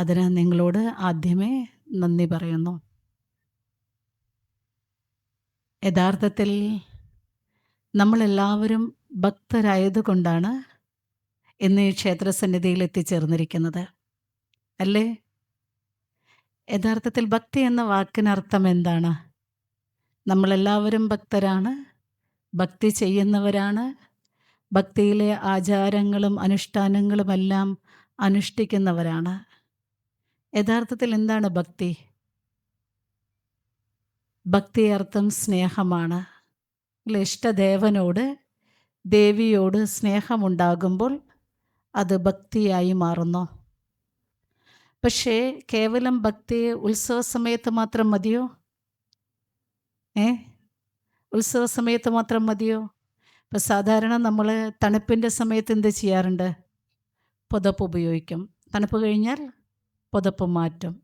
അതിന് നിങ്ങളോട് ആദ്യമേ നന്ദി പറയുന്നു. യഥാർത്ഥത്തിൽ നമ്മളെല്ലാവരും ഭക്തരായതുകൊണ്ടാണ് ഇന്ന് ഈ ക്ഷേത്രസന്നിധിയിൽ എത്തിച്ചേർന്നിരിക്കുന്നത്, അല്ലേ? യഥാർത്ഥത്തിൽ ഭക്തി എന്ന വാക്കിനർത്ഥം എന്താണ്? നമ്മളെല്ലാവരും ഭക്തരാണ്, ഭക്തി ചെയ്യുന്നവരാണ്, ഭക്തിയിലെ ആചാരങ്ങളും അനുഷ്ഠാനങ്ങളുമെല്ലാം അനുഷ്ഠിക്കുന്നവരാണ്. യഥാർത്ഥത്തിൽ എന്താണ് ഭക്തി? ഭക്തി അർത്ഥം സ്നേഹമാണ്. ഇഷ്ടദേവനോട്, ദേവിയോട് സ്നേഹമുണ്ടാകുമ്പോൾ അത് ഭക്തിയായി മാറുന്നു. പക്ഷേ കേവലം ഭക്തി ഉത്സവ സമയത്ത് മാത്രം മതിയോ? ഉത്സവ സമയത്ത് മാത്രം മതിയോ? ഇപ്പം സാധാരണ നമ്മൾ തണുപ്പിൻ്റെ സമയത്ത് എന്ത് ചെയ്യാറുണ്ട്? പുതപ്പ് ഉപയോഗിക്കും. തണുപ്പ് കഴിഞ്ഞാൽ പുതപ്പ് മാറ്റും,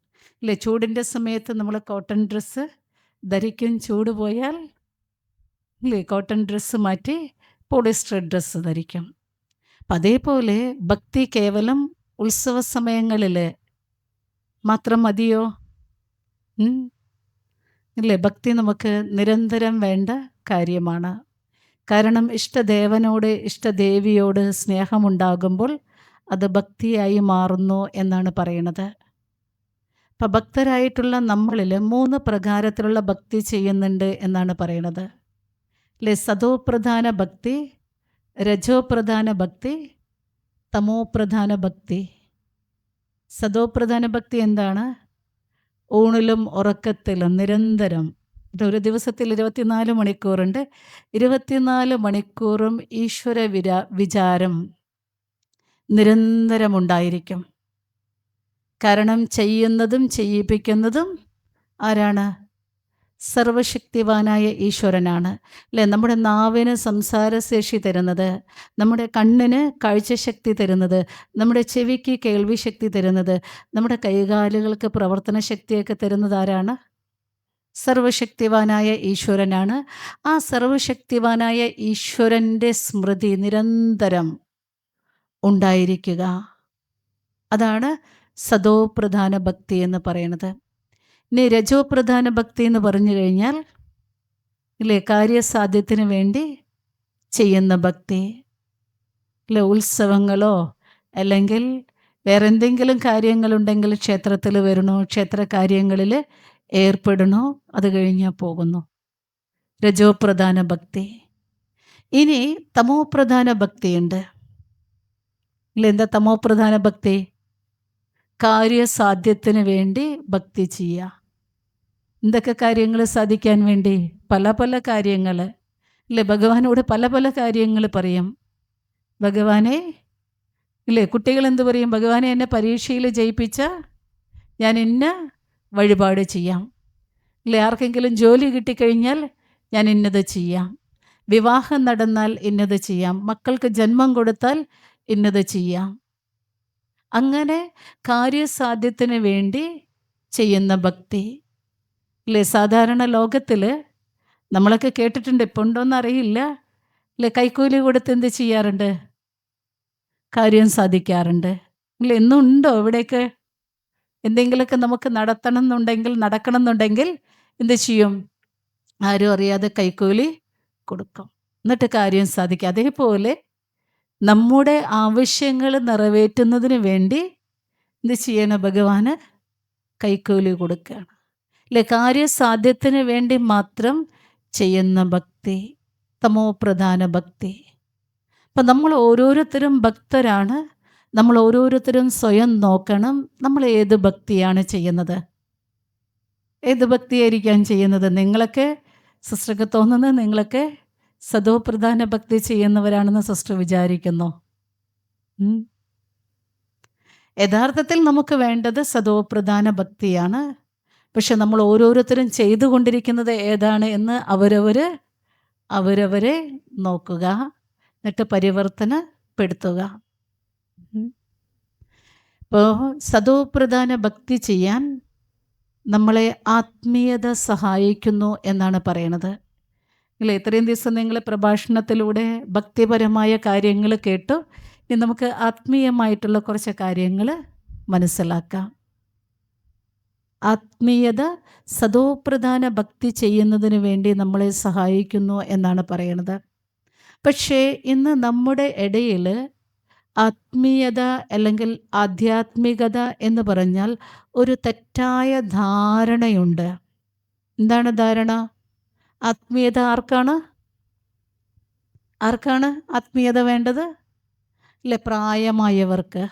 ഇല്ലേ? ചൂടിൻ്റെ സമയത്ത് നമ്മൾ കോട്ടൺ ഡ്രസ്സ് ധരിക്കും. ചൂട് പോയാൽ ഇല്ലേ, കോട്ടൺ ഡ്രസ്സ് മാറ്റി പോളിസ്റ്റർ ഡ്രസ്സ് ധരിക്കും. അപ്പം അതേപോലെ ഭക്തി കേവലം ഉത്സവ സമയങ്ങളിൽ മാത്രം മതിയോ? ഇല്ലേ, ഭക്തി നമുക്ക് നിരന്തരം വേണ്ട കാര്യമാണ്. കാരണം ഇഷ്ടദേവനോട്, ഇഷ്ടദേവിയോട് സ്നേഹമുണ്ടാകുമ്പോൾ അത് ഭക്തിയായി മാറുന്നു എന്നാണ് പറയുന്നത്. അപ്പം ഭക്തരായിട്ടുള്ള നമ്മളിൽ 3 പ്രകാരത്തിലുള്ള ഭക്തി ചെയ്യുന്നുണ്ട് എന്നാണ് പറയുന്നത്, അല്ലേ? സതോപ്രധാന ഭക്തി, രജോപ്രധാന ഭക്തി, തമോപ്രധാന ഭക്തി. സതോപ്രധാന ഭക്തി എന്താണ്? ഊണിലും ഉറക്കത്തിലും നിരന്തരം, ഒരു ദിവസത്തിൽ 24 മണിക്കൂറുണ്ട്. 24 മണിക്കൂറും ഈശ്വര വിചാരം നിരന്തരമുണ്ടായിരിക്കും. കാരണം ചെയ്യുന്നതും ചെയ്യിപ്പിക്കുന്നതും ആരാണ്? സർവശക്തിവാനായ ഈശ്വരനാണ്, അല്ലേ? നമ്മുടെ നാവിന് സംസാരശേഷി തരുന്നത്, നമ്മുടെ കണ്ണിന് കാഴ്ചശക്തി തരുന്നത്, നമ്മുടെ ചെവിക്ക് കേൾവി ശക്തി തരുന്നത്, നമ്മുടെ കൈകാലുകൾക്ക് പ്രവർത്തന ശക്തിയൊക്കെ തരുന്നത് ആരാണ്? സർവശക്തിവാനായ ഈശ്വരനാണ്. ആ സർവശക്തിവാനായ ഈശ്വരൻ്റെ സ്മൃതി നിരന്തരം ഉണ്ടായിരിക്കുക, അതാണ് സതോപ്രധാന ഭക്തി എന്ന് പറയുന്നത്. ഇനി രജോപ്രധാന ഭക്തി എന്ന് പറഞ്ഞു കഴിഞ്ഞാൽ, ഇല്ലേ, കാര്യസാധ്യത്തിന് വേണ്ടി ചെയ്യുന്ന ഭക്തി, ഇല്ലേ? ഉത്സവങ്ങളോ അല്ലെങ്കിൽ വേറെ എന്തെങ്കിലും കാര്യങ്ങളുണ്ടെങ്കിൽ ക്ഷേത്രത്തിൽ വരണോ, ക്ഷേത്ര കാര്യങ്ങളിൽ ഏർപ്പെടണോ, അത് കഴിഞ്ഞാൽ പോകുന്നു. രജോപ്രധാന ഭക്തി. ഇനി തമോപ്രധാന ഭക്തിയുണ്ട്, ഇല്ല? എന്താ തമോപ്രധാന ഭക്തി? കാര്യസാധ്യത്തിന് വേണ്ടി ഭക്തി ചെയ്യുക. എന്തൊക്കെ കാര്യങ്ങൾ സാധിക്കാൻ വേണ്ടി? പല പല കാര്യങ്ങൾ, ഇല്ലേ? ഭഗവാനോട് പല പല കാര്യങ്ങൾ പറയും. ഭഗവാനെ, ഇല്ലേ, കുട്ടികൾ എന്ത് പറയും? ഭഗവാനെ, എന്നെ പരീക്ഷയിൽ ജയിപ്പിച്ച ഞാൻ ഇന്ന വഴിപാട് ചെയ്യാം, ഇല്ലേ? ആർക്കെങ്കിലും ജോലി കിട്ടിക്കഴിഞ്ഞാൽ ഞാൻ ഇന്നത് ചെയ്യാം, വിവാഹം നടന്നാൽ ഇന്നത് ചെയ്യാം, മക്കൾക്ക് ജന്മം കൊടുത്താൽ ഇന്നത് ചെയ്യാം. അങ്ങനെ കാര്യസാധ്യത്തിന് വേണ്ടി ചെയ്യുന്ന ഭക്തി, ഇല്ലേ? സാധാരണ ലോകത്തിൽ നമ്മളൊക്കെ കേട്ടിട്ടുണ്ട്, ഇപ്പം ഉണ്ടോയെന്ന് അറിയില്ല, ഇല്ലേ? കൈക്കൂലി കൊടുത്ത് എന്ത് ചെയ്യാറുണ്ട്? കാര്യം സാധിക്കാറുണ്ട്, ഇല്ലേ? ഇന്നും ഉണ്ടോ ഇവിടെയൊക്കെ? എന്തെങ്കിലുമൊക്കെ നമുക്ക് നടക്കണം എന്നുണ്ടെങ്കിൽ എന്ത് ചെയ്യും? ആരും അറിയാതെ കൈക്കൂലി കൊടുക്കും, എന്നിട്ട് കാര്യം സാധിക്കും. അതേപോലെ നമ്മുടെ ആവശ്യങ്ങൾ നിറവേറ്റുന്നതിന് വേണ്ടി എന്ത് ചെയ്യണം? ഭഗവാന് കൈക്കൂലി കൊടുക്കുകയാണ്, അല്ലെ? കാര്യസാധ്യത്തിന് വേണ്ടി മാത്രം ചെയ്യുന്ന ഭക്തി തമോപ്രധാന ഭക്തി. അപ്പം നമ്മൾ ഓരോരുത്തരും ഭക്തരാണ്. നമ്മൾ ഓരോരുത്തരും സ്വയം നോക്കണം, നമ്മൾ ഏത് ഭക്തിയാണ് ചെയ്യുന്നത്, ഏത് ഭക്തിയായിരിക്കാൻ ചെയ്യുന്നത്. നിങ്ങളൊക്കെ, സിസ്റ്റർക്ക് തോന്നുന്നത് നിങ്ങളൊക്കെ സതോപ്രധാന ഭക്തി ചെയ്യുന്നവരാണെന്ന് സിസ്റ്റർ വിചാരിക്കുന്നു. യഥാർത്ഥത്തിൽ നമുക്ക് വേണ്ടത് സതോപ്രധാന ഭക്തിയാണ്. പക്ഷെ നമ്മൾ ഓരോരുത്തരും ചെയ്തുകൊണ്ടിരിക്കുന്നത് ഏതാണ് എന്ന് അവരവരെ നോക്കുക, എന്നിട്ട് പരിവർത്തനപ്പെടുത്തുക. ഇപ്പോൾ സതോപ്രധാന ഭക്തി ചെയ്യാൻ നമ്മളെ ആത്മീയത സഹായിക്കുന്നു എന്നാണ് പറയണത്, ഇല്ലേ? ഇത്രയും ദിവസം നിങ്ങൾ പ്രഭാഷണത്തിലൂടെ ഭക്തിപരമായ കാര്യങ്ങൾ കേട്ടു. ഇനി നമുക്ക് ആത്മീയമായിട്ടുള്ള കുറച്ച് കാര്യങ്ങൾ മനസ്സിലാക്കാം. ആത്മീയത സതോപ്രധാന ഭക്തി ചെയ്യുന്നതിന് വേണ്ടി നമ്മളെ സഹായിക്കുന്നു എന്നാണ് പറയണത്. പക്ഷേ ഇന്ന് നമ്മുടെ ഇടയിൽ ആത്മീയത അല്ലെങ്കിൽ ആധ്യാത്മികത എന്ന് പറഞ്ഞാൽ ഒരു തെറ്റായ ധാരണയുണ്ട്. എന്താണ് ധാരണ? ആത്മീയത ആർക്കാണ് ആത്മീയത വേണ്ടത്? അല്ലേ, പ്രായമായവർക്ക്.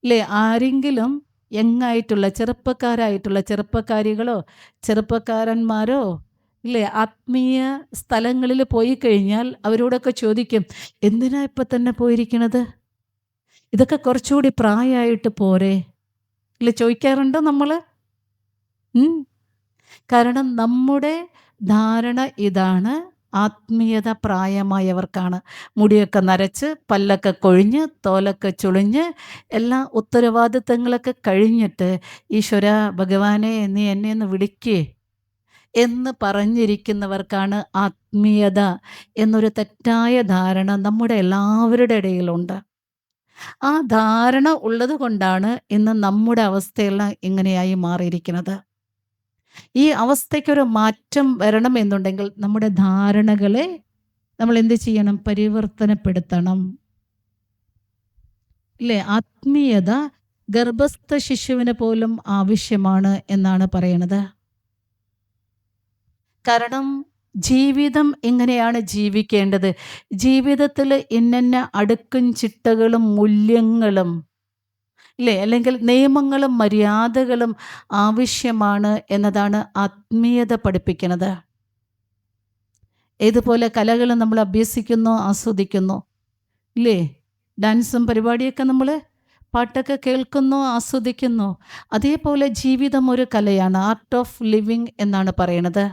അല്ലേ, ആരെങ്കിലും യങ്ങായിട്ടുള്ള ചെറുപ്പക്കാരായിട്ടുള്ള ചെറുപ്പക്കാരികളോ ചെറുപ്പക്കാരന്മാരോ ഇല്ലേ, ആത്മീയ സ്ഥലങ്ങളിൽ പോയി കഴിഞ്ഞാൽ അവരോടൊക്കെ ചോദിക്കും, എന്തിനാ ഇപ്പം തന്നെ പോയിരിക്കണത്? ഇതൊക്കെ കുറച്ചുകൂടി പ്രായമായിട്ട് പോരെ? ഇല്ലേ, ചോദിക്കാറുണ്ടോ നമ്മൾ? കാരണം നമ്മുടെ ധാരണ ഇതാണ്, ആത്മീയത പ്രായമായവർക്കാണ്. മുടിയൊക്കെ നരച്ച്, പല്ലൊക്കെ കൊഴിഞ്ഞ്, തോലൊക്കെ ചുളിഞ്ഞ്, എല്ലാ ഉത്തരവാദിത്തങ്ങളൊക്കെ കഴിഞ്ഞിട്ട് ഈശ്വര ഭഗവാനെ നീ എന്നെ ഒന്ന് വിളിക്കേ എന്ന് പറഞ്ഞിരിക്കുന്നവർക്കാണ് ആത്മീയത എന്നൊരു തെറ്റായ ധാരണ നമ്മുടെ എല്ലാവരുടെ ഇടയിലുണ്ട്. ആ ധാരണ ഉള്ളത് കൊണ്ടാണ് ഇന്ന് നമ്മുടെ അവസ്ഥയെല്ലാം ഇങ്ങനെയായി മാറിയിരിക്കുന്നത്. ഈ അവസ്ഥയ്ക്കൊരു മാറ്റം വരണമെന്നുണ്ടെങ്കിൽ നമ്മുടെ ധാരണകളെ നമ്മൾ എന്ത് ചെയ്യണം? പരിവർത്തനപ്പെടുത്തണം. ഇല്ലേ, ആത്മീയത ഗർഭസ്ഥ ശിശുവിന് പോലും ആവശ്യമാണ് എന്നാണ് പറയണത്. കാരണം ജീവിതം എങ്ങനെയാണ് ജീവിക്കേണ്ടത്? ജീവിതത്തിൽ ഇന്നന്ന അടുക്കും ചിട്ടകളും മൂല്യങ്ങളും ഇല്ലേ, അല്ലെങ്കിൽ നിയമങ്ങളും മര്യാദകളും ആവശ്യമാണ് എന്നതാണ് ആത്മീയത പഠിപ്പിക്കുന്നത്. ഏതുപോലെ കലകൾ നമ്മൾ അഭ്യസിക്കുന്നു, ആസ്വദിക്കുന്നു ഇല്ലേ, ഡാൻസും പരിപാടിയൊക്കെ നമ്മൾ പാട്ടൊക്കെ കേൾക്കുന്നു, ആസ്വദിക്കുന്നു. അതേപോലെ ജീവിതം ഒരു കലയാണ്, ആർട്ട് ഓഫ് ലിവിങ് എന്നാണ് പറയണത്.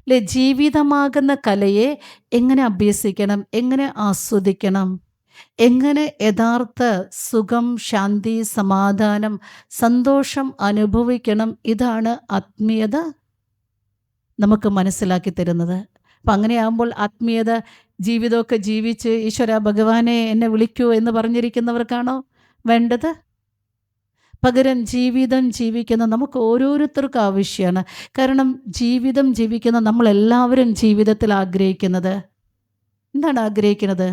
അല്ലേ, ജീവിതമാകുന്ന കലയെ എങ്ങനെ അഭ്യസിക്കണം, എങ്ങനെ ആസ്വദിക്കണം, എങ്ങനെ യഥാർത്ഥ സുഖം, ശാന്തി, സമാധാനം, സന്തോഷം അനുഭവിക്കണം, ഇതാണ് ആത്മീയത നമുക്ക് മനസ്സിലാക്കി തരുന്നത്. അപ്പം അങ്ങനെയാകുമ്പോൾ ആത്മീയത ജീവിതമൊക്കെ ജീവിച്ച് ഈശ്വര ഭഗവാനെ എന്നെ വിളിക്കൂ എന്ന് പറഞ്ഞിരിക്കുന്നവർക്കാണോ വേണ്ടത്? പകരം ജീവിതം ജീവിക്കുന്ന നമുക്ക് ഓരോരുത്തർക്കും ആവശ്യമാണ്. കാരണം ജീവിതം ജീവിക്കുന്ന നമ്മളെല്ലാവരും ജീവിതത്തിൽ ആഗ്രഹിക്കുന്നത് എന്താണ്? ആഗ്രഹിക്കുന്നത്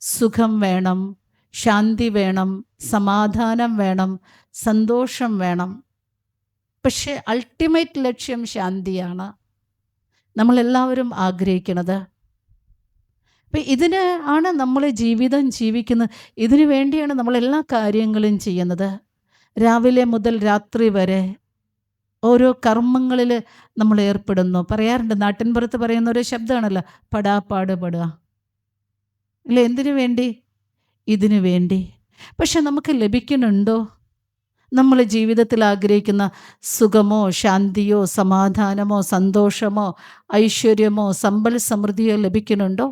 സുഖം വേണം, ശാന്തി വേണം, സമാധാനം വേണം, സന്തോഷം വേണം. പക്ഷേ അൾട്ടിമേറ്റ് ലക്ഷ്യം ശാന്തിയാണ് നമ്മളെല്ലാവരും ആഗ്രഹിക്കുന്നത്. അപ്പം ഇതിന് ആണ് നമ്മൾ ജീവിതം ജീവിക്കുന്നത്. ഇതിനു വേണ്ടിയാണ് നമ്മളെല്ലാ കാര്യങ്ങളും ചെയ്യുന്നത്. രാവിലെ മുതൽ രാത്രി വരെ ഓരോ കർമ്മങ്ങളിൽ നമ്മൾ ഏർപ്പെടുന്നു. പറയാറുണ്ട്, നാട്ടിൻപുറത്ത് പറയുന്ന ഒരു ശബ്ദമാണല്ലോ, പടാ പാട് പെടുക. ഇല്ല, എന്തിനു വേണ്ടി? ഇതിനു വേണ്ടി. പക്ഷെ നമുക്ക് ലഭിക്കുന്നുണ്ടോ? നമ്മൾ ജീവിതത്തിൽ ആഗ്രഹിക്കുന്ന സുഖമോ ശാന്തിയോ സമാധാനമോ സന്തോഷമോ ഐശ്വര്യമോ സമ്പൽ സമൃദ്ധിയോ ലഭിക്കുന്നുണ്ടോ?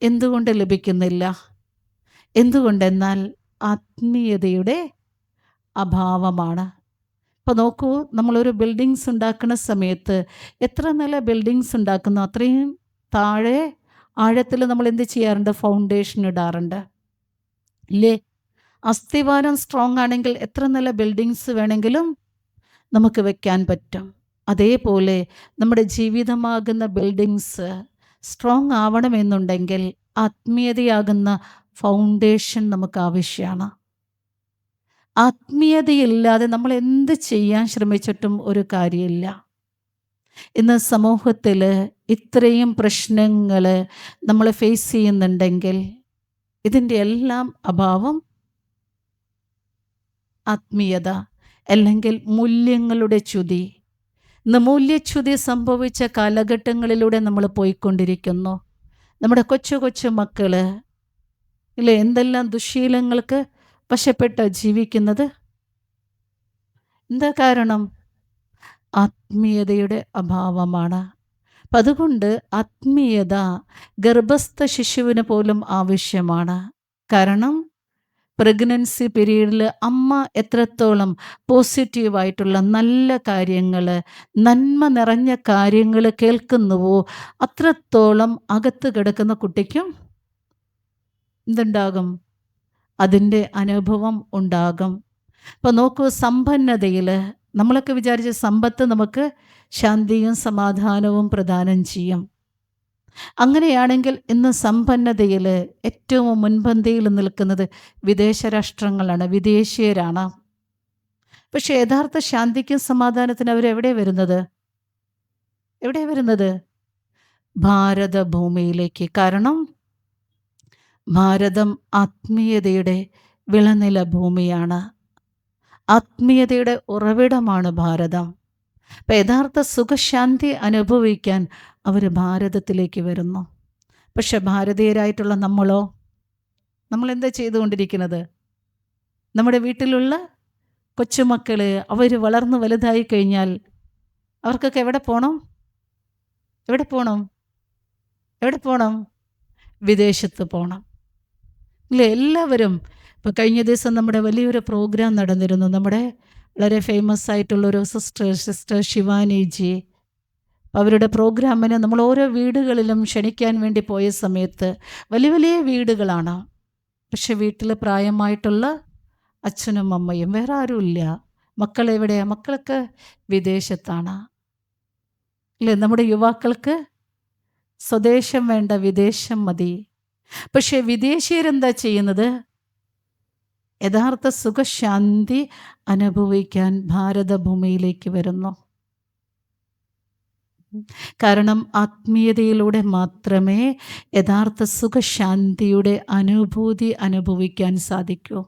എന്തുകൊണ്ട് ലഭിക്കുന്നില്ല? എന്തുകൊണ്ടെന്നാൽ ആത്മീയതയുടെ അഭാവമാണ്. ഇപ്പോൾ നോക്കൂ, നമ്മളൊരു ബിൽഡിങ്സ് ഉണ്ടാക്കുന്ന സമയത്ത് എത്ര നല്ല ബിൽഡിങ്സ് ഉണ്ടാക്കുന്നു, അത്രയും താഴെ ആഴത്തിൽ നമ്മൾ എന്ത് ചെയ്യാറുണ്ട്? ഫൗണ്ടേഷൻ ഇടാറുണ്ട് ഇല്ലേ? അസ്ഥിവാരം സ്ട്രോങ് ആണെങ്കിൽ എത്ര നല്ല ബിൽഡിങ്സ് വേണമെങ്കിലും നമുക്ക് വെക്കാൻ പറ്റും. അതേപോലെ നമ്മുടെ ജീവിതമാകുന്ന ബിൽഡിങ്സ് സ്ട്രോങ് ആവണമെന്നുണ്ടെങ്കിൽ ആത്മീയതയാകുന്ന ഫൗണ്ടേഷൻ നമുക്ക് ആവശ്യമാണ്. ആത്മീയതയില്ലാതെ നമ്മൾ എന്ത് ചെയ്യാൻ ശ്രമിച്ചിട്ടും ഒരു കാര്യമില്ല. ഇന്ന് സമൂഹത്തിൽ ഇത്രയും പ്രശ്നങ്ങൾ നമ്മൾ ഫേസ് ചെയ്യുന്നുണ്ടെങ്കിൽ ഇതിൻ്റെ എല്ലാം അഭാവം ആത്മീയത അല്ലെങ്കിൽ മൂല്യങ്ങളുടെ ച്യുതി. ഇന്ന് മൂല്യച്യുതി സംഭവിച്ച കാലഘട്ടങ്ങളിലൂടെ നമ്മൾ പോയിക്കൊണ്ടിരിക്കുന്നു. നമ്മുടെ കൊച്ചു കൊച്ചു മക്കൾ ഇല്ലേ, എന്തെല്ലാം ദുശ്ശീലങ്ങൾക്ക് വശപ്പെട്ട ജീവിക്കുന്നത്. എന്താ കാരണം? ആത്മീയതയുടെ അഭാവമാണ്. അപ്പം അതുകൊണ്ട് ആത്മീയത ഗർഭസ്ഥ ശിശുവിന് പോലും ആവശ്യമാണ്. കാരണം പ്രഗ്നൻസി പീരീഡിൽ അമ്മ എത്രത്തോളം പോസിറ്റീവായിട്ടുള്ള നല്ല കാര്യങ്ങൾ, നന്മ നിറഞ്ഞ കാര്യങ്ങൾ കേൾക്കുന്നുവോ അത്രത്തോളം അകത്ത് കിടക്കുന്ന കുട്ടിക്കും എന്തുണ്ടാകും? അതിൻ്റെ അനുഭവം ഉണ്ടാകും. അപ്പോൾ നോക്കൂ, സമ്പന്നതയിൽ നമ്മളൊക്കെ വിചാരിച്ച സമ്പത്ത് നമുക്ക് ശാന്തിയും സമാധാനവും പ്രദാനം ചെയ്യും. അങ്ങനെയാണെങ്കിൽ ഇന്ന് സമ്പന്നതയിൽ ഏറ്റവും മുൻപന്തിയിൽ നിൽക്കുന്നത് വിദേശ രാഷ്ട്രങ്ങളാണ്, വിദേശീയരാണ്. പക്ഷേ യഥാർത്ഥ ശാന്തിക്കും സമാധാനത്തിന് അവരെവിടെ വരുന്നത്? എവിടെ വരുന്നത്? ഭാരത ഭൂമിയിലേക്ക്. കാരണം ഭാരതം ആത്മീയതയുടെ വിളനില ഭൂമിയാണ്. ആത്മീയതയുടെ ഉറവിടമാണ് ഭാരതം. അപ്പം യഥാർത്ഥ സുഖശാന്തി അനുഭവിക്കാൻ അവർ ഭാരതത്തിലേക്ക് വരുന്നു. പക്ഷെ ഭാരതീയരായിട്ടുള്ള നമ്മളോ, നമ്മളെന്താ ചെയ്തുകൊണ്ടിരിക്കുന്നത്? നമ്മുടെ വീട്ടിലുള്ള കൊച്ചുമക്കൾ അവർ വളർന്ന് വലുതായി കഴിഞ്ഞാൽ അവർക്കൊക്കെ എവിടെ പോകണം? എവിടെ പോകണം? എവിടെ പോകണം? വിദേശത്ത് പോകണം, ഇല്ലേ? എല്ലാവരും. ഇപ്പോൾ കഴിഞ്ഞ ദിവസം നമ്മുടെ വലിയൊരു പ്രോഗ്രാം നടന്നിരുന്നു. നമ്മുടെ വളരെ ഫേമസ് ആയിട്ടുള്ളൊരു സിസ്റ്റർ ശിവാനിജി. അവരുടെ പ്രോഗ്രാമിന് നമ്മൾ ഓരോ വീടുകളിലും ക്ഷണിക്കാൻ വേണ്ടി പോയ സമയത്ത് വലിയ വലിയ വീടുകളാണ്. പക്ഷെ വീട്ടിൽ പ്രായമായിട്ടുള്ള അച്ഛനും അമ്മയും, വേറെ ആരുമില്ല. മക്കളെവിടെയാണ്? മക്കളൊക്കെ വിദേശത്താണ്, അല്ലേ? നമ്മുടെ യുവാക്കൾക്ക് സ്വദേശം വേണ്ട, വിദേശം മതി. പക്ഷേ വിദേശീയരെന്താ ചെയ്യുന്നത്? യഥാർത്ഥ സുഖശാന്തി അനുഭവിക്കാൻ ഭാരതഭൂമിയിലേക്ക് വരുന്നു. കാരണം ആത്മീയതയിലൂടെ മാത്രമേ യഥാർത്ഥ സുഖശാന്തിയുടെ അനുഭൂതി അനുഭവിക്കാൻ സാധിക്കൂ.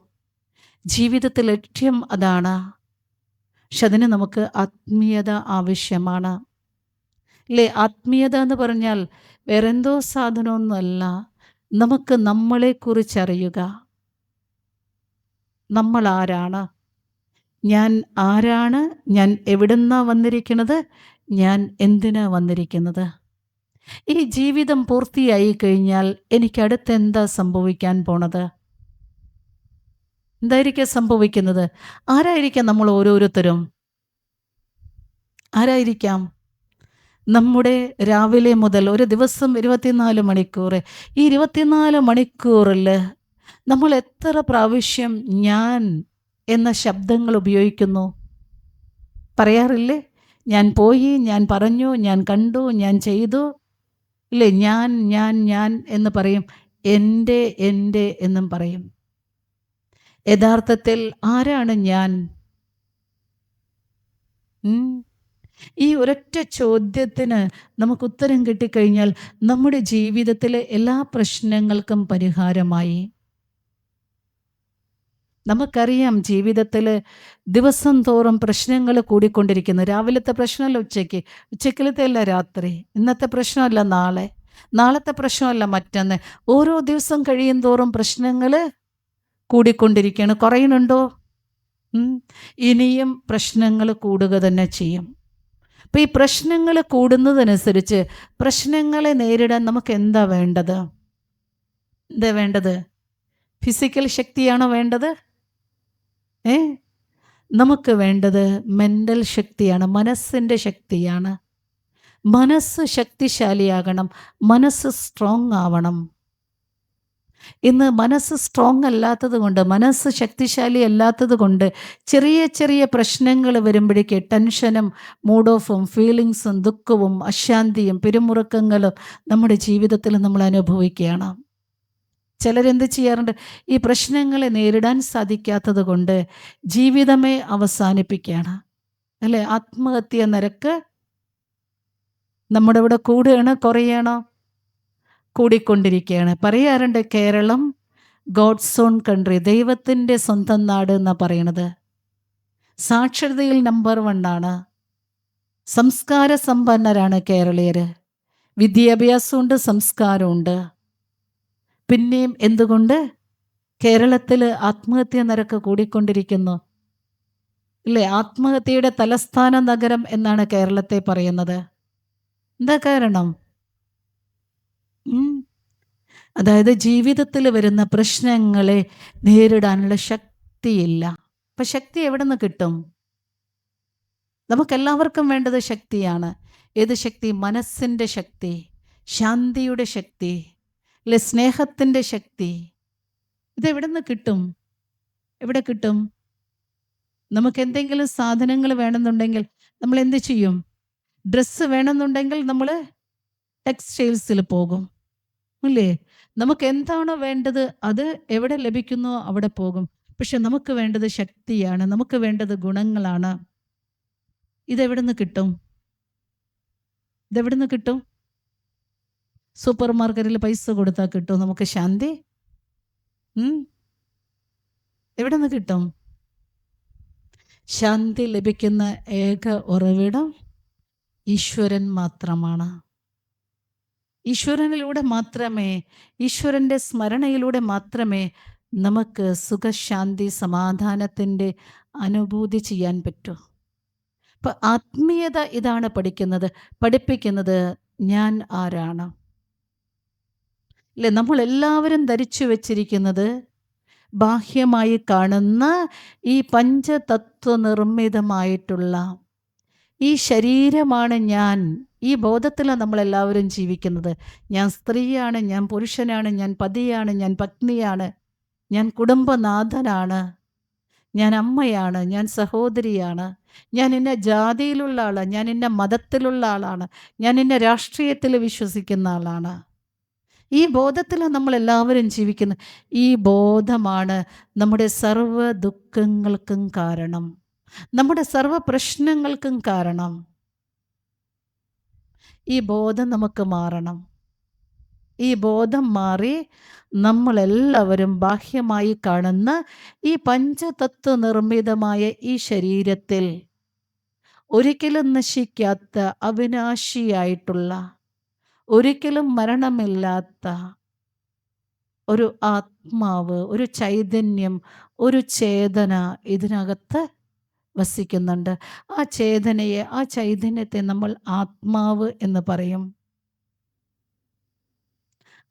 ജീവിതത്തിൽ ലക്ഷ്യം അതാണ്. പക്ഷെ അതിന് നമുക്ക് ആത്മീയത ആവശ്യമാണ്, അല്ലേ? ആത്മീയത എന്ന് പറഞ്ഞാൽ വേറെന്തോ സാധനമൊന്നുമല്ല. നമുക്ക് നമ്മളെക്കുറിച്ചറിയുക. നമ്മൾ ആരാണ്? ഞാൻ ആരാണ്? ഞാൻ എവിടുന്നാ വന്നിരിക്കുന്നത്? ഞാൻ എന്തിനാ വന്നിരിക്കുന്നത്? ഈ ജീവിതം പൂർത്തിയായി കഴിഞ്ഞാൽ എനിക്കടുത്ത് എന്താ സംഭവിക്കാൻ പോണത്? എന്തായിരിക്കാം സംഭവിക്കുന്നത്? ആരായിരിക്കാം നമ്മൾ ഓരോരുത്തരും? ആരായിരിക്കാം? നമ്മുടെ രാവിലെ മുതൽ ഒരു ദിവസം 24 മണിക്കൂർ. ഈ 24 മണിക്കൂറിൽ നമ്മൾ എത്ര പ്രാവശ്യം ഞാൻ എന്ന ശബ്ദങ്ങൾ ഉപയോഗിക്കുന്നു? പറയാറില്ലേ? ഞാൻ പോയി, ഞാൻ പറഞ്ഞു, ഞാൻ കണ്ടു, ഞാൻ ചെയ്തു, ഇല്ലേ? ഞാൻ ഞാൻ ഞാൻ എന്ന് പറയും. എൻ്റെ എൻ്റെ എന്നും പറയും. യഥാർത്ഥത്തിൽ ആരാണ് ഞാൻ? ഈ ഒരൊറ്റ ചോദ്യത്തിന് നമുക്ക് ഉത്തരം കിട്ടിക്കഴിഞ്ഞാൽ നമ്മുടെ ജീവിതത്തിലെ എല്ലാ പ്രശ്നങ്ങൾക്കും പരിഹാരമായി. നമുക്കറിയാം ജീവിതത്തിൽ ദിവസം തോറും പ്രശ്നങ്ങൾ കൂടിക്കൊണ്ടിരിക്കുന്നു. രാവിലത്തെ പ്രശ്നമല്ല ഉച്ചയ്ക്ക്, ഉച്ചക്കലത്തെ അല്ല രാത്രി, ഇന്നത്തെ പ്രശ്നമല്ല നാളെ, നാളത്തെ പ്രശ്നമല്ല മറ്റന്ന്. ഓരോ ദിവസം കഴിയും തോറും പ്രശ്നങ്ങൾ കൂടിക്കൊണ്ടിരിക്കുകയാണ്. കുറയുന്നുണ്ടോ? ഇനിയും പ്രശ്നങ്ങൾ കൂടുക തന്നെ ചെയ്യും. അപ്പോൾ ഈ പ്രശ്നങ്ങൾ കൂടുന്നതനുസരിച്ച് പ്രശ്നങ്ങളെ നേരിടാൻ നമുക്ക് എന്താ വേണ്ടത്? എന്താ വേണ്ടത്? ഫിസിക്കൽ ശക്തിയാണോ വേണ്ടത്? നമുക്ക് വേണ്ടത് മെൻ്റൽ ശക്തിയാണ്, മനസ്സിൻ്റെ ശക്തിയാണ്. മനസ്സ് ശക്തിശാലിയാകണം, മനസ്സ് സ്ട്രോങ് ആവണം. ഇന്ന് മനസ്സ് സ്ട്രോങ് അല്ലാത്തത് കൊണ്ട്, മനസ്സ് ശക്തിശാലി അല്ലാത്തത് കൊണ്ട് ചെറിയ ചെറിയ പ്രശ്നങ്ങൾ വരുമ്പോഴേക്ക് ടെൻഷനും മൂഡ് ഓഫും ഫീലിങ്സും ദുഃഖവും അശാന്തിയും പിരിമുറുക്കങ്ങളും നമ്മുടെ ജീവിതത്തിൽ നമ്മൾ അനുഭവിക്കുകയാണ്. ചിലരെന്ത് ചെയ്യാറുണ്ട്? ഈ പ്രശ്നങ്ങളെ നേരിടാൻ സാധിക്കാത്തത് കൊണ്ട് ജീവിതമേ അവസാനിപ്പിക്കുകയാണ്, അല്ലേ? ആത്മഹത്യ നിരക്ക് നമ്മുടെ ഇവിടെ കൂടുകയാണ്, കുറയണോ? കൂടിക്കൊണ്ടിരിക്കുകയാണ്. പറയാറുണ്ട് കേരളം ഗോഡ്സ് ഓൺ കൺട്രി, ദൈവത്തിൻ്റെ സ്വന്തം നാട് എന്നാണ് പറയണത്. സാക്ഷരതയിൽ നമ്പർ 1 ആണ്. സംസ്കാര സമ്പന്നരാണ് കേരളീയർ. വിദ്യാഭ്യാസമുണ്ട്, സംസ്കാരമുണ്ട്. പിന്നെയും എന്തുകൊണ്ട് കേരളത്തിൽ ആത്മഹത്യ നിരക്ക് കൂടിക്കൊണ്ടിരിക്കുന്നു? ഇല്ലേ? ആത്മഹത്യയുടെ തലസ്ഥാന നഗരം എന്നാണ് കേരളത്തെ പറയുന്നത്. എന്താ കാരണം? അതായത് ജീവിതത്തിൽ വരുന്ന പ്രശ്നങ്ങളെ നേരിടാനുള്ള ശക്തിയില്ല. അപ്പം ശക്തി എവിടെ നിന്ന് കിട്ടും? നമുക്കെല്ലാവർക്കും വേണ്ടത് ശക്തിയാണ്. ഏത് ശക്തി? മനസ്സിൻ്റെ ശക്തി, ശാന്തിയുടെ ശക്തി, അല്ലെ? സ്നേഹത്തിൻ്റെ ശക്തി. ഇതെവിടെ നിന്ന് കിട്ടും? എവിടെ കിട്ടും? നമുക്ക് എന്തെങ്കിലും സാധനങ്ങൾ വേണമെന്നുണ്ടെങ്കിൽ നമ്മൾ എന്ത് ചെയ്യും? ഡ്രസ്സ് വേണമെന്നുണ്ടെങ്കിൽ നമ്മൾ ടെക്സ്റ്റൈൽസിൽ പോകും, ഇല്ലേ? നമുക്ക് എന്താണോ വേണ്ടത് അത് എവിടെ ലഭിക്കുന്നോ അവിടെ പോകും. പക്ഷെ നമുക്ക് വേണ്ടത് ശക്തിയാണ്, നമുക്ക് വേണ്ടത് ഗുണങ്ങളാണ്. ഇതെവിടെ നിന്ന് കിട്ടും? ഇതെവിടെ നിന്ന് കിട്ടും? സൂപ്പർ മാർക്കറ്റിൽ പൈസ കൊടുത്താൽ കിട്ടും നമുക്ക് ശാന്തി? എവിടെ നിന്ന് കിട്ടും? ശാന്തി ലഭിക്കുന്ന ഏക ഉറവിടം ഈശ്വരൻ മാത്രമാണ്. ഈശ്വരനിലൂടെ മാത്രമേ, ഈശ്വരൻ്റെ സ്മരണയിലൂടെ മാത്രമേ നമുക്ക് സുഖശാന്തി സമാധാനത്തിൻ്റെ അനുഭൂതി ചെയ്യാൻ പറ്റൂ. അപ്പം ആത്മീയത ഇതാണ് പഠിപ്പിക്കുന്നത് ഞാൻ ആരാണ്. അല്ലേ? നമ്മളെല്ലാവരും ധരിച്ചു വച്ചിരിക്കുന്നത് ബാഹ്യമായി കാണുന്ന ഈ പഞ്ചതത്വ നിർമ്മിതമായിട്ടുള്ള ഈ ശരീരമാണ് ഞാൻ. ഈ ബോധത്തിലാണ് നമ്മളെല്ലാവരും ജീവിക്കുന്നത്. ഞാൻ സ്ത്രീയാണ്, ഞാൻ പുരുഷനാണ്, ഞാൻ പതിയാണ്, ഞാൻ പത്നിയാണ്, ഞാൻ കുടുംബനാഥനാണ്, ഞാൻ അമ്മയാണ്, ഞാൻ സഹോദരിയാണ്, ഞാൻ ഇന്ന ജാതിയിലുള്ള ആളാണ്, ഞാൻ ഇന്ന മതത്തിലുള്ള ആളാണ്, ഞാൻ ഇന്ന രാഷ്ട്രീയത്തിൽ വിശ്വസിക്കുന്ന ആളാണ്. ഈ ബോധത്തിലാണ് നമ്മളെല്ലാവരും ജീവിക്കുന്നത്. ഈ ബോധമാണ് നമ്മുടെ സർവ്വ ദുഃഖങ്ങൾക്കും കാരണം, നമ്മുടെ സർവ്വ പ്രശ്നങ്ങൾക്കും കാരണം. ഈ ബോധം നമുക്ക് മാറണം. ഈ ബോധം മാറി നമ്മളെല്ലാവരും ബാഹ്യമായി കാണുന്ന ഈ പഞ്ചതത്വ നിർമ്മിതമായ ഈ ശരീരത്തിൽ ഒരിക്കലും നശിക്കാത്ത അവിനാശിയായിട്ടുള്ള, ഒരിക്കലും മരണമില്ലാത്ത ഒരു ആത്മാവ്, ഒരു ചൈതന്യം, ഒരു ചേതന ഇതിനകത്ത് വസിക്കുന്നുണ്ട്. ആ ചേതനയെ, ആ ചൈതന്യത്തെ നമ്മൾ ആത്മാവ് എന്ന് പറയും.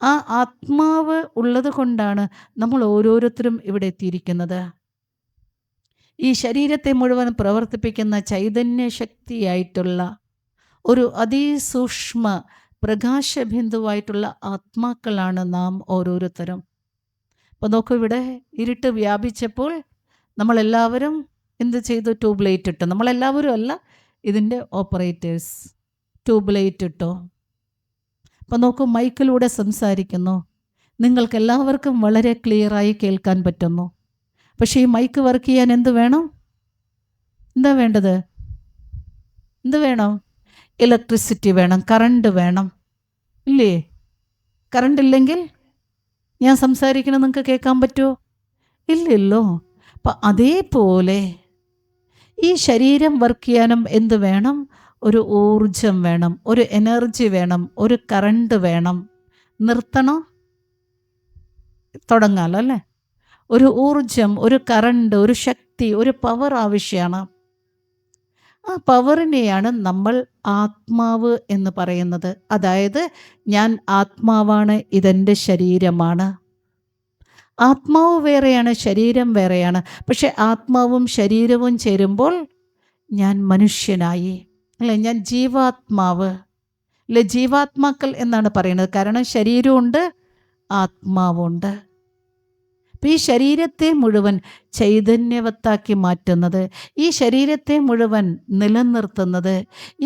ആ ആത്മാവ് ഉള്ളത് കൊണ്ടാണ് നമ്മൾ ഓരോരുത്തരും ഇവിടെ എത്തിയിരിക്കുന്നത്. ഈ ശരീരത്തെ മുഴുവൻ പ്രവർത്തിപ്പിക്കുന്ന ചൈതന്യ ശക്തിയായിട്ടുള്ള ഒരു അതിസൂക്ഷ്മ പ്രകാശബിന്ദുവായിട്ടുള്ള ആത്മാക്കളാണ് നാം ഓരോരുത്തരും. അപ്പോൾ നോക്കൂ, ഇവിടെ ഇരുട്ട് വ്യാപിച്ചപ്പോൾ നമ്മളെല്ലാവരും എന്ത് ചെയ്തു? ട്യൂബ് ലൈറ്റ് ഇട്ടു. നമ്മളെല്ലാവരും അല്ല, ഇതിൻ്റെ ഓപ്പറേറ്റേഴ്സ് ട്യൂബ് ലൈറ്റ് ഇട്ടു. അപ്പോൾ നോക്കൂ, മൈക്കിലൂടെ സംസാരിക്കുന്നു, നിങ്ങൾക്കെല്ലാവർക്കും വളരെ ക്ലിയറായി കേൾക്കാൻ പറ്റുന്നു. പക്ഷേ ഈ മൈക്ക് വർക്ക് ചെയ്യാൻ എന്ത് വേണം? എന്താ വേണ്ടത്? എന്ത് വേണം? ഇലക്ട്രിസിറ്റി വേണം, കറണ്ട് വേണം, ഇല്ലേ? കറണ്ട് ഇല്ലെങ്കിൽ ഞാൻ സംസാരിക്കണത് നിങ്ങൾക്ക് കേൾക്കാൻ പറ്റുമോ? ഇല്ലല്ലോ. അപ്പം അതേപോലെ ഈ ശരീരം വർക്ക് ചെയ്യാനും എന്ത് വേണം? ഒരു ഊർജം വേണം, ഒരു എനർജി വേണം, ഒരു കറണ്ട് വേണം. നിർത്തണോ? തുടങ്ങാലോ അല്ലേ? ഒരു ഊർജം, ഒരു കറണ്ട്, ഒരു ശക്തി, ഒരു പവർ ആവശ്യമാണ്. ആ പവറിനെയാണ് നമ്മൾ ആത്മാവ് എന്ന് പറയുന്നത്. അതായത് ഞാൻ ആത്മാവാണ്, ഇതെൻ്റെ ശരീരമാണ്. ആത്മാവ് വേറെയാണ്, ശരീരം വേറെയാണ്. പക്ഷെ ആത്മാവും ശരീരവും ചേരുമ്പോൾ ഞാൻ മനുഷ്യനായി, അല്ലേ? ഞാൻ ജീവാത്മാവ്, അല്ലെ? ജീവാത്മാക്കൾ എന്നാണ് പറയുന്നത്. കാരണം ശരീരമുണ്ട്, ആത്മാവുണ്ട്. അപ്പം ഈ ശരീരത്തെ മുഴുവൻ ചൈതന്യവത്താക്കി മാറ്റുന്നത്, ഈ ശരീരത്തെ മുഴുവൻ നിലനിർത്തുന്നത്,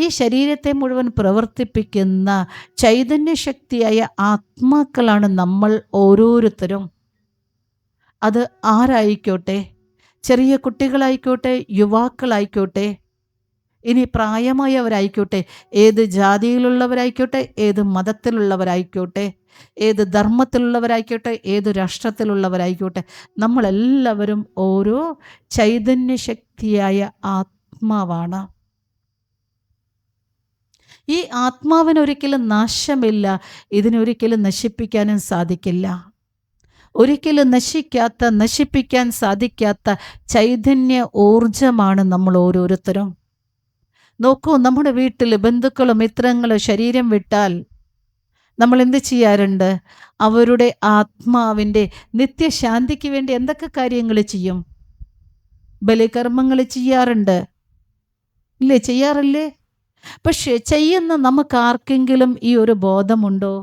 ഈ ശരീരത്തെ മുഴുവൻ പ്രവർത്തിപ്പിക്കുന്ന ചൈതന്യശക്തിയായ ആത്മാക്കളാണ് നമ്മൾ ഓരോരുത്തരും. അത് ആരായിക്കോട്ടെ, ചെറിയ കുട്ടികളായിക്കോട്ടെ, യുവാക്കളായിക്കോട്ടെ, ഇനി പ്രായമായവരായിക്കോട്ടെ, ഏത് ജാതിയിലുള്ളവരായിക്കോട്ടെ, ഏത് മതത്തിലുള്ളവരായിക്കോട്ടെ, ഏത് ധർമ്മത്തിലുള്ളവരായിക്കോട്ടെ, ഏത് രാഷ്ട്രത്തിലുള്ളവരായിക്കോട്ടെ, നമ്മളെല്ലാവരും ഓരോ ചൈതന്യശക്തിയായ ആത്മാവാണ്. ഈ ആത്മാവിനൊരിക്കലും നാശമില്ല, ഇതിനൊരിക്കലും നശിപ്പിക്കാനും സാധിക്കില്ല. ഒരിക്കലും നശിക്കാത്ത, നശിപ്പിക്കാൻ സാധിക്കാത്ത ചൈതന്യ ഊർജമാണ് നമ്മൾ ഓരോരുത്തരും. നോക്കൂ, നമ്മുടെ വീട്ടിൽ ബന്ധുക്കളും മിത്രങ്ങളും ശരീരം വിട്ടാൽ നമ്മൾ എന്ത് ചെയ്യാറുണ്ട്? അവരുടെ ആത്മാവിൻ്റെ നിത്യശാന്തിക്ക് വേണ്ടി എന്തൊക്കെ കാര്യങ്ങൾ ചെയ്യും? ബലികർമ്മങ്ങൾ ചെയ്യാറുണ്ട്, ഇല്ലേ? ചെയ്യാറില്ലേ? പക്ഷെ ചെയ്യുന്ന നമുക്ക് ആർക്കെങ്കിലും ഈ ഒരു ബോധമുണ്ടോ?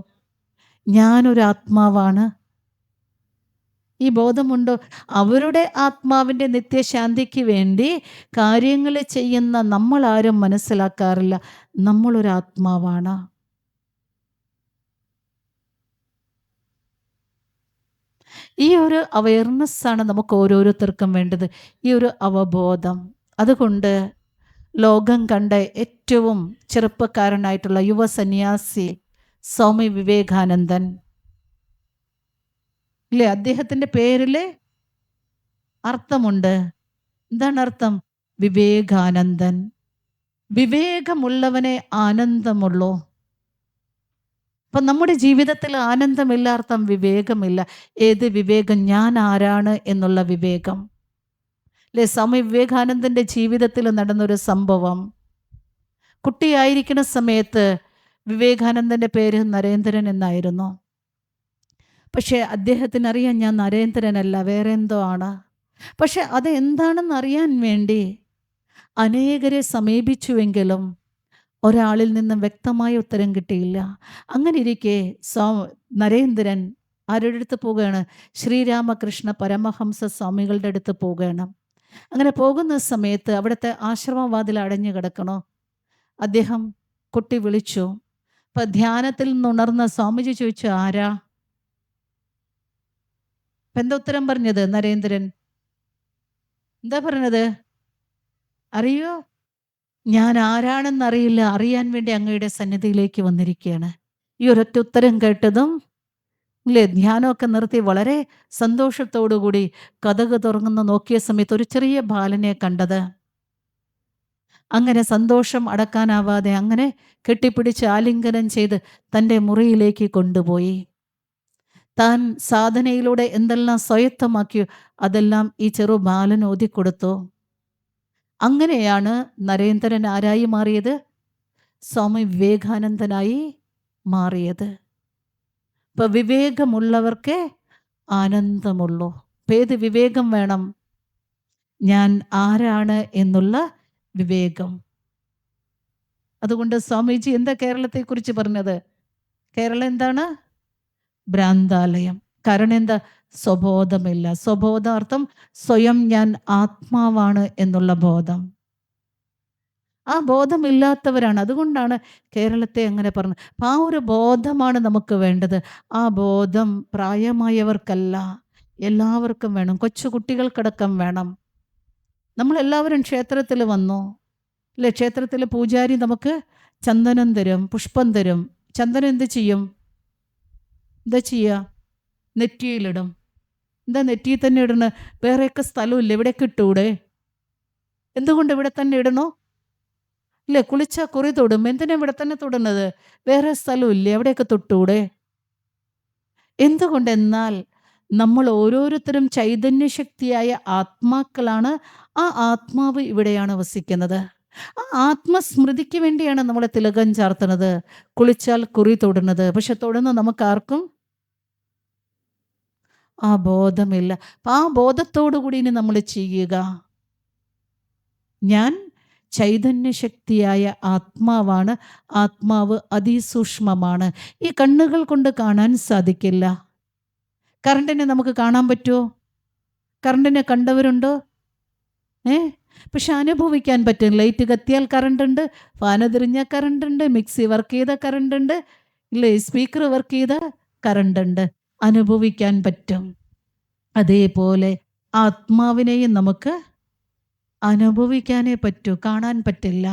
ഞാനൊരു ആത്മാവാണ്, ഈ ബോധമുണ്ടോ? അവരുടെ ആത്മാവിൻ്റെ നിത്യശാന്തിക്ക് വേണ്ടി കാര്യങ്ങൾ ചെയ്യുന്ന നമ്മളാരും മനസ്സിലാക്കാറില്ല. നമ്മളൊരു ആത്മാവാണ്. ഈ ഒരു അവയർനെസ്സാണ് നമുക്ക് ഓരോരുത്തർക്കും വേണ്ടത്. ഈ ഒരു അവബോധം. അതുകൊണ്ട് ലോകം കണ്ട ഏറ്റവും ചെറുപ്പക്കാരനായിട്ടുള്ള യുവ സന്യാസി സ്വാമി വിവേകാനന്ദൻ ഇല്ലേ? അദ്ദേഹത്തിൻ്റെ പേരിൽ അർത്ഥമുണ്ട്. എന്താണ് അർത്ഥം? വിവേകാനന്ദൻ. വിവേകമുള്ളവനെ ആനന്ദമുള്ളൂ. അപ്പം നമ്മുടെ ജീവിതത്തിൽ ആനന്ദമില്ല, അർത്ഥം വിവേകമില്ല. ഏത് വിവേകം? ഞാൻ ആരാണ് എന്നുള്ള വിവേകം. അല്ലേ? സ്വാമി വിവേകാനന്ദൻ്റെ ജീവിതത്തിൽ നടന്നൊരു സംഭവം. കുട്ടിയായിരിക്കുന്ന സമയത്ത് വിവേകാനന്ദൻ്റെ പേര് നരേന്ദ്രൻ എന്നായിരുന്നു. പക്ഷേ അദ്ദേഹത്തിനറിയാം ഞാൻ നരേന്ദ്രനല്ല, വേറെ എന്തോ ആണ്. പക്ഷെ അത് എന്താണെന്ന് അറിയാൻ വേണ്ടി അനേകരെ സമീപിച്ചുവെങ്കിലും ഒരാളിൽ നിന്നും വ്യക്തമായ ഉത്തരം കിട്ടിയില്ല. അങ്ങനെ ഇരിക്കെ നരേന്ദ്രൻ ആരുടെ അടുത്ത് പോവുകയാണ്? ശ്രീരാമകൃഷ്ണ പരമഹംസ സ്വാമികളുടെ അടുത്ത് പോവുകയാണ്. അങ്ങനെ പോകുന്ന സമയത്ത് അവിടുത്തെ ആശ്രമവാതിൽ അടഞ്ഞു കിടക്കണോ. അദ്ദേഹം കുട്ടി വിളിച്ചു. അപ്പം ധ്യാനത്തിൽ നിന്നുണർന്ന സ്വാമിജി ചോദിച്ചു, ആരാ? അപ്പം എന്താ ഉത്തരം പറഞ്ഞത്? നരേന്ദ്രൻ എന്താ പറഞ്ഞത് അറിയോ? ഞാൻ ആരാണെന്നറിയില്ല, അറിയാൻ വേണ്ടി അങ്ങയുടെ സന്നിധിയിലേക്ക് വന്നിരിക്കുകയാണ്. ഈ ഒരൊറ്റ ഉത്തരം കേട്ടതും ഇല്ലേ, ധ്യാനമൊക്കെ നിർത്തി വളരെ സന്തോഷത്തോടുകൂടി കതക് തുറങ്ങുന്ന നോക്കിയ സമയത്ത് ഒരു ചെറിയ ബാലനെ കണ്ടത്. അങ്ങനെ സന്തോഷം അടക്കാനാവാതെ അങ്ങനെ കെട്ടിപ്പിടിച്ച് ആലിംഗനം ചെയ്ത് തൻ്റെ മുറിയിലേക്ക് കൊണ്ടുപോയി. താൻ സാധനയിലൂടെ എന്തെല്ലാം സ്വായത്തമാക്കിയോ അതെല്ലാം ഈ ചെറു ബാലൻ ഓതിക്കൊടുത്തു. അങ്ങനെയാണ് നരേന്ദ്രൻ ആരായി മാറിയത്? സ്വാമി വിവേകാനന്ദനായി മാറിയത്. ഇപ്പം വിവേകമുള്ളവർക്ക് ആനന്ദമുള്ളൂ. ഇപ്പം ഏത് വിവേകം വേണം? ഞാൻ ആരാണ് എന്നുള്ള വിവേകം. അതുകൊണ്ട് സ്വാമിജി എന്താ കേരളത്തെക്കുറിച്ച് പറഞ്ഞത്? കേരളം എന്താണ്? ഭ്രാന്താലയം. കാരണം എന്താ? സ്വബോധമില്ല. സ്വബോധം അർത്ഥം സ്വയം ഞാൻ ആത്മാവാണ് എന്നുള്ള ബോധം. ആ ബോധമില്ലാത്തവരാണ്. അതുകൊണ്ടാണ് കേരളത്തെ അങ്ങനെ പറഞ്ഞത്. അപ്പം ആ ഒരു ബോധമാണ് നമുക്ക് വേണ്ടത്. ആ ബോധം പ്രായമായവർക്കല്ല, എല്ലാവർക്കും വേണം. കൊച്ചു കുട്ടികൾക്കടക്കം വേണം. നമ്മളെല്ലാവരും ക്ഷേത്രത്തിൽ വന്നു അല്ലേ? ക്ഷേത്രത്തിൽ പൂജാരി നമുക്ക് ചന്ദനം തരും, പുഷ്പം തരും. ചന്ദനം എന്ത് ചെയ്യും? എന്താ ചെയ്യുക? നെറ്റിയിലിടും. എന്താ നെറ്റിയിൽ തന്നെ ഇടണ? വേറെയൊക്കെ സ്ഥലമില്ല, ഇവിടെയൊക്കെ ഇട്ടൂടെ? എന്തുകൊണ്ട് ഇവിടെ തന്നെ ഇടണോ? ഇല്ലേ, കുളിച്ചാൽ കുറി തൊടും. എന്തിനാ ഇവിടെ തന്നെ തൊടുന്നത്? വേറെ സ്ഥലമില്ലേ, എവിടെയൊക്കെ തൊട്ടൂടെ? എന്തുകൊണ്ടെന്നാൽ നമ്മൾ ഓരോരുത്തരും ചൈതന്യശക്തിയായ ആത്മാക്കളാണ്. ആ ആത്മാവ് ഇവിടെയാണ് വസിക്കുന്നത്. ആ ആത്മസ്മൃതിക്ക് വേണ്ടിയാണ് നമ്മൾ തിലകം ചാർത്തുന്നത്, കുളിച്ചാൽ കുറി തൊടുന്നത്. പക്ഷെ തൊടുന്ന നമുക്കാർക്കും ആ ബോധമില്ല. അപ്പം ആ ബോധത്തോടു കൂടി ഇനി നമ്മൾ ചെയ്യുക, ഞാൻ ചൈതന്യശക്തിയായ ആത്മാവാണ്. ആത്മാവ് അതിസൂക്ഷ്മമാണ്. ഈ കണ്ണുകൾ കൊണ്ട് കാണാൻ സാധിക്കില്ല. കറണ്ടിനെ നമുക്ക് കാണാൻ പറ്റുമോ? കറണ്ടിനെ കണ്ടവരുണ്ടോ? പക്ഷെ അനുഭവിക്കാൻ പറ്റും. ലൈറ്റ് കത്തിയാൽ കറണ്ടുണ്ട്, ഫാൻ തിരിഞ്ഞാൽ കറണ്ടുണ്ട്, മിക്സി വർക്ക് ചെയ്ത കറണ്ടുണ്ട്, ഇല്ലേ, സ്പീക്കർ വർക്ക് ചെയ്ത കറണ്ടുണ്ട്. അനുഭവിക്കാൻ പറ്റും. അതേപോലെ ആത്മാവിനെയും നമുക്ക് അനുഭവിക്കാനേ പറ്റൂ, കാണാൻ പറ്റില്ല.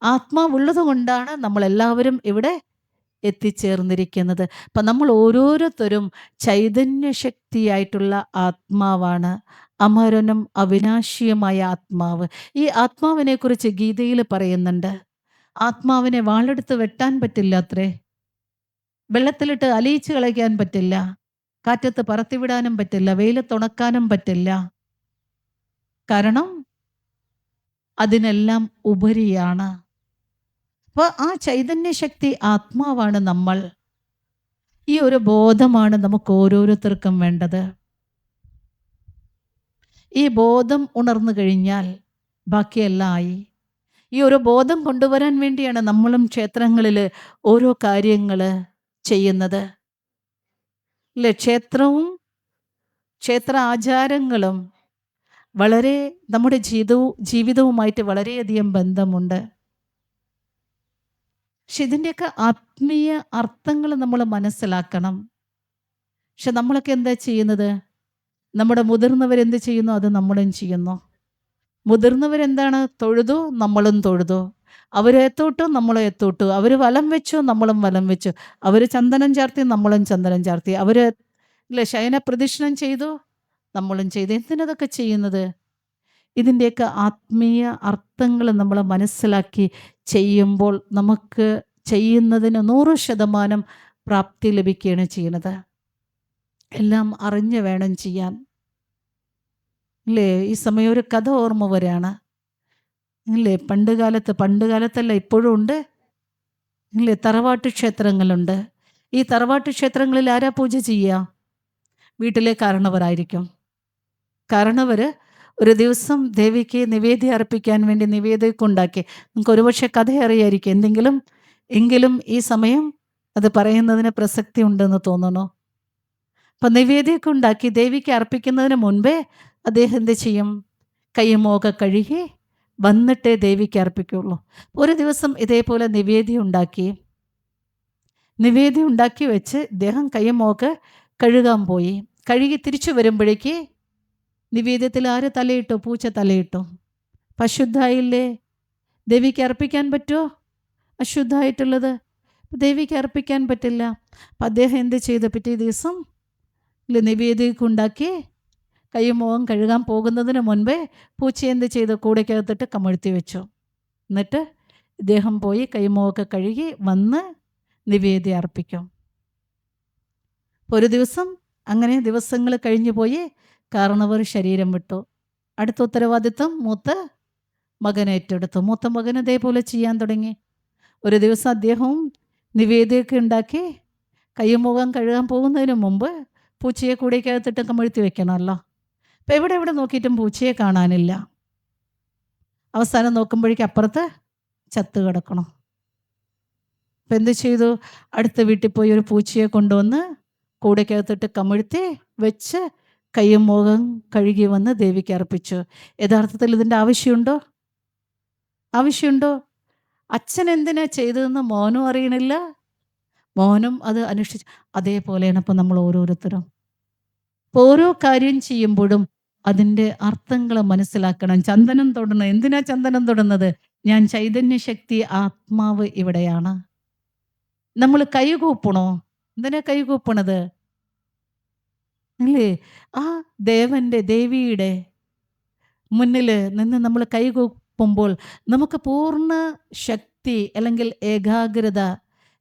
ആത്മാവുള്ളത് കൊണ്ടാണ് നമ്മളെല്ലാവരും ഇവിടെ എത്തിച്ചേർന്നിരിക്കുന്നത്. അപ്പം നമ്മൾ ഓരോരുത്തരും ചൈതന്യശക്തിയായിട്ടുള്ള ആത്മാവാണ്, അമരനും അവിനാശിയുമായ ആത്മാവ്. ഈ ആത്മാവിനെക്കുറിച്ച് ഗീതയിൽ പറയുന്നുണ്ട്. ആത്മാവിനെ വാളെടുത്ത് വെട്ടാൻ പറ്റില്ല അത്രേ, വെള്ളത്തിലിട്ട് അലിയിച്ച് കളയ്ക്കാൻ പറ്റില്ല, കാറ്റത്ത് പറത്തിവിടാനും പറ്റില്ല, വെയിലത്തുണക്കാനും പറ്റില്ല. കാരണം അതിനെല്ലാം ഉപരിയാണ്. അപ്പോൾ ആ ചൈതന്യശക്തി ആത്മാവാണ് നമ്മൾ. ഈ ഒരു ബോധമാണ് നമുക്ക് ഓരോരുത്തർക്കും വേണ്ടത്. ഈ ബോധം ഉണർന്നു കഴിഞ്ഞാൽ ബാക്കിയെല്ലാം ആയി. ഈ ഒരു ബോധം കൊണ്ടുവരാൻ വേണ്ടിയാണ് നമ്മളും ക്ഷേത്രങ്ങളിൽ ഓരോ കാര്യങ്ങൾ ചെയ്യുന്നത്. അല്ലേ? ക്ഷേത്രവും ക്ഷേത്ര ആചാരങ്ങളും വളരെ നമ്മുടെ ജീവിതവുമായിട്ട് വളരെയധികം ബന്ധമുണ്ട്. പക്ഷെ ഇതിൻ്റെയൊക്കെ ആത്മീയ അർത്ഥങ്ങൾ നമ്മൾ മനസ്സിലാക്കണം. പക്ഷെ നമ്മളൊക്കെ എന്താ ചെയ്യുന്നത്? നമ്മുടെ മുതിർന്നവരെന്ത് ചെയ്യുന്നു അത് നമ്മളും ചെയ്യുന്നു. മുതിർന്നവരെന്താണ്? തൊഴുതു, നമ്മളും തൊഴുതു. അവർ എത്തോട്ടു, നമ്മളും എത്തോട്ടു. അവർ വലം വെച്ചു, നമ്മളും വലം വെച്ചു. അവർ ചന്ദനം ചാർത്തി, നമ്മളും ചന്ദനം ചാർത്തി. അവർ ശയന പ്രദക്ഷിണം ചെയ്തു, നമ്മളും ചെയ്തു. എന്തിനതൊക്കെ ചെയ്യുന്നത്? ഇതിൻ്റെയൊക്കെ ആത്മീയ അർത്ഥങ്ങൾ നമ്മൾ മനസ്സിലാക്കി ചെയ്യുമ്പോൾ നമുക്ക് ചെയ്യുന്നതിന് 100% പ്രാപ്തി ലഭിക്കുകയാണ് ചെയ്യുന്നത്. എല്ലാം അറിഞ്ഞ് വേണം ചെയ്യാൻ. ഇല്ലേ? ഈ സമയം ഒരു കഥ ഓർമ്മ വരികയാണ്. ഇല്ലേ? പണ്ട് കാലത്തല്ല ഇപ്പോഴും ഉണ്ട്. ഇല്ലേ? തറവാട്ട് ക്ഷേത്രങ്ങളുണ്ട്. ഈ തറവാട്ട് ക്ഷേത്രങ്ങളിൽ ആരാ പൂജ ചെയ്യുക? വീട്ടിലെ കാരണവരായിരിക്കും. കാരണവർ ഒരു ദിവസം ദേവിക്ക് നിവേദ്യം അർപ്പിക്കാൻ വേണ്ടി നിവേദ്യമൊക്കെ ഉണ്ടാക്കി. നിങ്ങൾക്ക് ഒരുപക്ഷെ കഥ അറിയായിരിക്കും. എങ്കിലും ഈ സമയം അത് പറയുന്നതിന് പ്രസക്തി ഉണ്ടെന്ന് തോന്നുന്നു. അപ്പം നിവേദ്യമൊക്കെ ഉണ്ടാക്കി ദേവിക്ക് അർപ്പിക്കുന്നതിന് മുൻപേ അദ്ദേഹം എന്ത് ചെയ്യും? കൈമോക കഴുകി വന്നിട്ടേ ദേവിക്ക് അർപ്പിക്കുള്ളൂ. ഒരു ദിവസം ഇതേപോലെ നിവേദ്യം ഉണ്ടാക്കി വെച്ച് ഇദ്ദേഹം കൈമോക കഴുകാൻ പോയി. കഴുകി തിരിച്ചു വരുമ്പോഴേക്ക് നിവേദ്യത്തിൽ ആര് തലയിട്ടു? പൂച്ച തലയിട്ടു. അശുദ്ധായില്ലേ? ദേവിക്ക് അർപ്പിക്കാൻ പറ്റുമോ? അശുദ്ധമായിട്ടുള്ളത് ദേവിക്ക് അർപ്പിക്കാൻ പറ്റില്ല. അപ്പം അദ്ദേഹം എന്ത് ചെയ്തു? പിറ്റേ ദിവസം നിവേദ്യമൊക്കെ ഉണ്ടാക്കി കൈമുഖം കഴുകാൻ പോകുന്നതിന് മുൻപേ പൂച്ച എന്ത് ചെയ്തു? കൂടയ്ക്കകത്തിട്ട് കമഴ്ത്തി വെച്ചു. എന്നിട്ട് ഇദ്ദേഹം പോയി കൈമുഖമൊക്കെ കഴുകി വന്ന് നിവേദ്യം അർപ്പിക്കും. ഒരു ദിവസം അങ്ങനെ ദിവസങ്ങൾ കഴിഞ്ഞു പോയി. കാരണവർ ശരീരം വിട്ടു. അടുത്ത ഉത്തരവാദിത്വം മൂത്ത മകൻ ഏറ്റെടുത്തു. മൂത്ത മകൻ ഇതേപോലെ ചെയ്യാൻ തുടങ്ങി. ഒരു ദിവസം അദ്ദേഹവും നിവേദ്യമൊക്കെ ഉണ്ടാക്കി കൈമുഖം കഴുകാൻ പോകുന്നതിന് മുമ്പ് പൂച്ചയെ കൂടയ്ക്കകത്തിട്ട് കമഴ്ത്തി വെക്കണമല്ലോ. അപ്പം എവിടെ നോക്കിയിട്ടും പൂച്ചയെ കാണാനില്ല. അവസാനം നോക്കുമ്പോഴേക്കും അപ്പുറത്ത് ചത്ത് കിടക്കണം. അപ്പം എന്ത് ചെയ്തു? അടുത്ത വീട്ടിൽ പോയി ഒരു പൂച്ചയെ കൊണ്ടുവന്ന് കൂടയ്ക്കകത്തിട്ട് കമഴ്ത്തി വെച്ച് കയ്യും മുഖം കഴുകി വന്ന് ദേവിക്ക് അർപ്പിച്ചു. യഥാർത്ഥത്തിൽ ഇതിൻ്റെ ആവശ്യമുണ്ടോ? അച്ഛൻ എന്തിനാ ചെയ്തതെന്ന് മോനും അറിയണില്ല, മോനും അത് അനുഷ്ഠിച്ചു. അതേപോലെയാണ് ഇപ്പം നമ്മൾ ഓരോരുത്തരും ഓരോ കാര്യം ചെയ്യുമ്പോഴും അതിൻ്റെ അർത്ഥങ്ങൾ മനസ്സിലാക്കണം. ചന്ദനം തൊടണം. എന്തിനാ ചന്ദനം തൊടുന്നത്? ഞാൻ ചൈതന്യശക്തി ആത്മാവ് ഇവിടെയാണ്. നമ്മൾ കൈകൂപ്പണോ? എന്തിനാ കൈകൂപ്പണത്? അല്ലേ? ആ ദേവിയുടെ മുന്നിൽ നിന്ന് നമ്മൾ കൈകൂപ്പുമ്പോൾ നമുക്ക് പൂർണ്ണ ശക്തി അല്ലെങ്കിൽ ഏകാഗ്രത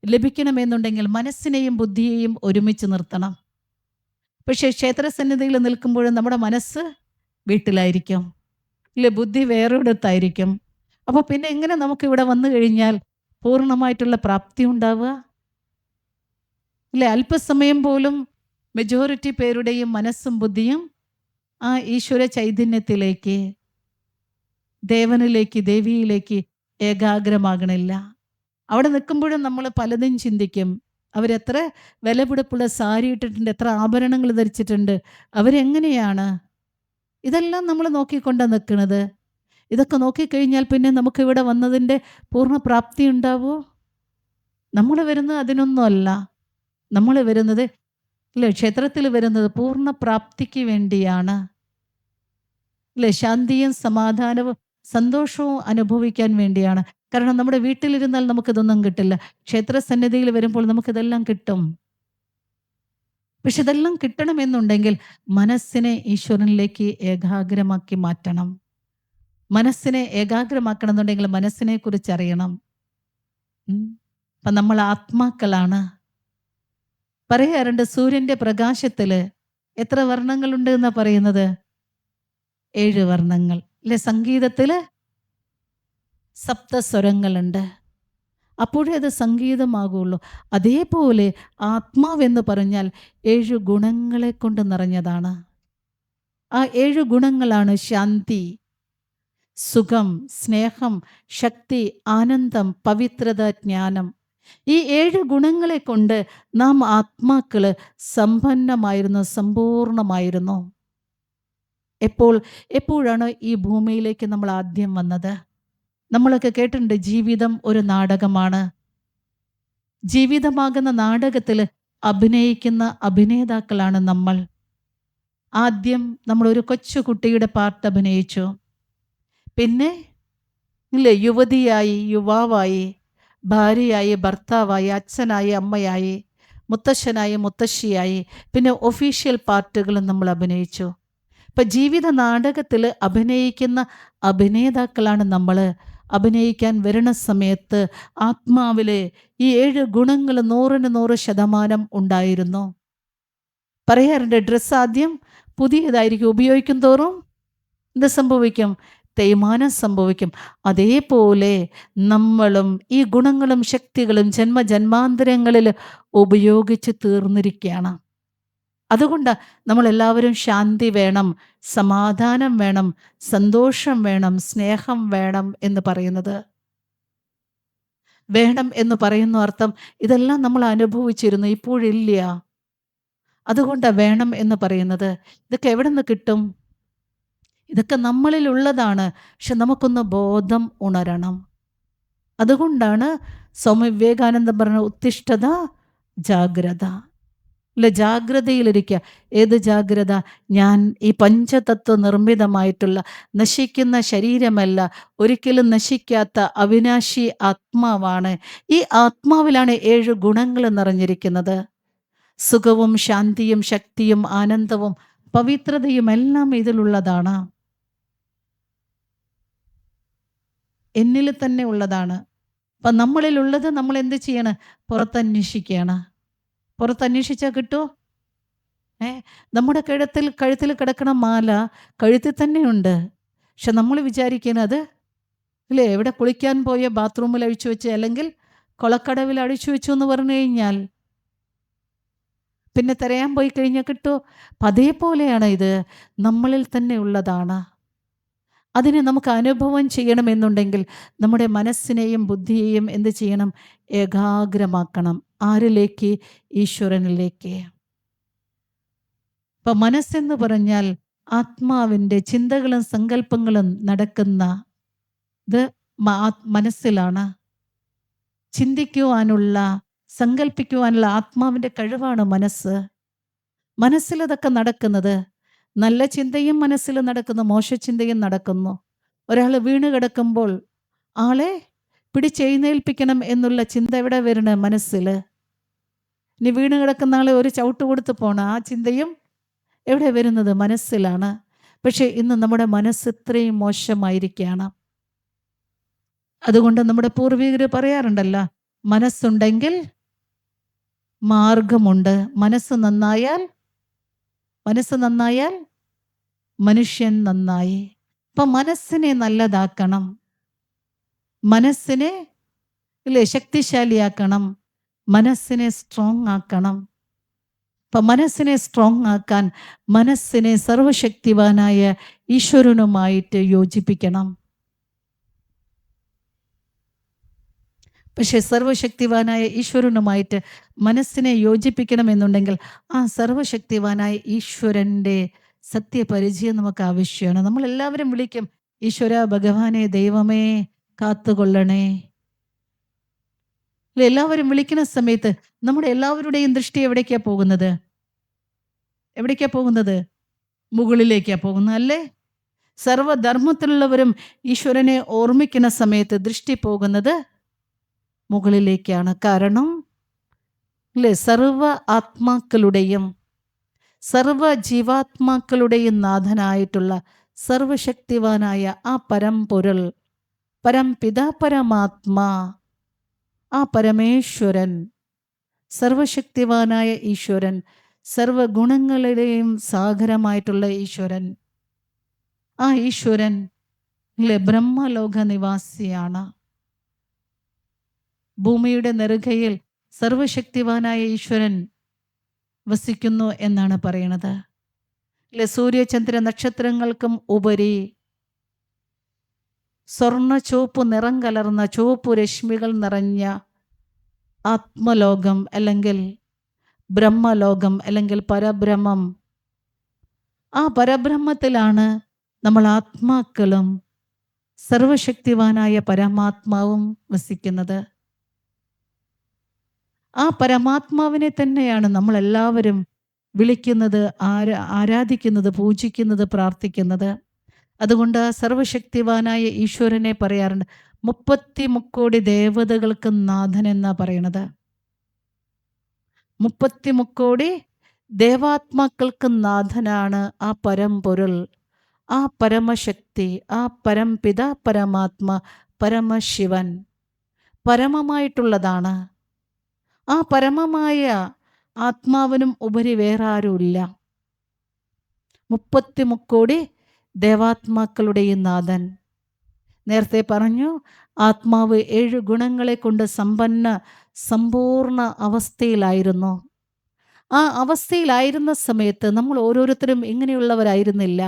ലഭിക്കണമെന്നുണ്ടെങ്കിൽ മനസ്സിനെയും ബുദ്ധിയെയും ഒരുമിച്ച് നിർത്തണം. പക്ഷേ ക്ഷേത്രസന്നിധിയിൽ നിൽക്കുമ്പോഴും നമ്മുടെ മനസ്സ് വീട്ടിലായിരിക്കും, ഇല്ലേ? ബുദ്ധി വേറൊരിടത്തായിരിക്കും. അപ്പോൾ പിന്നെ എങ്ങനെ നമുക്ക് ഇവിടെ വന്നു കഴിഞ്ഞാൽ പൂർണ്ണമായിട്ടുള്ള പ്രാപ്തി ഉണ്ടാവുക? ഇല്ലേ? അല്പസമയം പോലും മെജോറിറ്റി പേരുടെയും മനസ്സും ബുദ്ധിയും ആ ഈശ്വര ചൈതന്യത്തിലേക്ക്, ദേവനിലേക്ക്, ദേവിയിലേക്ക് ഏകാഗ്രമാകണില്ല. അവിടെ നിൽക്കുമ്പോഴും നമ്മൾ പലതും ചിന്തിക്കും. അവരെത്ര വിലപിടിപ്പുള്ള സാരി ഇട്ടിട്ടുണ്ട്, എത്ര ആഭരണങ്ങൾ ധരിച്ചിട്ടുണ്ട്, അവരെങ്ങനെയാണ്? ഇതെല്ലാം നമ്മൾ നോക്കിക്കൊണ്ടാണ് നിൽക്കുന്നത്. ഇതൊക്കെ നോക്കിക്കഴിഞ്ഞാൽ പിന്നെ നമുക്കിവിടെ വന്നതിൻ്റെ പൂർണ്ണ പ്രാപ്തി ഉണ്ടാവുമോ? നമ്മൾ വരുന്നത് അതിനൊന്നുമല്ല. നമ്മൾ വരുന്നത് ക്ഷേത്രത്തിൽ വരുന്നത് പൂർണ്ണ പ്രാപ്തിക്ക് വേണ്ടിയാണ്. ശാന്തിയും സമാധാനവും സന്തോഷവും അനുഭവിക്കാൻ വേണ്ടിയാണ്. കാരണം നമ്മുടെ വീട്ടിലിരുന്നാൽ നമുക്കിതൊന്നും കിട്ടില്ല. ക്ഷേത്രസന്നിധിയിൽ വരുമ്പോൾ നമുക്കിതെല്ലാം കിട്ടും. പക്ഷെ ഇതെല്ലാം കിട്ടണമെന്നുണ്ടെങ്കിൽ മനസ്സിനെ ഈശ്വരനിലേക്ക് ഏകാഗ്രമാക്കി മാറ്റണം. മനസ്സിനെ ഏകാഗ്രമാക്കണം എന്നുണ്ടെങ്കിൽ മനസ്സിനെ കുറിച്ച് അറിയണം. അപ്പം നമ്മൾ ആത്മാക്കളാണ്. പറയാറുണ്ട്, സൂര്യൻ്റെ പ്രകാശത്തിൽ എത്ര വർണ്ണങ്ങളുണ്ട് എന്നാണ് പറയുന്നത്? 7 വർണ്ണങ്ങൾ. അല്ലെ? സംഗീതത്തിൽ സപ്തസ്വരങ്ങളുണ്ട്. അപ്പോഴേ അത് സംഗീതമാകുള്ളൂ. അതേപോലെ ആത്മാവെന്ന് പറഞ്ഞാൽ 7 ഗുണങ്ങളെ കൊണ്ട് നിറഞ്ഞതാണ്. ആ 7 ഗുണങ്ങളാണ് ശാന്തി, സുഖം, സ്നേഹം, ശക്തി, ആനന്ദം, പവിത്രത, ജ്ഞാനം. ഈ 7 ഗുണങ്ങളെ കൊണ്ട് നാം ആത്മാക്കള് സമ്പന്നമായിരുന്നു, സമ്പൂർണ്ണമായിരുന്നു. എപ്പോഴാണ് ഈ ഭൂമിയിലേക്ക് നമ്മൾ ആദ്യം വന്നത്? നമ്മളൊക്കെ കേട്ടിട്ടുണ്ട്, ജീവിതം ഒരു നാടകമാണ്. ജീവിതമാകുന്ന നാടകത്തിൽ അഭിനയിക്കുന്ന അഭിനേതാക്കളാണ് നമ്മൾ. ആദ്യം നമ്മളൊരു കൊച്ചു കുട്ടിയുടെ പാർട്ട് അഭിനയിച്ചു. പിന്നെ ഇല്ലേ, യുവതിയായി, യുവാവായി, ഭാര്യയായി, ഭർത്താവായി, അച്ഛനായി, അമ്മയായി, മുത്തശ്ശനായി, മുത്തശ്ശിയായി, പിന്നെ ഒഫീഷ്യൽ പാർട്ടുകളും നമ്മൾ അഭിനയിച്ചു. ഇപ്പം ജീവിത നാടകത്തിൽ അഭിനയിക്കുന്ന അഭിനേതാക്കളാണ് നമ്മൾ. അഭിനയിക്കാൻ വരുന്ന സമയത്ത് ആത്മാവിൽ ഈ 7 ഗുണങ്ങൾ 100% ഉണ്ടായിരുന്നു. പറയാറുണ്ട്, ഡ്രസ്സ് ആദ്യം പുതിയതായിരിക്കും, ഉപയോഗിക്കും തോറും എന്ത് സംഭവിക്കും? തേയ്മാനം സംഭവിക്കും. അതേപോലെ നമ്മളും ഈ ഗുണങ്ങളും ശക്തികളും ജന്മജന്മാന്തരങ്ങളിൽ ഉപയോഗിച്ച് തീർന്നിരിക്കുകയാണ്. അതുകൊണ്ട് നമ്മളെല്ലാവരും ശാന്തി വേണം, സമാധാനം വേണം, സന്തോഷം വേണം, സ്നേഹം വേണം എന്ന് പറയുന്നത്. വേണം എന്ന് പറയുന്ന അർത്ഥം ഇതെല്ലാം നമ്മൾ അനുഭവിച്ചിരുന്നു, ഇപ്പോഴില്ല. അതുകൊണ്ടാണ് വേണം എന്ന് പറയുന്നത്. ഇതൊക്കെ എവിടെ നിന്ന് കിട്ടും? ഇതൊക്കെ നമ്മളിലുള്ളതാണ്. പക്ഷെ നമുക്കൊന്ന് ബോധം ഉണരണം. അതുകൊണ്ടാണ് സ്വാമി വിവേകാനന്ദൻ പറഞ്ഞ ഉത്തിഷ്ഠത ജാഗ്രത. അല്ല, ജാഗ്രതയിലിരിക്കുക. ഏത് ജാഗ്രത? ഞാൻ ഈ പഞ്ചതത്വ നിർമ്മിതമായിട്ടുള്ള നശിക്കുന്ന ശരീരമല്ല, ഒരിക്കലും നശിക്കാത്ത അവിനാശി ആത്മാവാണ്. ഈ ആത്മാവിലാണ് 7 ഗുണങ്ങൾ നിറഞ്ഞിരിക്കുന്നത്. സുഖവും ശാന്തിയും ശക്തിയും ആനന്ദവും പവിത്രതയും എല്ലാം ഇതിലുള്ളതാണ്, എന്നിൽ തന്നെ ഉള്ളതാണ്. അപ്പം നമ്മളിലുള്ളത് നമ്മൾ എന്ത് ചെയ്യണം? പുറത്തന്വേഷിക്കുകയാണ്. പുറത്തന്വേഷിച്ചാൽ കിട്ടുമോ? നമ്മുടെ കഴുത്തിൽ കിടക്കണ മാല കഴുത്തിൽ തന്നെയുണ്ട്. പക്ഷെ നമ്മൾ വിചാരിക്കുന്നത് ഇല്ലേ, എവിടെ കുളിക്കാൻ പോയ ബാത്റൂമിൽ അഴിച്ചു വെച്ച്, അല്ലെങ്കിൽ കൊളക്കടവിൽ അഴിച്ചു വെച്ചു എന്ന് പറഞ്ഞു കഴിഞ്ഞാൽ പിന്നെ തിരയാൻ പോയി കഴിഞ്ഞാൽ കിട്ടുമോ? അതേപോലെയാണ് ഇത്, നമ്മളിൽ തന്നെ ഉള്ളതാണ്. അതിനെ നമുക്ക് അനുഭവം ചെയ്യണമെന്നുണ്ടെങ്കിൽ നമ്മുടെ മനസ്സിനെയും ബുദ്ധിയെയും എന്ത് ചെയ്യണം? ഏകാഗ്രമാക്കണം. ആരിലേക്ക്? ഈശ്വരനിലേക്ക്. അപ്പം മനസ്സെന്ന് പറഞ്ഞാൽ ആത്മാവിൻ്റെ ചിന്തകളും സങ്കല്പങ്ങളും നടക്കുന്ന ഇത് മനസ്സിലാണ്. ചിന്തിക്കുവാനുള്ള, സങ്കല്പിക്കുവാനുള്ള ആത്മാവിൻ്റെ കഴിവാണ് മനസ്സ്. മനസ്സിലതൊക്കെ നടക്കുന്നത്. നല്ല ചിന്തയും മനസ്സിൽ നടക്കുന്നു, മോശചിന്തയും നടക്കുന്നു. ഒരാൾ വീണ് കിടക്കുമ്പോൾ ആളെ പിടിച്ചെഴുന്നേൽപ്പിക്കണം എന്നുള്ള ചിന്ത എവിടെ വരണേ? മനസ്സിൽ. ഇനി വീണ് കിടക്കുന്ന ആളെ ഒരു ചവിട്ട് കൊടുത്ത് പോണം, ആ ചിന്തയും എവിടെ വരുന്നത്? മനസ്സിലാണ്. പക്ഷേ ഇന്ന് നമ്മുടെ മനസ്സ് ഇത്രയും മോശമായിരിക്കുകയാണ്. അതുകൊണ്ട് നമ്മുടെ പൂർവികർ പറയാറുണ്ടല്ലോ, മനസ്സുണ്ടെങ്കിൽ മാർഗമുണ്ട്. മനസ്സ് നന്നായാൽ മനുഷ്യൻ നന്നായി. അപ്പം മനസ്സിനെ നല്ലതാക്കണം, മനസ്സിനെ ഇല്ലേ ശക്തിശാലിയാക്കണം, മനസ്സിനെ സ്ട്രോങ് ആക്കണം. അപ്പം മനസ്സിനെ സ്ട്രോങ് ആക്കാൻ മനസ്സിനെ സർവശക്തിവാനായ ഈശ്വരനുമായിട്ട് യോജിപ്പിക്കണം. പക്ഷേ സർവശക്തിവാനായ ഈശ്വരനുമായിട്ട് മനസ്സിനെ യോജിപ്പിക്കണമെന്നുണ്ടെങ്കിൽ ആ സർവശക്തിവാനായ ഈശ്വരൻ്റെ സത്യപരിചയം നമുക്ക് ആവശ്യമാണ്. നമ്മളെല്ലാവരും വിളിക്കും, ഈശ്വര, ഭഗവാനെ, ദൈവമേ, കാത്തുകൊള്ളണേ. എല്ലാവരും വിളിക്കുന്ന സമയത്ത് നമ്മുടെ എല്ലാവരുടെയും ദൃഷ്ടി എവിടേക്കാണ് പോകുന്നത്? മുകളിലേക്കാണ് പോകുന്നത്, അല്ലേ? സർവധർമ്മത്തിലുള്ളവരും ഈശ്വരനെ ഓർമ്മിക്കുന്ന സമയത്ത് ദൃഷ്ടി പോകുന്നത് മുകളിലേക്കാണ്. കാരണം അല്ലേ, സർവ ആത്മാക്കളുടെയും സർവ ജീവാത്മാക്കളുടെയും നാഥനായിട്ടുള്ള സർവശക്തിവാനായ ആ പരമ്പൊരുൾ, പരംപിതാ പരമാത്മാ, ആ പരമേശ്വരൻ, സർവശക്തിവാനായ ഈശ്വരൻ, സർവഗുണങ്ങളുടെയും സാഗരമായിട്ടുള്ള ഈശ്വരൻ, ആ ഈശ്വരൻ അല്ലേ ബ്രഹ്മലോക നിവാസിയാണ്. ഭൂമിയുടെ നെറുകയിൽ സർവശക്തിവാനായ ഈശ്വരൻ വസിക്കുന്നു എന്നാണ് പറയണത്. അല്ലെ, സൂര്യചന്ദ്ര നക്ഷത്രങ്ങൾക്കും ഉപരി സ്വർണ്ണ ചുവപ്പ് നിറം കലർന്ന ചുവപ്പ് രശ്മികൾ നിറഞ്ഞ ആത്മലോകം അല്ലെങ്കിൽ ബ്രഹ്മലോകം അല്ലെങ്കിൽ പരബ്രഹ്മം. ആ പരബ്രഹ്മത്തിലാണ് നമ്മൾ ആത്മാക്കളും സർവശക്തിവാനായ പരമാത്മാവും വസിക്കുന്നത്. ആ പരമാത്മാവിനെ തന്നെയാണ് നമ്മളെല്ലാവരും വിളിക്കുന്നത്, ആരാധിക്കുന്നത്, പൂജിക്കുന്നത്, പ്രാർത്ഥിക്കുന്നത്. അതുകൊണ്ട് സർവശക്തിവാനായ ഈശ്വരനെ പറയാറുണ്ട് 33 ദേവതകൾക്ക് നാഥൻ എന്നാ പറയണത്. 33 ദേവാത്മാക്കൾക്ക് നാഥനാണ് ആ പരമ്പൊരുൾ, ആ പരമശക്തി, ആ പരംപിത, പരമാത്മ, പരമശിവൻ. പരമമായിട്ടുള്ളതാണ്. ആ പരമമായ ആത്മാവിനും ഉപരി വേറെ ആരുമില്ല. 33 ദേവാത്മാക്കളുടെയും നാഥൻ. നേരത്തെ പറഞ്ഞു, ആത്മാവ് 7 ഗുണങ്ങളെ കൊണ്ട് സമ്പൂർണ്ണ അവസ്ഥയിലായിരുന്നു. ആ അവസ്ഥയിലായിരുന്ന സമയത്ത് നമ്മൾ ഓരോരുത്തരും ഇങ്ങനെയുള്ളവരായിരുന്നില്ല.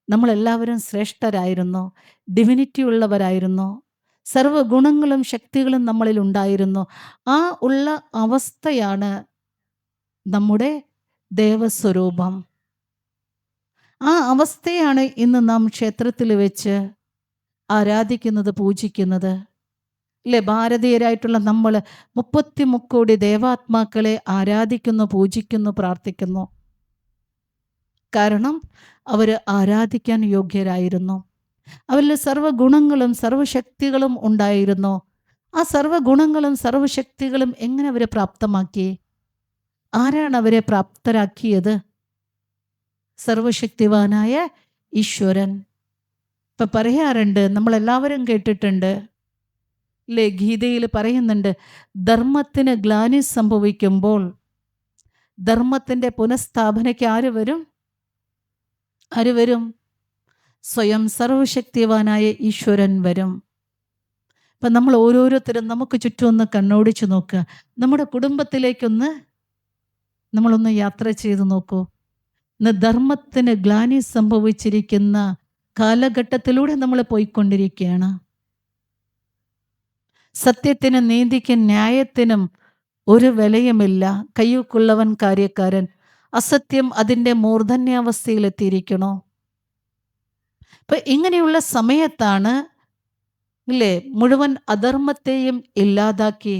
നമ്മളെല്ലാവരും ശ്രേഷ്ഠരായിരുന്നു, ഡിവിനിറ്റി ഉള്ളവരായിരുന്നു. സർവ്വഗുണങ്ങളും ശക്തികളും നമ്മളിൽ ഉണ്ടായിരുന്നു. ആ ഉള്ള അവസ്ഥയാണ് നമ്മുടെ ദേവസ്വരൂപം. ആ അവസ്ഥയാണ് ഇന്ന് നാം ക്ഷേത്രത്തിൽ വെച്ച് ആരാധിക്കുന്നത്, പൂജിക്കുന്നത്. അല്ലേ? ഭാരതീയരായിട്ടുള്ള നമ്മൾ 33 ദേവാത്മാക്കളെ ആരാധിക്കുന്നു, പൂജിക്കുന്നു, പ്രാർത്ഥിക്കുന്നു. കാരണം അവർ ആരാധിക്കാൻ യോഗ്യരായിരുന്നു. അവരിൽ സർവ്വഗുണങ്ങളും സർവശക്തികളും ഉണ്ടായിരുന്നു. ആ സർവ്വഗുണങ്ങളും സർവശക്തികളും എങ്ങനെ അവരെ പ്രാപ്തമാക്കി? ആരാണ് അവരെ പ്രാപ്തരാക്കിയത്? സർവശക്തിവാനായ ഈശ്വരൻ. ഇപ്പം പറയാറുണ്ട്, നമ്മളെല്ലാവരും കേട്ടിട്ടുണ്ട് അല്ലേ? ഗീതയിൽ പറയുന്നുണ്ട്, ധർമ്മത്തിന് ഗ്ലാനി സംഭവിക്കുമ്പോൾ ധർമ്മത്തിൻ്റെ പുനഃസ്ഥാപനയ്ക്ക് ആര് വരും? ആര് വരും? സ്വയം സർവശക്തിവാനായ ഈശ്വരൻ വരും. അപ്പം നമ്മൾ ഓരോരുത്തരും നമുക്ക് ചുറ്റും ഒന്ന് കണ്ണോടിച്ച് നോക്കുക. നമ്മുടെ കുടുംബത്തിലേക്കൊന്ന് നമ്മളൊന്ന് യാത്ര ചെയ്ത് നോക്കൂ. ഇന്ന് ധർമ്മത്തിന് ഗ്ലാനി സംഭവിച്ചിരിക്കുന്ന കാലഘട്ടത്തിലൂടെ നമ്മൾ പോയിക്കൊണ്ടിരിക്കുകയാണ്. സത്യത്തിനും നീതിക്കും ന്യായത്തിനും ഒരു വിലയുമില്ല. കയ്യൂക്കുള്ളവൻ കാര്യക്കാരൻ. അസത്യം അതിൻ്റെ മൂർധന്യാവസ്ഥയിലെത്തിയിരിക്കണോ? അപ്പം ഇങ്ങനെയുള്ള സമയത്താണ് ഇല്ലേ മുഴുവൻ അധർമ്മത്തെയും ഇല്ലാതാക്കി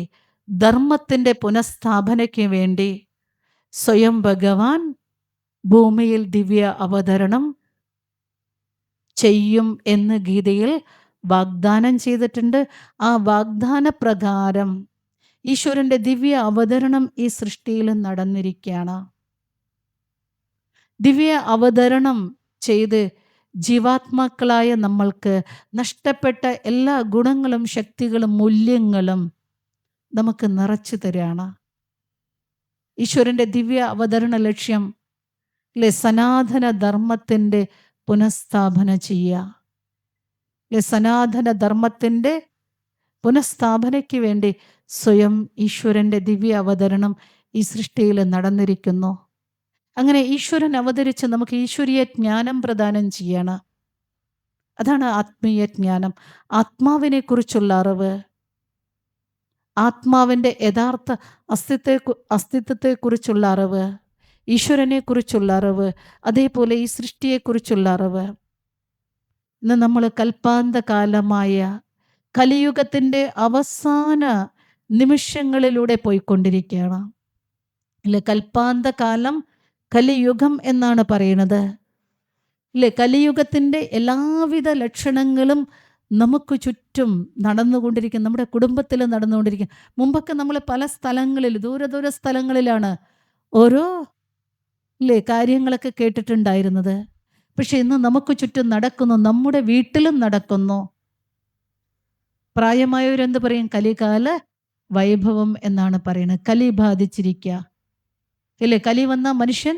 ധർമ്മത്തിൻ്റെ പുനഃസ്ഥാപനയ്ക്ക് വേണ്ടി സ്വയം ഭഗവാൻ ഭൂമിയിൽ ദിവ്യ അവതരണം ചെയ്യും എന്ന് ഗീതയിൽ വാഗ്ദാനം ചെയ്തിട്ടുണ്ട്. ആ വാഗ്ദാന പ്രകാരം ഈശ്വരൻ്റെ ദിവ്യ അവതരണം ഈ സൃഷ്ടിയിൽ നടന്നിരിക്കുകയാണ്. ദിവ്യ അവതരണം ചെയ്ത് ജീവാത്മാക്കളായ നമ്മൾക്ക് നഷ്ടപ്പെട്ട എല്ലാ ഗുണങ്ങളും ശക്തികളും മൂല്യങ്ങളും നമുക്ക് നിറച്ചു തരാണ്. ഈശ്വരൻ്റെ ദിവ്യ അവതരണ ലക്ഷ്യം അല്ലെ സനാതന ധർമ്മത്തിൻ്റെ പുനഃസ്ഥാപന ചെയ്യുക. അല്ലെ സനാതന ധർമ്മത്തിൻ്റെ പുനഃസ്ഥാപനയ്ക്ക് വേണ്ടി സ്വയം ഈശ്വരൻ്റെ ദിവ്യ അവതരണം ഈ സൃഷ്ടിയിൽ നടന്നിരിക്കുന്നു. അങ്ങനെ ഈശ്വരൻ അവതരിച്ച് നമുക്ക് ഈശ്വരീയ ജ്ഞാനം പ്രദാനം ചെയ്യണം. അതാണ് ആത്മീയ ജ്ഞാനം. ആത്മാവിനെ കുറിച്ചുള്ള അറിവ്, ആത്മാവിൻ്റെ യഥാർത്ഥ അസ്തിത്വത്തെക്കുറിച്ചുള്ള അറിവ്, ഈശ്വരനെ കുറിച്ചുള്ള അറിവ്, അതേപോലെ ഈ സൃഷ്ടിയെക്കുറിച്ചുള്ള അറിവ്. ഇന്ന് നമ്മൾ കൽപ്പാന്തകാലമായ കലിയുഗത്തിൻ്റെ അവസാന നിമിഷങ്ങളിലൂടെ പോയിക്കൊണ്ടിരിക്കുകയാണ്. ഇല്ലേ? കൽപ്പാന്തകാലം, കലിയുഗം എന്നാണ് പറയുന്നത്. ഇല്ലേ? കലിയുഗത്തിൻ്റെ എല്ലാവിധ ലക്ഷണങ്ങളും നമുക്ക് ചുറ്റും നടന്നുകൊണ്ടിരിക്കും, നമ്മുടെ കുടുംബത്തിൽ നടന്നുകൊണ്ടിരിക്കും. മുമ്പൊക്കെ നമ്മൾ പല സ്ഥലങ്ങളിൽ, ദൂര സ്ഥലങ്ങളിലാണ് ഓരോ കാര്യങ്ങളൊക്കെ കേട്ടിട്ടുണ്ടായിരുന്നത്. പക്ഷെ ഇന്ന് നമുക്ക് ചുറ്റും നടക്കുന്നു, നമ്മുടെ വീട്ടിലും നടക്കുന്നു. പ്രായമായവരെന്ത് പറയും? കലികാല വൈഭവം എന്നാണ് പറയുന്നത്. കലി ബാധിച്ചിരിക്കുക ഇല്ലേ? കലി വന്ന മനുഷ്യൻ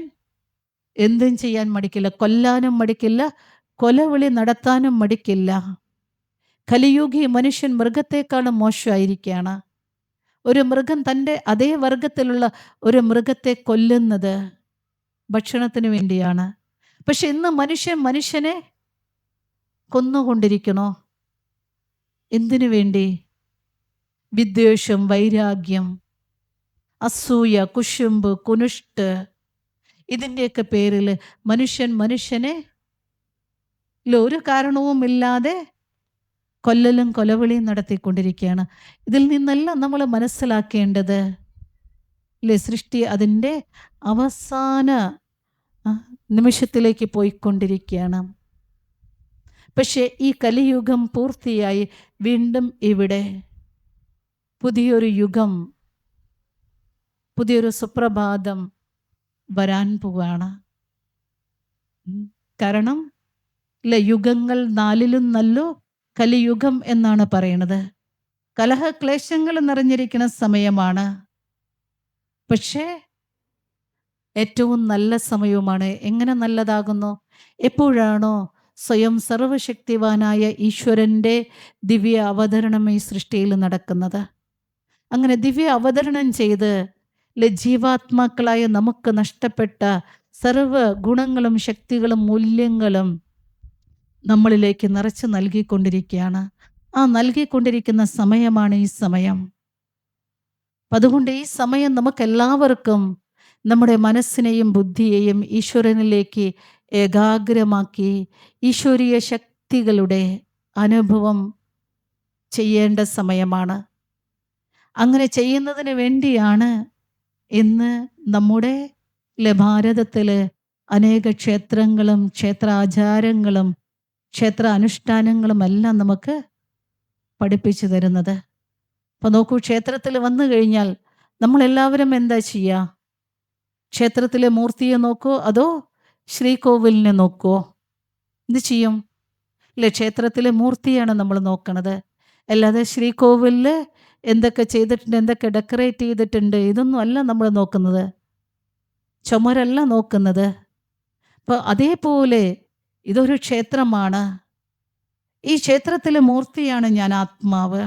എന്തും ചെയ്യാൻ മടിക്കില്ല, കൊല്ലാനും മടിക്കില്ല, കൊലവിളി നടത്താനും മടിക്കില്ല. കലിയുഗി മനുഷ്യൻ മൃഗത്തെക്കാളും മോശമായിരിക്കുകയാണ്. ഒരു മൃഗം തൻ്റെ അതേ വർഗത്തിലുള്ള ഒരു മൃഗത്തെ കൊല്ലുന്നത് ഭക്ഷണത്തിന് വേണ്ടിയാണ്. പക്ഷെ ഇന്ന് മനുഷ്യനെ കൊന്നുകൊണ്ടിരിക്കണോ? എന്തിനു വേണ്ടി? വിദ്വേഷം, വൈരാഗ്യം, അസൂയ, കുശുമ്പ്, കുനുഷ്ട്, ഇതിൻ്റെയൊക്കെ പേരിൽ മനുഷ്യനെ ഒരു കാരണവുമില്ലാതെ കൊല്ലലും കൊലവിളിയും നടത്തിക്കൊണ്ടിരിക്കുകയാണ്. ഇതിൽ നിന്നെല്ലാം നമ്മൾ മനസ്സിലാക്കേണ്ടത് സൃഷ്ടി അതിൻ്റെ അവസാന നിമിഷത്തിലേക്ക് പോയിക്കൊണ്ടിരിക്കുകയാണ്. പക്ഷേ ഈ കലിയുഗം പൂർത്തിയായി വീണ്ടും ഇവിടെ പുതിയൊരു യുഗം, പുതിയൊരു സുപ്രഭാതം വരാൻ പോവാണ്. കാരണം യുഗങ്ങൾ 4-ലും നല്ലോ കലിയുഗം എന്നാണ് പറയണത്. കലഹക്ലേശങ്ങൾ നിറഞ്ഞിരിക്കുന്ന സമയമാണ്. പക്ഷേ ഏറ്റവും നല്ല സമയവുമാണ്. എങ്ങനെ നല്ലതാകുന്നു? എപ്പോഴാണോ സ്വയം സർവശക്തിവാനായ ഈശ്വരൻ്റെ ദിവ്യ അവതരണം ഈ സൃഷ്ടിയിൽ നടക്കുന്നത്. അങ്ങനെ ദിവ്യ അവതരണം ചെയ്ത് ജീവാത്മാക്കളായ നമുക്ക് നഷ്ടപ്പെട്ട സർവ ഗുണങ്ങളും ശക്തികളും മൂല്യങ്ങളും നമ്മളിലേക്ക് നിറച്ച് നൽകിക്കൊണ്ടിരിക്കുകയാണ്. ആ നൽകിക്കൊണ്ടിരിക്കുന്ന സമയമാണ് ഈ സമയം. അതുകൊണ്ട് ഈ സമയം നമുക്കെല്ലാവർക്കും നമ്മുടെ മനസ്സിനെയും ബുദ്ധിയെയും ഈശ്വരനിലേക്ക് ഏകാഗ്രമാക്കി ഈശ്വരീയ ശക്തികളുടെ അനുഭവം ചെയ്യേണ്ട സമയമാണ്. അങ്ങനെ ചെയ്യുന്നതിന് വേണ്ടിയാണ് ഇന്ന് നമ്മുടെ ഭാരതത്തിൽ അനേക ക്ഷേത്രങ്ങളും ക്ഷേത്രാചാരങ്ങളും ക്ഷേത്ര അനുഷ്ഠാനങ്ങളും എല്ലാം നമുക്ക് പഠിപ്പിച്ചു തരുന്നത്. അപ്പോൾ നോക്കൂ, ക്ഷേത്രത്തിൽ വന്നു കഴിഞ്ഞാൽ നമ്മളെല്ലാവരും എന്താ ചെയ്യുക? ക്ഷേത്രത്തിലെ മൂർത്തിയെ നോക്കോ അതോ ശ്രീകോവിലിനെ നോക്കുമോ? എന്ത് ചെയ്യും? ക്ഷേത്രത്തിലെ മൂർത്തിയാണ് നമ്മൾ നോക്കണത്. അല്ലാതെ ശ്രീകോവിലിൽ എന്തൊക്കെ ചെയ്തിട്ടുണ്ട്, എന്തൊക്കെ ഡെക്കറേറ്റ് ചെയ്തിട്ടുണ്ട്, ഇതൊന്നും അല്ല നമ്മൾ നോക്കുന്നത്. ചുമരല്ല നോക്കുന്നത്. അപ്പോൾ അതേപോലെ ഇതൊരു ക്ഷേത്രമാണ്. ഈ ക്ഷേത്രത്തിലെ മൂർത്തിയാണ് ഞാൻ ആത്മാവ്.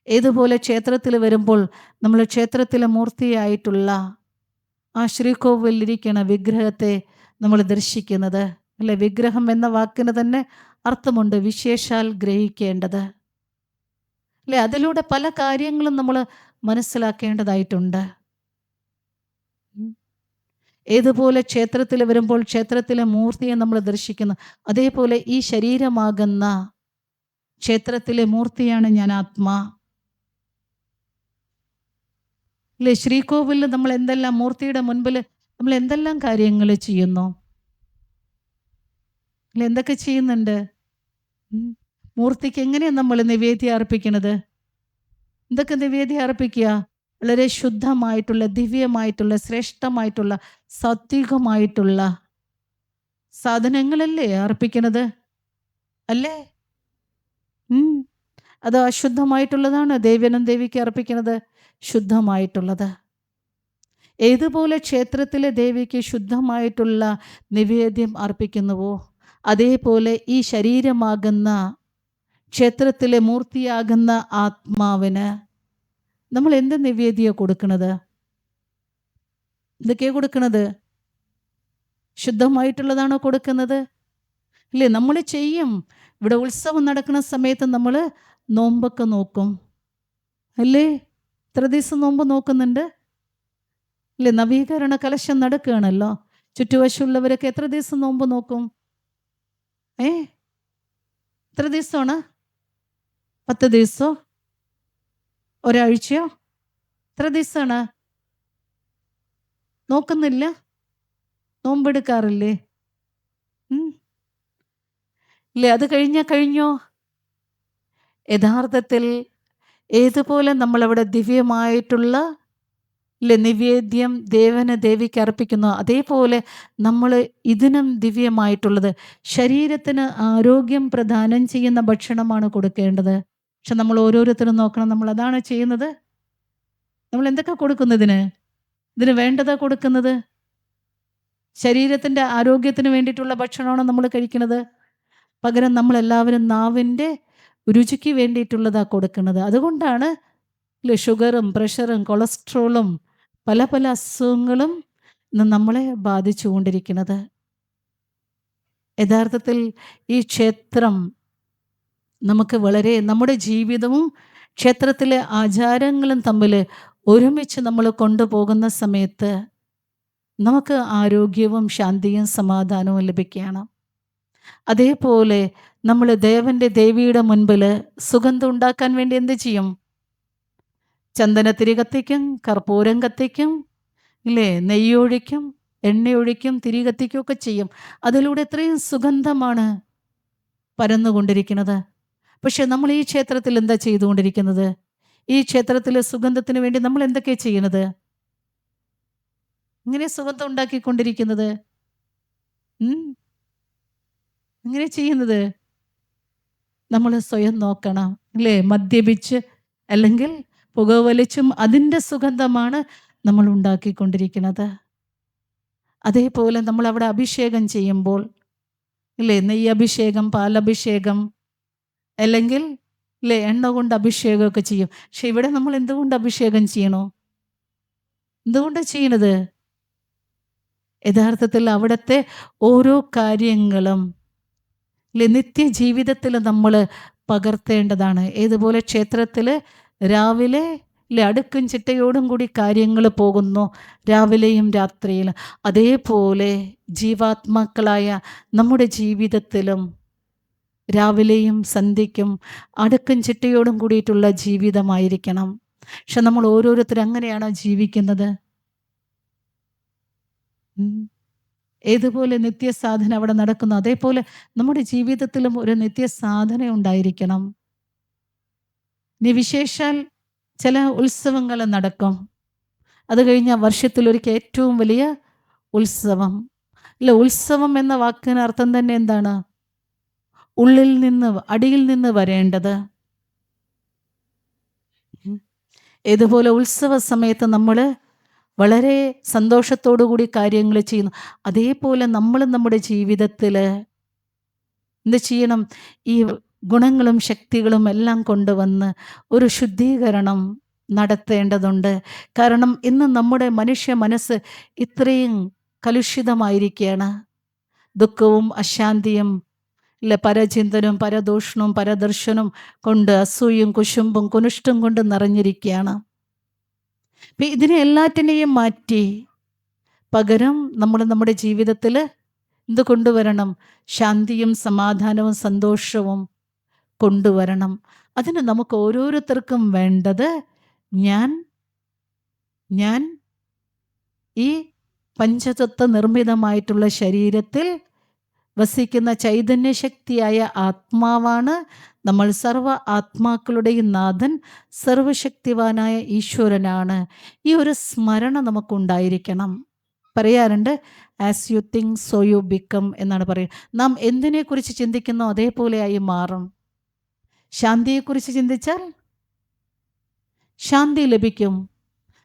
ഏതുപോലെ ക്ഷേത്രത്തിൽ വരുമ്പോൾ നമ്മൾ ക്ഷേത്രത്തിലെ മൂർത്തിയായിട്ടുള്ള ആ ശ്രീകോവിലിരിക്കുന്ന വിഗ്രഹത്തെ നമ്മൾ ദർശിക്കുന്നത്. വിഗ്രഹം എന്ന വാക്കിന് തന്നെ അർത്ഥമുണ്ട്, വിശേഷാൽ ഗ്രഹിക്കേണ്ടത്. അതിലൂടെ പല കാര്യങ്ങളും നമ്മൾ മനസ്സിലാക്കേണ്ടതായിട്ടുണ്ട്. ഏതുപോലെ ക്ഷേത്രത്തിൽ വരുമ്പോൾ ക്ഷേത്രത്തിലെ മൂർത്തിയെ നമ്മൾ ദർശിക്കുന്നു, അതേപോലെ ഈ ശരീരമാകുന്ന ക്ഷേത്രത്തിലെ മൂർത്തിയാണ് ഞാൻ ആത്മാ. ശ്രീകോവിലിൽ നമ്മൾ എന്തെല്ലാം, മൂർത്തിയുടെ മുൻപിൽ നമ്മൾ എന്തെല്ലാം കാര്യങ്ങൾ ചെയ്യുന്നു, എന്തൊക്കെ ചെയ്യുന്നുണ്ട്? മൂർത്തിക്ക് എങ്ങനെയാണ് നമ്മൾ നിവേദ്യം അർപ്പിക്കുന്നത്? എന്തൊക്കെ നിവേദ്യം അർപ്പിക്കുക? വളരെ ശുദ്ധമായിട്ടുള്ള, ദിവ്യമായിട്ടുള്ള, ശ്രേഷ്ഠമായിട്ടുള്ള, സാത്വികമായിട്ടുള്ള സാധനങ്ങളല്ലേ അർപ്പിക്കണത്? അല്ലേ? അത് അശുദ്ധമായിട്ടുള്ളതാണ് ദേവനും ദേവിക്ക് അർപ്പിക്കുന്നത്, ശുദ്ധമായിട്ടുള്ളത്. ഏതുപോലെ ക്ഷേത്രത്തിലെ ദേവിക്ക് ശുദ്ധമായിട്ടുള്ള നിവേദ്യം അർപ്പിക്കുന്നുവോ അതേപോലെ ഈ ശരീരമാകുന്ന ക്ഷേത്രത്തിലെ മൂർത്തിയാകുന്ന ആത്മാവിന് നമ്മൾ എന്ത് നിവേദ്യം കൊടുക്കുന്നത്? എന്തൊക്കെയാണ് കൊടുക്കുന്നത്? ശുദ്ധമായിട്ടുള്ളതാണോ കൊടുക്കുന്നത്? നമ്മൾ ചെയ്യും. ഇവിടെ ഉത്സവം നടക്കുന്ന സമയത്ത് നമ്മൾ നോമ്പൊക്കെ നോക്കും അല്ലേ? എത്ര ദിവസം നോമ്പ് നോക്കുന്നുണ്ട്? നവീകരണ കലശം നടക്കുകയാണല്ലോ. ചുറ്റുവശമുള്ളവരൊക്കെ എത്ര ദിവസം നോമ്പ് നോക്കും? എത്ര ദിവസമാണ്? 10 ദിവസമോ ഒരാഴ്ചയോ? എത്ര ദിവസമാണ്? നോക്കുന്നില്ല? നോമ്പെടുക്കാറില്ലേ? അത് കഴിഞ്ഞോ? യഥാർത്ഥത്തിൽ ഏതുപോലെ നമ്മളവിടെ ദിവ്യമായിട്ടുള്ള നിവേദ്യം ദേവന് ദേവിക്ക് അർപ്പിക്കുന്നു, അതേപോലെ നമ്മൾ ഇതിനും ദിവ്യമായിട്ടുള്ളത് ശരീരത്തിന് ആരോഗ്യം പ്രദാനം ചെയ്യുന്ന ഭക്ഷണമാണ് കൊടുക്കേണ്ടത്. പക്ഷെ നമ്മൾ ഓരോരുത്തരും നോക്കണം, നമ്മൾ അതാണ് ചെയ്യുന്നത്. നമ്മൾ എന്തൊക്കെ കൊടുക്കുന്നതിന്? ഇതിന് വേണ്ടതാ കൊടുക്കുന്നത്? ശരീരത്തിൻ്റെ ആരോഗ്യത്തിന് വേണ്ടിയിട്ടുള്ള ഭക്ഷണമാണ് നമ്മൾ കഴിക്കുന്നത്. പകരം നമ്മളെല്ലാവരും നാവിൻ്റെ രുചിക്ക് വേണ്ടിയിട്ടുള്ളതാണ് കൊടുക്കുന്നത്. അതുകൊണ്ടാണ് ഷുഗറും പ്രഷറും കൊളസ്ട്രോളും പല പല അസുഖങ്ങളും ഇന്ന് നമ്മളെ ബാധിച്ചുകൊണ്ടിരിക്കുന്നത്. യഥാർത്ഥത്തിൽ ഈ ക്ഷേത്രം നമുക്ക് വളരെ, നമ്മുടെ ജീവിതവും ക്ഷേത്രത്തിലെ ആചാരങ്ങളും തമ്മിൽ ഒരുമിച്ച് നമ്മൾ കൊണ്ടുപോകുന്ന സമയത്ത് നമുക്ക് ആരോഗ്യവും ശാന്തിയും സമാധാനവും ലഭിക്കുകയാണ്. അതേപോലെ നമ്മൾ ദേവിയുടെ മുൻപിൽ സുഗന്ധം ഉണ്ടാക്കാൻ വേണ്ടി എന്ത് ചെയ്യും? ചന്ദനത്തിരി കത്തിക്കും, കർപ്പൂരം കത്തിക്കും, ഇല്ലേ? നെയ്യൊഴിക്കും, എണ്ണയൊഴിക്കും, തിരി കത്തിക്കുകയൊക്കെ ചെയ്യും. അതിലൂടെ എത്രയും സുഗന്ധമാണ് പരന്നുകൊണ്ടിരിക്കുന്നത്. പക്ഷെ നമ്മൾ ഈ ക്ഷേത്രത്തിൽ എന്താ ചെയ്തുകൊണ്ടിരിക്കുന്നത്? ഈ ക്ഷേത്രത്തിലെ സുഗന്ധത്തിന് വേണ്ടി നമ്മൾ എന്തൊക്കെയാണ് ചെയ്യുന്നത്? ഇങ്ങനെ സുഗന്ധം ഉണ്ടാക്കിക്കൊണ്ടിരിക്കുന്നത് ഇങ്ങനെ ചെയ്യുന്നത് നമ്മൾ സ്വയം നോക്കണം, അല്ലേ? മദ്യപിച്ച് അല്ലെങ്കിൽ പുകവലിച്ചും അതിൻ്റെ സുഗന്ധമാണ് നമ്മൾ ഉണ്ടാക്കിക്കൊണ്ടിരിക്കുന്നത്. അതേപോലെ നമ്മൾ അവിടെ അഭിഷേകം ചെയ്യുമ്പോൾ, ഇല്ലേ? നെയ്യഭിഷേകം, പാലഭിഷേകം, അല്ലെങ്കിൽ ഇല്ലേ എണ്ണ കൊണ്ട് അഭിഷേകമൊക്കെ ചെയ്യും. പക്ഷെ ഇവിടെ നമ്മൾ എന്തുകൊണ്ട് അഭിഷേകം ചെയ്യണോ? എന്തുകൊണ്ടാണ് ചെയ്യണത്? യഥാർത്ഥത്തിൽ അവിടുത്തെ ഓരോ കാര്യങ്ങളും നിത്യജീവിതത്തിൽ നമ്മൾ പകർത്തേണ്ടതാണ്. ഏതുപോലെ ക്ഷേത്രത്തിൽ രാവിലെ അടുക്കും ചിട്ടയോടും കൂടി കാര്യങ്ങൾ പോകുന്നു, രാവിലെയും രാത്രിയിലും. അതേപോലെ ജീവാത്മാക്കളായ നമ്മുടെ ജീവിതത്തിലും രാവിലെയും സന്ധ്യയ്ക്കും അടുക്കും ചിട്ടയോടും കൂടിയിട്ടുള്ള ജീവിതമായിരിക്കണം. പക്ഷെ നമ്മൾ ഓരോരുത്തരും അങ്ങനെയാണോ ജീവിക്കുന്നത്? ഏതുപോലെ നിത്യസാധന അവിടെ നടക്കുന്നു, അതേപോലെ നമ്മുടെ ജീവിതത്തിലും ഒരു നിത്യസാധന ഉണ്ടായിരിക്കണം. ഇനി വിശേഷാൽ ചില ഉത്സവങ്ങൾ നടക്കും. അത് കഴിഞ്ഞാൽ വർഷത്തിലൊരിക്കൽ ഏറ്റവും വലിയ ഉത്സവം. ഇല്ല, ഉത്സവം എന്ന വാക്കിന് അർത്ഥം തന്നെ എന്താണ്? ഉള്ളിൽ നിന്ന്, അടിയിൽ നിന്ന് വരേണ്ടത്. ഏതുപോലെ ഉത്സവ സമയത്ത് നമ്മൾ വളരെ സന്തോഷത്തോടു കൂടി കാര്യങ്ങൾ ചെയ്യുന്നു. അതേപോലെ നമ്മൾ നമ്മുടെ ജീവിതത്തിൽ എന്ത് ചെയ്യണം? ഈ ഗുണങ്ങളും ശക്തികളും എല്ലാം കൊണ്ടുവന്ന് ഒരു ശുദ്ധീകരണം നടത്തേണ്ടതുണ്ട്. കാരണം ഇന്ന് നമ്മുടെ മനുഷ്യ മനസ്സ് ഇത്രയും കലുഷിതമായിരിക്കുകയാണ്. ദുഃഖവും അശാന്തിയും, ഇല്ല, പരചിന്തനും പരദൂഷണവും പരദർശനവും കൊണ്ട്, അസൂയും കുശുമ്പും കുനിഷ്ടും കൊണ്ട് നിറഞ്ഞിരിക്കുകയാണ്. അപ്പം ഇതിനെ എല്ലാറ്റിനെയും മാറ്റി പകരം നമ്മൾ നമ്മുടെ ജീവിതത്തിൽ എന്ത് കൊണ്ടുവരണം? ശാന്തിയും സമാധാനവും സന്തോഷവും കൊണ്ടുവരണം. അതിന് നമുക്ക് ഓരോരുത്തർക്കും വേണ്ടത് ഞാൻ ഈ പഞ്ചതത്വ നിർമ്മിതമായിട്ടുള്ള ശരീരത്തിൽ വസിക്കുന്ന ചൈതന്യശക്തിയായ ആത്മാവാണ്. നമ്മൾ സർവ്വ ആത്മാക്കളുടെയും നാഥൻ സർവശക്തിവാനായ ഈശ്വരനാണ്. ഈ ഒരു സ്മരണ നമുക്കുണ്ടായിരിക്കണം. പറയാറുണ്ട്, as you think so you become എന്നാണ് പറയുന്നത്. നാം എന്തിനെക്കുറിച്ച് ചിന്തിക്കുന്നോ അതേപോലെയായി മാറും. ശാന്തിയെക്കുറിച്ച് ചിന്തിച്ചാൽ ശാന്തി ലഭിക്കും.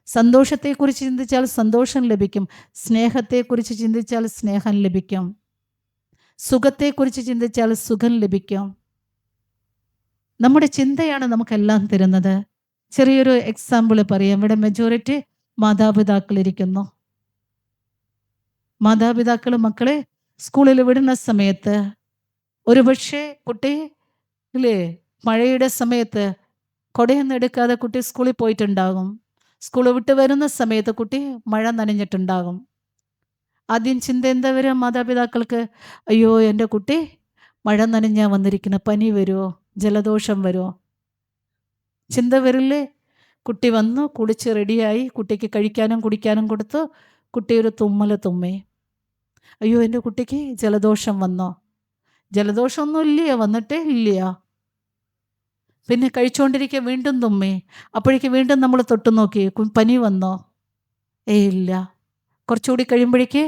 സന്തോഷത്തെക്കുറിച്ച് ചിന്തിച്ചാൽ സന്തോഷം ലഭിക്കും. സ്നേഹത്തെക്കുറിച്ച് ചിന്തിച്ചാൽ സ്നേഹം ലഭിക്കും. സുഖത്തെക്കുറിച്ച് ചിന്തിച്ചാൽ സുഖം ലഭിക്കും. നമ്മുടെ ചിന്തയാണ് നമുക്കെല്ലാം തരുന്നത്. ചെറിയൊരു എക്സാമ്പിൾ പറയാം. ഇവിടെ മെജോറിറ്റി മാതാപിതാക്കളിരിക്കുന്നു. മാതാപിതാക്കൾ മക്കളെ സ്കൂളിൽ വിടുന്ന സമയത്ത് ഒരുപക്ഷെ കുട്ടി, ഇല്ലേ, മഴയുടെ സമയത്ത് കുടയൊന്നും എടുക്കാതെ കുട്ടി സ്കൂളിൽ പോയിട്ടുണ്ടാകും. സ്കൂൾ വിട്ട് വരുന്ന സമയത്ത് കുട്ടി മഴ നനഞ്ഞിട്ടുണ്ടാകും. ആദ്യം ചിന്ത എന്താ വരിക മാതാപിതാക്കൾക്ക്? അയ്യോ, എൻ്റെ കുട്ടി മഴ നനഞ്ഞാൽ വന്നിരിക്കുന്ന, പനി വരുമോ, ജലദോഷം വരുമോ? ചിന്ത വരില്ലേ? കുട്ടി വന്നു, കുളിച്ച് റെഡിയായി, കുട്ടിക്ക് കഴിക്കാനും കുടിക്കാനും കൊടുത്തു. കുട്ടി ഒരു തുമ്മൽ തുമ്മി. അയ്യോ, എൻ്റെ കുട്ടിക്ക് ജലദോഷം വന്നോ? ജലദോഷമൊന്നും ഇല്ലയോ, വന്നിട്ടേ ഇല്ലയോ? പിന്നെ കഴിച്ചുകൊണ്ടിരിക്കുക വീണ്ടും തുമ്മി. അപ്പോഴേക്ക് വീണ്ടും നമ്മൾ തൊട്ട് നോക്കി, പനി വന്നോ? ഇല്ല. കുറച്ചുകൂടി കഴിയുമ്പോഴേക്ക്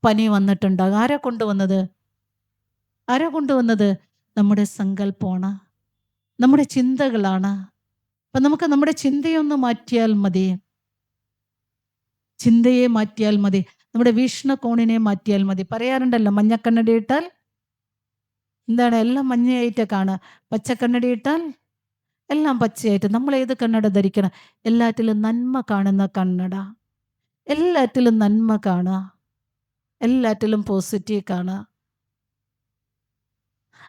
പനി വന്നിട്ടുണ്ടാകും. ആരാ കൊണ്ടുവന്നത്? നമ്മുടെ സങ്കല്പമാണ്, നമ്മുടെ ചിന്തകളാണ്. അപ്പം നമുക്ക് നമ്മുടെ ചിന്തയെ മാറ്റിയാൽ മതി. നമ്മുടെ വീക്ഷണകോണിനെ മാറ്റിയാൽ മതി. പറയാറുണ്ടല്ലോ, മഞ്ഞക്കണ്ണടി ഇട്ടാൽ എന്താണ്? എല്ലാം മഞ്ഞയായിട്ട് കാണുക. പച്ചക്കണ്ണടി ഇട്ടാൽ എല്ലാം പച്ചയായിട്ട്. നമ്മൾ ഏത് കണ്ണട ധരിക്കണം? എല്ലാറ്റിലും നന്മ കാണുന്ന കണ്ണട. എല്ലാറ്റിലും നന്മ കാണുക, എല്ലാറ്റിലും പോസിറ്റീവ് കാണുക.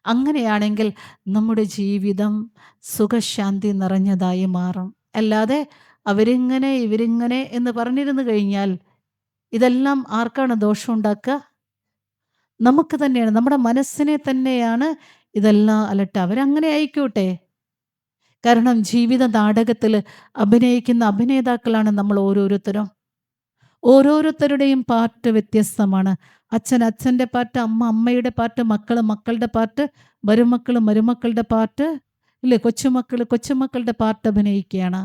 അങ്ങനെയാണെങ്കിൽ നമ്മുടെ ജീവിതം സുഖശാന്തി നിറഞ്ഞതായി മാറും. അല്ലാതെ അവരിങ്ങനെ ഇവരിങ്ങനെ എന്ന് പറഞ്ഞിരുന്നു കഴിഞ്ഞാൽ ഇതെല്ലാം ആർക്കാണ് ദോഷം ഉണ്ടാക്കുക? നമുക്ക് തന്നെയാണ്, നമ്മുടെ മനസ്സിനെ തന്നെയാണ് ഇതെല്ലാം അലട്ടുക. അവരങ്ങനെ ആയിക്കോട്ടെ. കാരണം ജീവിത നാടകത്തിൽ അഭിനയിക്കുന്ന അഭിനേതാക്കളാണ് നമ്മൾ ഓരോരുത്തരും. ഓരോരുത്തരുടെയും പാർട്ട് വ്യത്യസ്തമാണ്. അച്ഛൻ അച്ഛൻ്റെ പാർട്ട്, അമ്മ അമ്മയുടെ പാർട്ട്, മക്കൾ മക്കളുടെ പാർട്ട്, മരുമക്കൾ മരുമക്കളുടെ പാർട്ട്, ഇല്ലേ, കൊച്ചുമക്കൾ കൊച്ചുമക്കളുടെ പാർട്ട് അഭിനയിക്കുകയാണ്.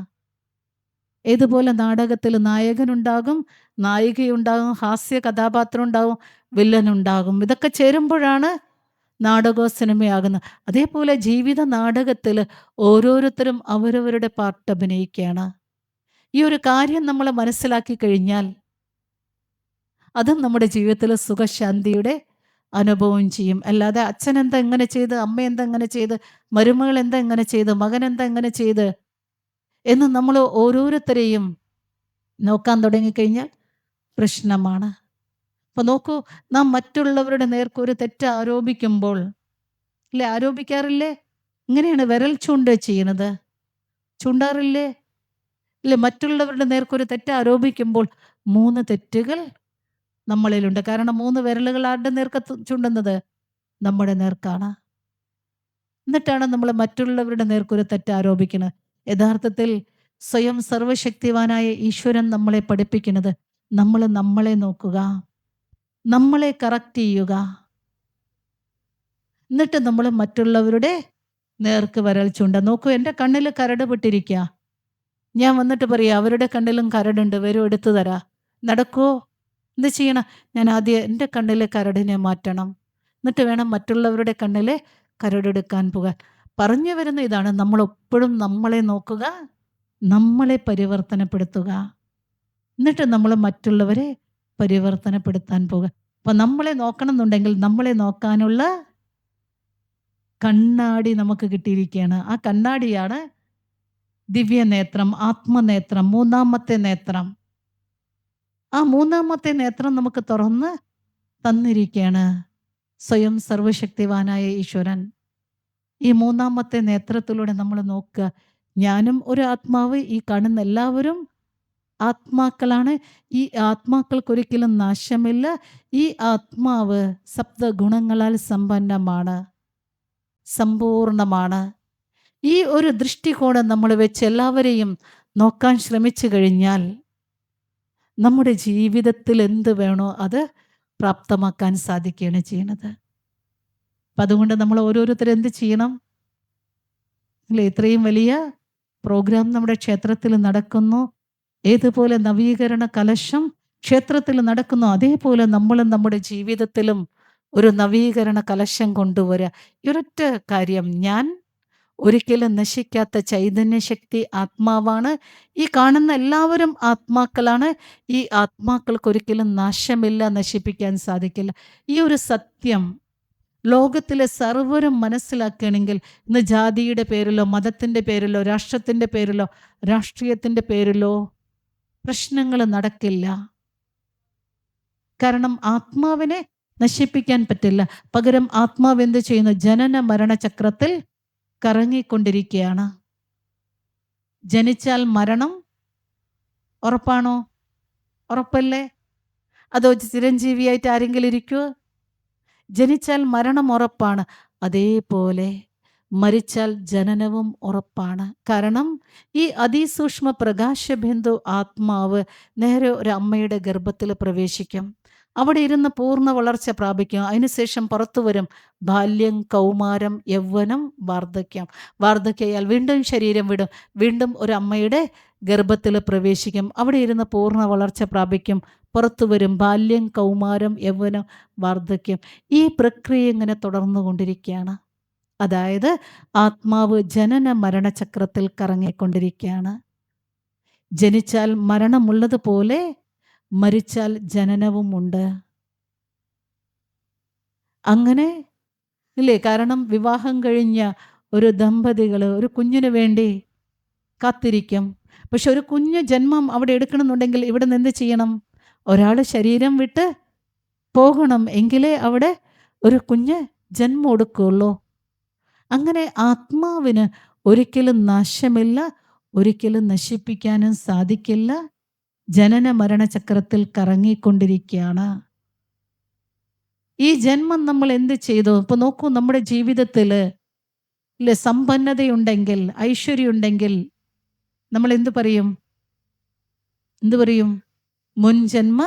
ഏതുപോലെ നാടകത്തിൽ നായകനുണ്ടാകും, നായികയുണ്ടാകും, ഹാസ്യ കഥാപാത്രം ഉണ്ടാകും, വില്ലനുണ്ടാകും. ഇതൊക്കെ ചേരുമ്പോഴാണ് നാടകവും സിനിമയാകുന്നത്. അതേപോലെ ജീവിത നാടകത്തിൽ ഓരോരുത്തരും അവരവരുടെ പാർട്ട് അഭിനയിക്കുകയാണ്. ഈ ഒരു കാര്യം നമ്മൾ മനസ്സിലാക്കി കഴിഞ്ഞാൽ അതും നമ്മുടെ ജീവിതത്തിൽ സുഖശാന്തിയുടെ അനുഭവം ചെയ്യും. അല്ലാതെ അച്ഛൻ എന്താ എങ്ങനെ ചെയ്ത്, അമ്മ എന്താ എങ്ങനെ ചെയ്ത്, മരുമകൾ എന്താ എങ്ങനെ ചെയ്ത്, മകൻ എന്താ എങ്ങനെ ചെയ്ത് എന്ന് നമ്മൾ ഓരോരുത്തരെയും നോക്കാൻ തുടങ്ങിക്കഴിഞ്ഞാൽ പ്രശ്നമാണ്. അപ്പോൾ നോക്കൂ, നാം മറ്റുള്ളവരുടെ നേർക്കൊരു തെറ്റ് ആരോപിക്കുമ്പോൾ, അല്ലേ, ആരോപിക്കാറില്ലേ? ഇങ്ങനെയാണ് വിരൽ ചൂണ്ട ചെയ്യുന്നത്, ചൂണ്ടാറില്ലേ? ഇല്ലേ, മറ്റുള്ളവരുടെ നേർക്കൊരു തെറ്റ് ആരോപിക്കുമ്പോൾ 3 തെറ്റുകൾ നമ്മളിലുണ്ട്. കാരണം 3 വിരലുകൾ ആരുടെ നേർക്ക ചൂണ്ടുന്നത്? നമ്മുടെ നേർക്കാണ്. എന്നിട്ടാണ് നമ്മൾ മറ്റുള്ളവരുടെ നേർക്കൊരു തെറ്റ് ആരോപിക്കുന്നത്. യഥാർത്ഥത്തിൽ സ്വയം സർവശക്തിവാനായ ഈശ്വരൻ നമ്മളെ പഠിപ്പിക്കുന്നത് നമ്മൾ നമ്മളെ നോക്കുക, നമ്മളെ കറക്റ്റ് ചെയ്യുക, എന്നിട്ട് നമ്മൾ മറ്റുള്ളവരുടെ നേർക്ക് വിരൽ ചൂണ്ട. നോക്കൂ, എൻ്റെ കണ്ണിൽ കരട് പെട്ടിരിക്കുക, ഞാൻ വന്നിട്ട് പറയാം അവരുടെ കണ്ണിലും കരടുണ്ട്, വരും എടുത്തു തരാം. നടക്കുമോ? എന്ത് ചെയ്യണം? ഞാൻ ആദ്യം എൻ്റെ കണ്ണിലെ കരടിനെ മാറ്റണം, എന്നിട്ട് വേണം മറ്റുള്ളവരുടെ കണ്ണിലെ കരടെടുക്കാൻ പോകാൻ. പറഞ്ഞു വരുന്ന ഇതാണ്, നമ്മളെപ്പോഴും നമ്മളെ നോക്കുക, നമ്മളെ പരിവർത്തനപ്പെടുത്തുക, എന്നിട്ട് നമ്മൾ മറ്റുള്ളവരെ പരിവർത്തനപ്പെടുത്താൻ പോകുക. അപ്പം നമ്മളെ നോക്കണം എന്നുണ്ടെങ്കിൽ നമ്മളെ നോക്കാനുള്ള കണ്ണാടി നമുക്ക് കിട്ടിയിരിക്കുകയാണ്. ആ കണ്ണാടിയാണ് ദിവ്യനേത്രം, ആത്മനേത്രം, 3ാമത്തെ നേത്രം. ആ 3ാമത്തെ നേത്രം നമുക്ക് തുറന്ന് തന്നിരിക്കുകയാണ് സ്വയം സർവശക്തിവാനായ ഈശ്വരൻ. ഈ 3ാമത്തെ നേത്രത്തിലൂടെ നമ്മൾ നോക്കുക, ഞാനും ഒരു ആത്മാവ്, ഈ കാണുന്ന എല്ലാവരും ആത്മാക്കളാണ്. ഈ ആത്മാക്കൾക്കൊരിക്കലും നാശമില്ല. ഈ ആത്മാവ് സപ്തഗുണങ്ങളാൽ സമ്പന്നമാണ്, സമ്പൂർണമാണ്. ഈ ഒരു ദൃഷ്ടികോണം നമ്മൾ വെച്ച് എല്ലാവരെയും നോക്കാൻ ശ്രമിച്ചു കഴിഞ്ഞാൽ നമ്മുടെ ജീവിതത്തിൽ എന്ത് വേണോ അത് പ്രാപ്തമാക്കാൻ സാധിക്കുകയാണ് ചെയ്യുന്നത്. അപ്പം അതുകൊണ്ട് നമ്മൾ ഓരോരുത്തരും എന്ത് ചെയ്യണം? അല്ലേ, ഇത്രയും വലിയ പ്രോഗ്രാം നമ്മുടെ ക്ഷേത്രത്തിൽ നടക്കുന്നു. ഏതുപോലെ നവീകരണ കലശം ക്ഷേത്രത്തിൽ നടക്കുന്നു, അതേപോലെ നമ്മളും നമ്മുടെ ജീവിതത്തിലും ഒരു നവീകരണ കലശം കൊണ്ടുവരിക. ഈ ഒരൊറ്റ കാര്യം, ഞാൻ ഒരിക്കലും നശിക്കാത്ത ചൈതന്യശക്തി ആത്മാവാണ്. ഈ കാണുന്ന എല്ലാവരും ആത്മാക്കളാണ്. ഈ ആത്മാക്കൾക്ക് ഒരിക്കലും നാശമില്ല, നശിപ്പിക്കാൻ സാധിക്കില്ല. ഈ ഒരു സത്യം ലോകത്തിലെ സർവരും മനസ്സിലാക്കുകയാണെങ്കിൽ ഇന്ന് ജാതിയുടെ പേരിലോ മതത്തിൻ്റെ പേരിലോ രാഷ്ട്രത്തിൻ്റെ പേരിലോ രാഷ്ട്രീയത്തിൻ്റെ പേരിലോ പ്രശ്നങ്ങൾ നടക്കില്ല. കാരണം ആത്മാവിനെ നശിപ്പിക്കാൻ പറ്റില്ല. പകരം ആത്മാവ് എന്ത് ചെയ്യുന്നു? ജനന മരണചക്രത്തിൽ കറങ്ങിക്കൊണ്ടിരിക്കുകയാണ്. ജനിച്ചാൽ മരണം ഉറപ്പാണോ? ഉറപ്പല്ലേ? അതോ ചിരഞ്ജീവിയായിട്ട് ആരെങ്കിലും ഇരിക്കുമോ? ജനിച്ചാൽ മരണം ഉറപ്പാണ്. അതേപോലെ മരിച്ചാൽ ജനനവും ഉറപ്പാണ്. കാരണം ഈ അതിസൂക്ഷ്മ പ്രകാശബിന്ദു ആത്മാവ് നേരെ ഒരു അമ്മയുടെ ഗർഭത്തിൽ പ്രവേശിക്കും, അവിടെ ഇരുന്ന് പൂർണ്ണ വളർച്ച പ്രാപിക്കും. അതിനുശേഷം പുറത്തു വരും ബാല്യം, കൗമാരം, യൗവനം, വാർദ്ധക്യം. വാർദ്ധക്യയാൽ വീണ്ടും ശരീരം വിടും, വീണ്ടും ഒരു അമ്മയുടെ ഗർഭത്തിൽ പ്രവേശിക്കും, അവിടെ ഇരുന്ന് പൂർണ്ണ വളർച്ച പ്രാപിക്കും, പുറത്തു വരും ബാല്യം, കൗമാരം, യൗവനം, വാർദ്ധക്യം. ഈ പ്രക്രിയ ഇങ്ങനെ തുടർന്നു കൊണ്ടിരിക്കുകയാണ്. അതായത് ആത്മാവ് ജനന മരണചക്രത്തിൽ കറങ്ങിക്കൊണ്ടിരിക്കുകയാണ്. ജനിച്ചാൽ മരണമുള്ളതുപോലെ മരിച്ചാൽ ജനനവും ഉണ്ട്. അങ്ങനെ ഇല്ലേ? കാരണം വിവാഹം കഴിഞ്ഞ ഒരു ദമ്പതികൾ ഒരു കുഞ്ഞിന് വേണ്ടി കാത്തിരിക്കും. പക്ഷെ ഒരു കുഞ്ഞ് ജന്മം അവിടെ എടുക്കണമെന്നുണ്ടെങ്കിൽ ഇവിടെ നിന്ന് എന്ത് ചെയ്യണം? ഒരാൾ ശരീരം വിട്ട് പോകണം, എങ്കിലേ അവിടെ ഒരു കുഞ്ഞ് ജന്മം എടുക്കുകയുള്ളൂ. അങ്ങനെ ആത്മാവിന് ഒരിക്കലും നാശമില്ല, ഒരിക്കലും നശിപ്പിക്കാനും സാധിക്കില്ല. ജനന മരണ ചക്രത്തിൽ കറങ്ങിക്കൊണ്ടിരിക്കുകയാണ്. ഈ ജന്മം നമ്മൾ എന്ത് ചെയ്തു? ഇപ്പൊ നോക്കൂ, നമ്മുടെ ജീവിതത്തിൽ ഇല്ലേ, സമ്പന്നതയുണ്ടെങ്കിൽ, ഐശ്വര്യമുണ്ടെങ്കിൽ നമ്മൾ എന്ത് പറയും? എന്ത് പറയും? മുൻജന്മ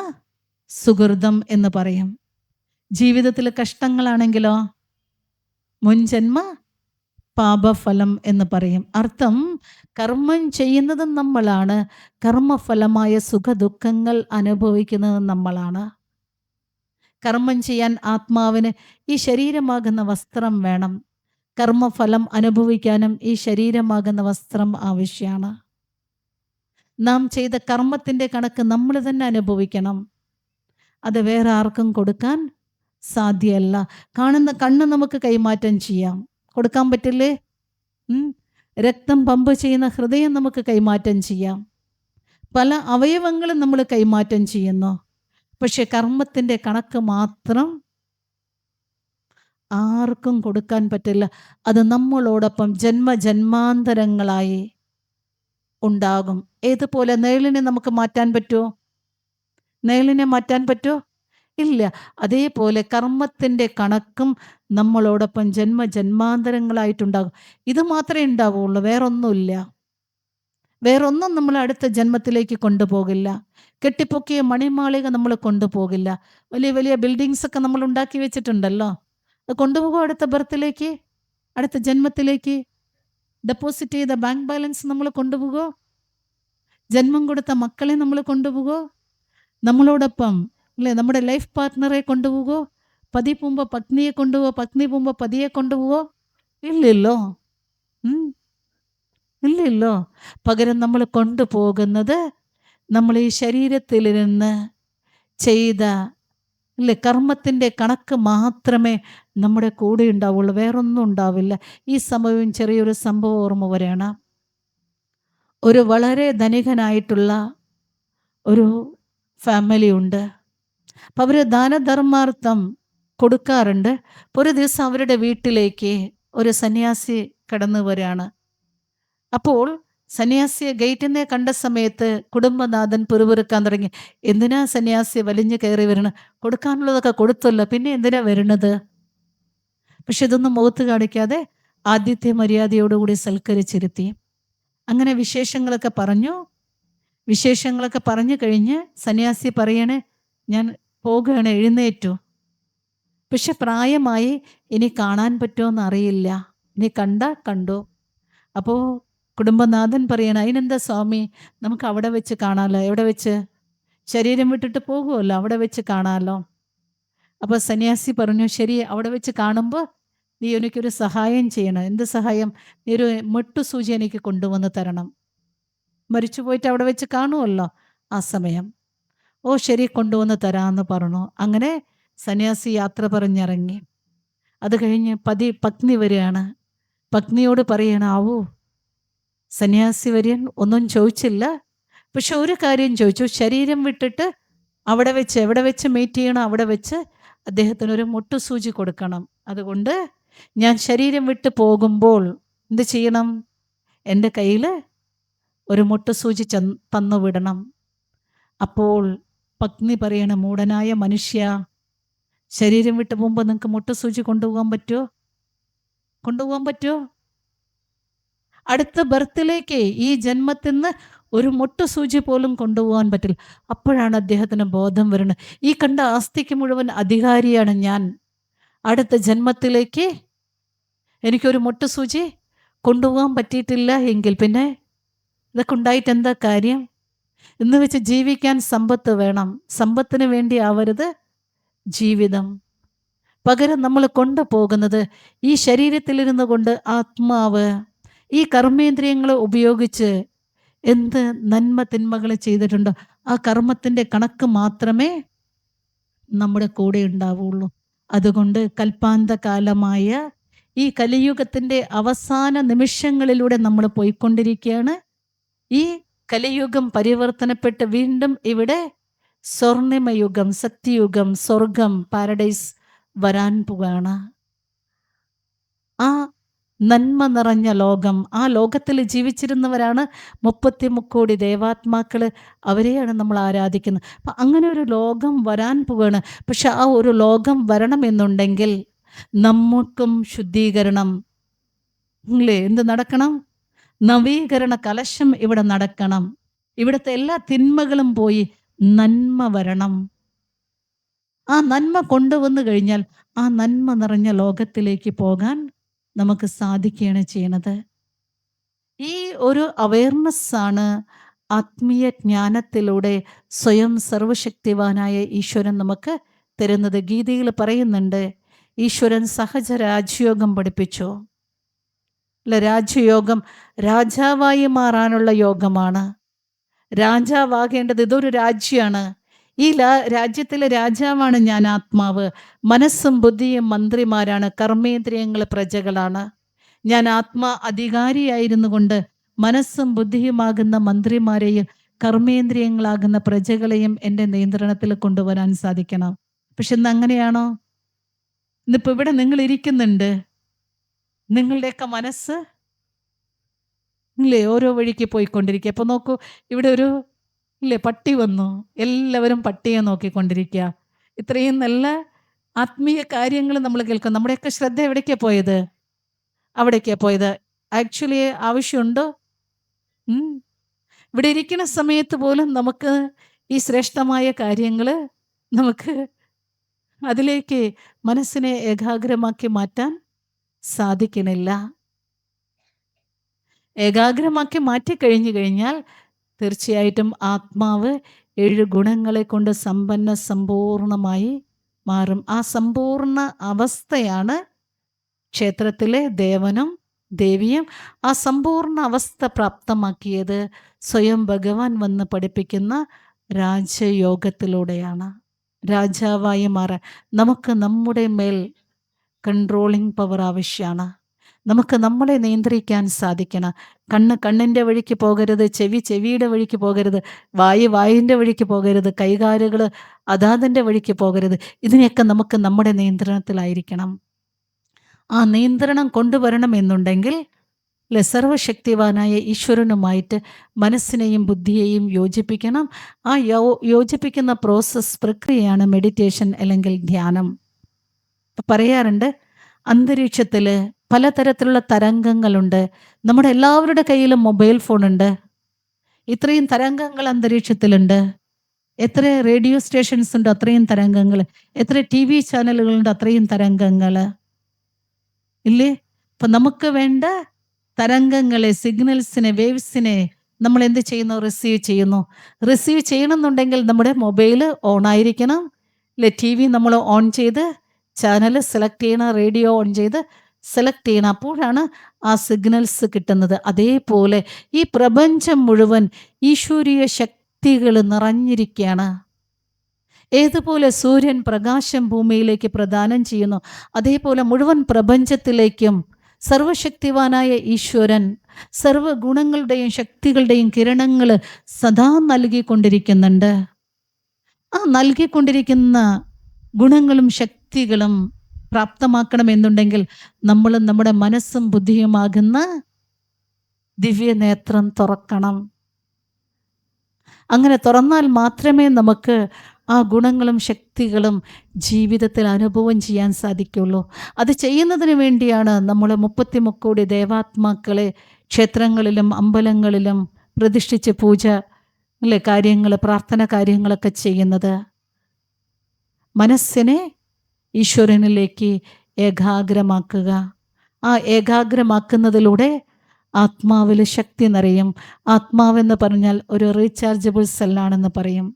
സുഹൃതം എന്ന് പറയും. ജീവിതത്തിൽ കഷ്ടങ്ങളാണെങ്കിലോ മുൻജന്മ പാപഫലം എന്ന് പറയും. അർത്ഥം, കർമ്മം ചെയ്യുന്നത് നമ്മളാണ്, കർമ്മഫലമായ സുഖദുഃഖങ്ങൾ അനുഭവിക്കുന്നത് നമ്മളാണ്. കർമ്മം ചെയ്യാൻ ആത്മാവിന് ഈ ശരീരമാകുന്ന വസ്ത്രം വേണം. കർമ്മഫലം അനുഭവിക്കാനും ഈ ശരീരമാകുന്ന വസ്ത്രം ആവശ്യമാണ്. നാം ചെയ്ത കർമ്മത്തിൻ്റെ കണക്ക് നമ്മൾ തന്നെ അനുഭവിക്കണം. അത് വേറെ ആർക്കും കൊടുക്കാൻ സാധ്യമല്ല. കാണുന്ന കണ്ണ് നമുക്ക് കൈമാറ്റം ചെയ്യാം, കൊടുക്കാൻ പറ്റില്ലേ? രക്തം പമ്പ് ചെയ്യുന്ന ഹൃദയം നമുക്ക് കൈമാറ്റം ചെയ്യാം. പല അവയവങ്ങളും നമ്മൾ കൈമാറ്റം ചെയ്യുന്നു. പക്ഷെ കർമ്മത്തിൻ്റെ കണക്ക് മാത്രം ആർക്കും കൊടുക്കാൻ പറ്റില്ല. അത് നമ്മളോടൊപ്പം ജന്മജന്മാന്തരങ്ങളായി ഉണ്ടാകും. ഏതുപോലെ നിഴലിനെ നമുക്ക് മാറ്റാൻ പറ്റുമോ? നിഴലിനെ മാറ്റാൻ പറ്റുമോ? ഇല്ല. അതേപോലെ കർമ്മത്തിൻ്റെ കണക്കും നമ്മളോടൊപ്പം ജന്മജന്മാന്തരങ്ങളായിട്ടുണ്ടാകും. ഇത് മാത്രമേ ഉണ്ടാവുള്ളൂ, വേറൊന്നുമില്ല. വേറൊന്നും നമ്മൾ അടുത്ത ജന്മത്തിലേക്ക് കൊണ്ടുപോകില്ല. കെട്ടിപ്പൊക്കിയ മണിമാളിക നമ്മൾ കൊണ്ടുപോകില്ല. വലിയ വലിയ ബിൽഡിങ്സൊക്കെ നമ്മൾ ഉണ്ടാക്കി വെച്ചിട്ടുണ്ടല്ലോ, അത് കൊണ്ടുപോകുമോ അടുത്ത ബർത്തിലേക്ക്, അടുത്ത ജന്മത്തിലേക്ക്? ഡെപ്പോസിറ്റ് ചെയ്ത ബാങ്ക് ബാലൻസ് നമ്മൾ കൊണ്ടുപോകുമോ? ജന്മം കൊടുത്ത മക്കളെ നമ്മൾ കൊണ്ടുപോകുമോ? നമ്മളോടൊപ്പം അല്ലേ നമ്മുടെ ലൈഫ് പാർട്ട്ണറെ കൊണ്ടുപോകുമോ? പതി പോകുമ്പോൾ പത്നിയെ കൊണ്ടുപോകുമോ? പത്നി പോകുമ്പോൾ പതിയെ കൊണ്ടുപോകുമോ? ഇല്ലല്ലോ. ഇല്ലല്ലോ. പകരം നമ്മൾ കൊണ്ടുപോകുന്നത് നമ്മൾ ഈ ശരീരത്തിലിരുന്ന് ചെയ്ത ഇല്ലേ കർമ്മത്തിൻ്റെ കണക്ക് മാത്രമേ നമ്മുടെ കൂടെ ഉണ്ടാവുള്ളൂ, വേറൊന്നും ഉണ്ടാവില്ല. ഈ സമയവും ചെറിയൊരു സംഭവം ഓർമ്മ വരികയാണ്. ഒരു വളരെ ധനികനായിട്ടുള്ള ഒരു ഫാമിലി ഉണ്ട്. അപ്പം അവർ ദാനധർമാർത്ഥം കൊടുക്കാറുണ്ട്. അപ്പോൾ ഒരു ദിവസം അവരുടെ വീട്ടിലേക്ക് ഒരു സന്യാസി കടന്നു വരികയാണ്. അപ്പോൾ സന്യാസിയെ ഗേറ്റിൽ നിന്ന് കണ്ട സമയത്ത് കുടുംബനാഥൻ പിറുപിറുക്കാൻ തുടങ്ങി. എന്തിനാ സന്യാസി വലിഞ്ഞു കയറി വരണം? കൊടുക്കാനുള്ളതൊക്കെ കൊടുത്തല്ലോ, പിന്നെ എന്തിനാ വരുന്നത്? പക്ഷെ ഇതൊന്നും മുഖത്ത് കാണിക്കാതെ ആദ്യത്തെ മര്യാദയോടുകൂടി സൽക്കരിച്ചിരുത്തി. അങ്ങനെ വിശേഷങ്ങളൊക്കെ പറഞ്ഞു കഴിഞ്ഞ് സന്യാസി പറയണേ, ഞാൻ പോകുകയാണ്, എഴുന്നേറ്റു. പക്ഷെ പ്രായമായി, ഇനി കാണാൻ പറ്റുമോയെന്ന് അറിയില്ല, ഇനി കണ്ടു. അപ്പോൾ കുടുംബനാഥൻ പറയണം, അതിനെന്താ സ്വാമി, നമുക്ക് അവിടെ വെച്ച് കാണാമല്ലോ. എവിടെ വെച്ച്? ശരീരം വിട്ടിട്ട് പോകുമല്ലോ, അവിടെ വെച്ച് കാണാമല്ലോ. അപ്പോൾ സന്യാസി പറഞ്ഞു, ശരി, അവിടെ വെച്ച് കാണുമ്പോൾ നീ എനിക്കൊരു സഹായം ചെയ്യണം. എന്ത് സഹായം? നീ ഒരു മുട്ടുസൂചി എനിക്ക് കൊണ്ടുവന്ന് തരണം. മരിച്ചു പോയിട്ട് അവിടെ വെച്ച് കാണുമല്ലോ ആ സമയം. ഓ ശരി, കൊണ്ടുവന്ന് തരാമെന്ന് പറഞ്ഞു. അങ്ങനെ സന്യാസി യാത്ര പറഞ്ഞിറങ്ങി. അത് കഴിഞ്ഞ് പത്നി വരികയാണ്. പത്നിയോട് പറയണം, ആവൂ. സന്യാസി വര്യൻ ഒന്നും ചോദിച്ചില്ല, പക്ഷെ ഒരു കാര്യം ചോദിച്ചു. ശരീരം വിട്ടിട്ട് എവിടെ വെച്ച് മീറ്റ് ചെയ്യണം, അവിടെ വെച്ച് അദ്ദേഹത്തിനൊരു മുട്ടുസൂചി കൊടുക്കണം. അതുകൊണ്ട് ഞാൻ ശരീരം വിട്ട് പോകുമ്പോൾ എന്ത് ചെയ്യണം? എൻ്റെ കയ്യിൽ ഒരു മുട്ടുസൂചി തന്നു വിടണം. അപ്പോൾ പത്നി പറയണം, മൂടനായ മനുഷ്യ, ശരീരം വിട്ട് പോകുമ്പോൾ നിങ്ങൾക്ക് മുട്ടുസൂചി കൊണ്ടുപോകാൻ പറ്റുമോ? അടുത്ത ബർത്തിലേക്ക് ഈ ജന്മത്തിൽ നിന്ന് ഒരു മുട്ടുസൂചി പോലും കൊണ്ടുപോകാൻ പറ്റില്ല. അപ്പോഴാണ് അദ്ദേഹത്തിന് ബോധം വരുന്നത്, ഈ കണ്ട ആസ്തിക്ക് മുഴുവൻ അധികാരിയാണ് ഞാൻ. അടുത്ത ജന്മത്തിലേക്ക് എനിക്കൊരു മുട്ടുസൂചി കൊണ്ടുപോകാൻ പറ്റിയിട്ടില്ല എങ്കിൽ പിന്നെ ഇതൊക്കെ ഉണ്ടായിട്ട് എന്താ കാര്യം? എന്ന് വെച്ച് ജീവിക്കാൻ സമ്പത്ത് വേണം. സമ്പത്തിന് വേണ്ടി ആവരുത് ജീവിതം. പകരം നമ്മൾ കൊണ്ടുപോകുന്നത് ഈ ശരീരത്തിലിരുന്നു കൊണ്ട് ആത്മാവ് ഈ കർമ്മേന്ദ്രിയങ്ങൾ ഉപയോഗിച്ച് എന്ത് നന്മ തിന്മകൾ ചെയ്തിട്ടുണ്ടോ ആ കർമ്മത്തിൻ്റെ കണക്ക് മാത്രമേ നമ്മുടെ കൂടെ ഉണ്ടാവുള്ളൂ. അതുകൊണ്ട് കൽപ്പാന്തകാലമായ ഈ കലിയുഗത്തിൻ്റെ അവസാന നിമിഷങ്ങളിലൂടെ നമ്മൾ പോയിക്കൊണ്ടിരിക്കുകയാണ്. ഈ കലിയുഗം പരിവർത്തനപ്പെട്ട് വീണ്ടും ഇവിടെ സ്വർണിമയുഗം, സത്യയുഗം, സ്വർഗം, പാരഡൈസ് വരാൻ പോവുകയാണ്. ആ നന്മ നിറഞ്ഞ ലോകം. ആ ലോകത്തിൽ ജീവിച്ചിരുന്നവരാണ് 33 ദേവാത്മാക്കൾ. അവരെയാണ് നമ്മൾ ആരാധിക്കുന്നത്. അപ്പം അങ്ങനെ ഒരു ലോകം വരാൻ പോവുകയാണ്. പക്ഷെ ആ ഒരു ലോകം വരണമെന്നുണ്ടെങ്കിൽ നമുക്കും ശുദ്ധീകരണം ഇല്ലേ? എന്ത് നടക്കണം? നവീകരണ കലശം ഇവിടെ നടക്കണം. ഇവിടുത്തെ എല്ലാ തിന്മകളും പോയി നന്മ വരണം. ആ നന്മ കൊണ്ടുവന്നു കഴിഞ്ഞാൽ ആ നന്മ നിറഞ്ഞ ലോകത്തിലേക്ക് പോകാൻ നമുക്ക് സാധിക്കുകയാണ് ചെയ്യണത്. ഈ ഒരു അവയർനെസ്സാണ് ആത്മീയ ജ്ഞാനത്തിലൂടെ സ്വയം സർവശക്തിവാനായ ഈശ്വരൻ നമുക്ക് തരുന്നത്. ഗീതയിൽ പറയുന്നുണ്ട്, ഈശ്വരൻ സഹജ രാജയോഗം പഠിപ്പിച്ചു. അല്ല, രാജയോഗം രാജാവായി മാറാനുള്ള യോഗമാണ്. രാജാവാകേണ്ടത് ഇതൊരു രാജ്യമാണ്. ഈ രാജ്യത്തിലെ രാജാവാണ് ഞാൻ, ആത്മാവ്. മനസ്സും ബുദ്ധിയും മന്ത്രിമാരാണ്, കർമ്മേന്ദ്രിയങ്ങൾ പ്രജകളാണ്. ഞാൻ ആത്മാ അധികാരിയായിരുന്നു കൊണ്ട് മനസ്സും ബുദ്ധിയുമാകുന്ന മന്ത്രിമാരെയും കർമ്മേന്ദ്രിയങ്ങളാകുന്ന പ്രജകളെയും എൻ്റെ നിയന്ത്രണത്തിൽ കൊണ്ടുവരാൻ സാധിക്കണം. പക്ഷെ ഇന്ന് അങ്ങനെയാണോ? ഇന്നിപ്പോൾ ഇവിടെ നിങ്ങൾ ഇരിക്കുന്നുണ്ട്, നിങ്ങളുടെയൊക്കെ മനസ്സ് ഇല്ലേ ഓരോ വഴിക്ക് പോയിക്കൊണ്ടിരിക്കുക. അപ്പോൾ നോക്കൂ, ഇവിടെ ഒരു ഇല്ലേ പട്ടി വന്നു, എല്ലാവരും പട്ടിയെ നോക്കിക്കൊണ്ടിരിക്കുക. ഇത്രയും നല്ല ആത്മീയ കാര്യങ്ങൾ നമ്മൾ കേൾക്കും. നമ്മുടെയൊക്കെ ശ്രദ്ധ എവിടേക്കാണ് പോയത്? അവിടേക്കാണ് പോയത്. ആക്ച്വലി ആവശ്യമുണ്ടോ? ഇവിടെ ഇരിക്കുന്ന സമയത്ത് പോലും നമുക്ക് ഈ ശ്രേഷ്ഠമായ കാര്യങ്ങൾ നമുക്ക് അതിലേക്ക് മനസ്സിനെ ഏകാഗ്രമാക്കി മാറ്റാൻ സാധിക്കണില്ല. ഏകാഗ്രമാക്കി മാറ്റിക്കഴിഞ്ഞു കഴിഞ്ഞാൽ തീർച്ചയായിട്ടും ആത്മാവ് 7 ഗുണങ്ങളെ കൊണ്ട് സമ്പൂർണമായി മാറും. ആ സമ്പൂർണ്ണ അവസ്ഥയാണ് ക്ഷേത്രത്തിലെ ദേവനും ദേവിയും ആ സമ്പൂർണ്ണ അവസ്ഥ പ്രാപ്തമാക്കിയത് സ്വയം ഭഗവാൻ വന്ന് പഠിപ്പിക്കുന്ന രാജയോഗത്തിലൂടെയാണ്. രാജാവായി മാറാൻ നമുക്ക് നമ്മുടെ മേൽ കൺട്രോളിംഗ് പവർ ആവശ്യമാണ്. നമുക്ക് നമ്മളെ നിയന്ത്രിക്കാൻ സാധിക്കണം. കണ്ണിൻ്റെ വഴിക്ക് പോകരുത്, ചെവിയുടെ വഴിക്ക് പോകരുത്, വായിൻ്റെ വഴിക്ക് പോകരുത്, കൈകാലുകൾ അതാതിൻ്റെ വഴിക്ക് പോകരുത്. ഇതിനെയൊക്കെ നമുക്ക് നമ്മുടെ നിയന്ത്രണത്തിലായിരിക്കണം. ആ നിയന്ത്രണം കൊണ്ടുവരണമെന്നുണ്ടെങ്കിൽ സർവശക്തിവാനായ ഈശ്വരനുമായിട്ട് മനസ്സിനെയും ബുദ്ധിയെയും യോജിപ്പിക്കണം. ആ യോജിപ്പിക്കുന്ന പ്രക്രിയയാണ് മെഡിറ്റേഷൻ അല്ലെങ്കിൽ ധ്യാനം. പറയാറുണ്ട്, അന്തരീക്ഷത്തിൽ പലതരത്തിലുള്ള തരംഗങ്ങളുണ്ട്. നമ്മുടെ എല്ലാവരുടെ കയ്യിലും മൊബൈൽ ഫോണുണ്ട്. ഇത്രയും തരംഗങ്ങൾ അന്തരീക്ഷത്തിലുണ്ട്. എത്ര റേഡിയോ സ്റ്റേഷൻസ് ഉണ്ട്, അത്രയും തരംഗങ്ങൾ. എത്ര TV ചാനലുകളുണ്ട്, അത്രയും തരംഗങ്ങൾ ഇല്ലേ? അപ്പം നമുക്ക് വേണ്ട തരംഗങ്ങളെ, സിഗ്നൽസിനെ, വേവ്സിനെ നമ്മൾ എന്ത് ചെയ്യുന്നു? റിസീവ് ചെയ്യുന്നു. റിസീവ് ചെയ്യണമെന്നുണ്ടെങ്കിൽ നമ്മുടെ മൊബൈൽ ഓൺ ആയിരിക്കണം അല്ലേ? TV നമ്മൾ ഓൺ ചെയ്ത് ചാനൽ സെലക്ട് ചെയ്യണം, റേഡിയോ ഓൺ ചെയ്ത് സെലക്ട് ചെയ്യണം. അപ്പോഴാണ് ആ സിഗ്നൽസ് കിട്ടുന്നത്. അതേപോലെ ഈ പ്രപഞ്ചം മുഴുവൻ ഈശ്വരീയ ശക്തികൾ നിറഞ്ഞിരിക്കുകയാണ്. ഏതുപോലെ സൂര്യൻ പ്രകാശം ഭൂമിയിലേക്ക് പ്രദാനം ചെയ്യുന്നു, അതേപോലെ മുഴുവൻ പ്രപഞ്ചത്തിലേക്കും സർവശക്തിവാനായ ഈശ്വരൻ സർവഗുണങ്ങളുടെയും ശക്തികളുടെയും കിരണങ്ങൾ സദാ നൽകിക്കൊണ്ടിരിക്കുന്നുണ്ട്. ആ നൽകിക്കൊണ്ടിരിക്കുന്ന ഗുണങ്ങളും ശക്തികളും പ്രാപ്തമാക്കണമെന്നുണ്ടെങ്കിൽ നമ്മൾ നമ്മുടെ മനസ്സും ബുദ്ധിയുമാകുന്ന ദിവ്യനേത്രം തുറക്കണം. അങ്ങനെ തുറന്നാൽ മാത്രമേ നമുക്ക് ആ ഗുണങ്ങളും ശക്തികളും ജീവിതത്തിൽ അനുഭവം ചെയ്യാൻ സാധിക്കുള്ളൂ. അത് ചെയ്യുന്നതിന് വേണ്ടിയാണ് നമ്മൾ 33 ദേവാത്മാക്കളെ ക്ഷേത്രങ്ങളിലും അമ്പലങ്ങളിലും പ്രതിഷ്ഠിച്ച് പൂജ അല്ലേ കാര്യങ്ങൾ, പ്രാർത്ഥന കാര്യങ്ങളൊക്കെ ചെയ്യുന്നത്. മനസ്സിനെ ഈശ്വരനിലേക്ക് ഏകാഗ്രമാക്കുക. ആ ഏകാഗ്രമാക്കുന്നതിലൂടെ ആത്മാവിൽ ശക്തി നിറയും. ആത്മാവെന്ന് പറഞ്ഞാൽ ഒരു റീചാർജബിൾ സെല്ലാണെന്ന് പറയും.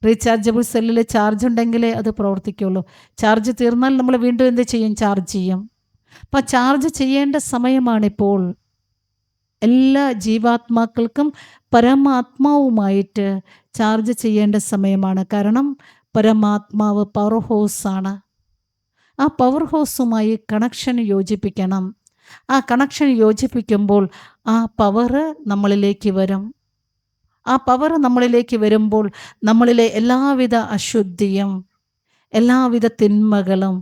റീചാർജബിൾ സെല്ലിൽ ചാർജ് ഉണ്ടെങ്കിലേ അത് പ്രവർത്തിക്കുള്ളൂ. ചാർജ് തീർന്നാൽ നമ്മൾ വീണ്ടും എന്ത് ചെയ്യും? ചാർജ് ചെയ്യും. അപ്പം ചാർജ് ചെയ്യേണ്ട സമയമാണിപ്പോൾ. എല്ലാ ജീവാത്മാക്കൾക്കും പരമാത്മാവുമായിട്ട് ചാർജ് ചെയ്യേണ്ട സമയമാണ്. കാരണം പരമാത്മാവ് പവർ ഹൗസാണ്. ആ പവർ ഹൗസുമായി കണക്ഷൻ യോജിപ്പിക്കണം. ആ കണക്ഷൻ യോജിപ്പിക്കുമ്പോൾ ആ പവർ നമ്മളിലേക്ക് വരും. ആ പവർ നമ്മളിലേക്ക് വരുമ്പോൾ നമ്മളിലെ എല്ലാവിധ അശുദ്ധിയും എല്ലാവിധ തിന്മകളും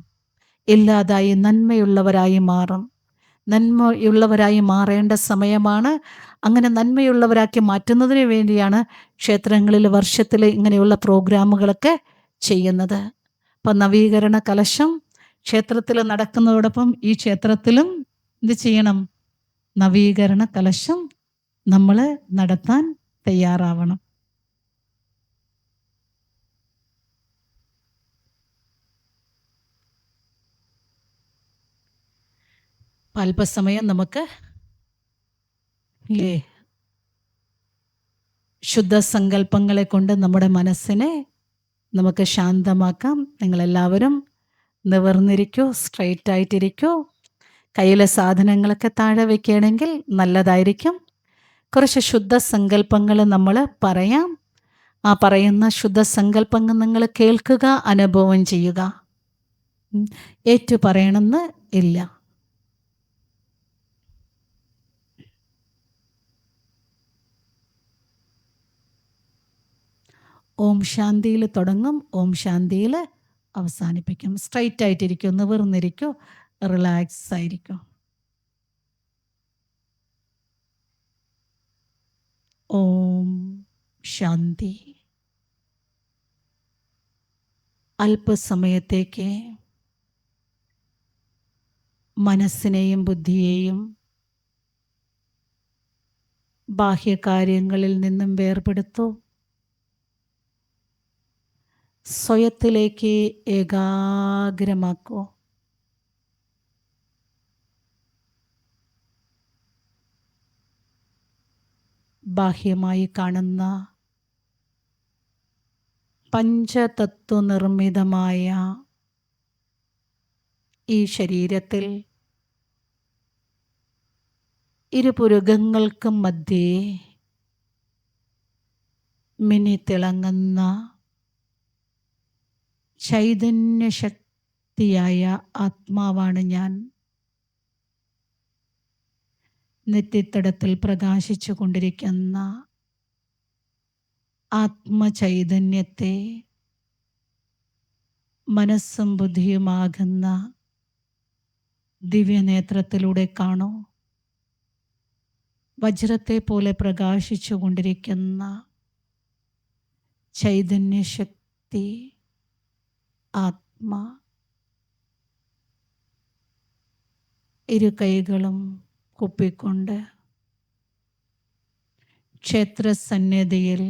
ഇല്ലാതായി നന്മയുള്ളവരായി മാറും. നന്മയുള്ളവരായി മാറേണ്ട സമയമാണ്. അങ്ങനെ നന്മയുള്ളവരാക്കി മാറ്റുന്നതിന് വേണ്ടിയാണ് ക്ഷേത്രങ്ങളിൽ വർഷത്തിൽ ഇങ്ങനെയുള്ള പ്രോഗ്രാമുകളൊക്കെ ചെയ്യുന്നത്. അപ്പം നവീകരണ കലശം ക്ഷേത്രത്തിൽ നടക്കുന്നതോടൊപ്പം ഈ ക്ഷേത്രത്തിലും എന്ത് ചെയ്യണം? നവീകരണ കലശം നമ്മൾ നടത്താൻ തയ്യാറാവണം. അല്പസമയം നമുക്ക് ഇല്ലേ ശുദ്ധസങ്കല്പങ്ങളെ കൊണ്ട് നമ്മുടെ മനസ്സിനെ നമുക്ക് ശാന്തമാക്കാം. നിങ്ങളെല്ലാവരും നിവർന്നിരിക്കൂ, സ്ട്രെയിറ്റ് ആയിട്ടിരിക്കൂ. കയ്യിലെ സാധനങ്ങളൊക്കെ താഴെ വയ്ക്കുകയാണെങ്കിൽ നല്ലതായിരിക്കും. കുറച്ച് ശുദ്ധസങ്കല്പങ്ങൾ നമ്മൾ പറയാം. ആ പറയുന്ന ശുദ്ധസങ്കല്പങ്ങൾ നിങ്ങൾ കേൾക്കുക, അനുഭവം ചെയ്യുക. ഏറ്റു പറയണമെന്ന് ഇല്ല. ഓം ശാന്തിയിൽ തുടങ്ങും, ഓം ശാന്തിയിൽ അവസാനിപ്പിക്കും. സ്ട്രൈറ്റ് ആയിട്ടിരിക്കും, നിവർന്നിരിക്കും, റിലാക്സ് ആയിരിക്കും. ഓം ശാന്തി. അല്പസമയത്തേക്ക് മനസ്സിനെയും ബുദ്ധിയെയും ബാഹ്യകാര്യങ്ങളിൽ നിന്നും വേർപെടുത്തൂ. സ്വയത്തിലേക്ക് ഏകാഗ്രമാക്കൂ. ബാഹ്യമായി കാണുന്ന പഞ്ചതത്വ നിർമ്മിതമായ ഈ ശരീരത്തിൽ ഇരുപുരുകങ്ങൾക്കും മധ്യേ മിന്നിത്തിളങ്ങുന്ന ചൈതന്യശക്തിയായ ആത്മാവാണ് ഞാൻ. നെറ്റിത്തടത്തിൽ പ്രകാശിച്ചു കൊണ്ടിരിക്കുന്ന ആത്മചൈതന്യത്തെ മനസ്സും ബുദ്ധിയുമാകുന്ന ദിവ്യനേത്രത്തിലൂടെ കാണൂ. വജ്രത്തെ പോലെ പ്രകാശിച്ചു കൊണ്ടിരിക്കുന്ന ചൈതന്യശക്തി ആത്മ. ഇരു കൈകളും കുപ്പിക്കൊണ്ട് ക്ഷേത്രസന്നിധിയിൽ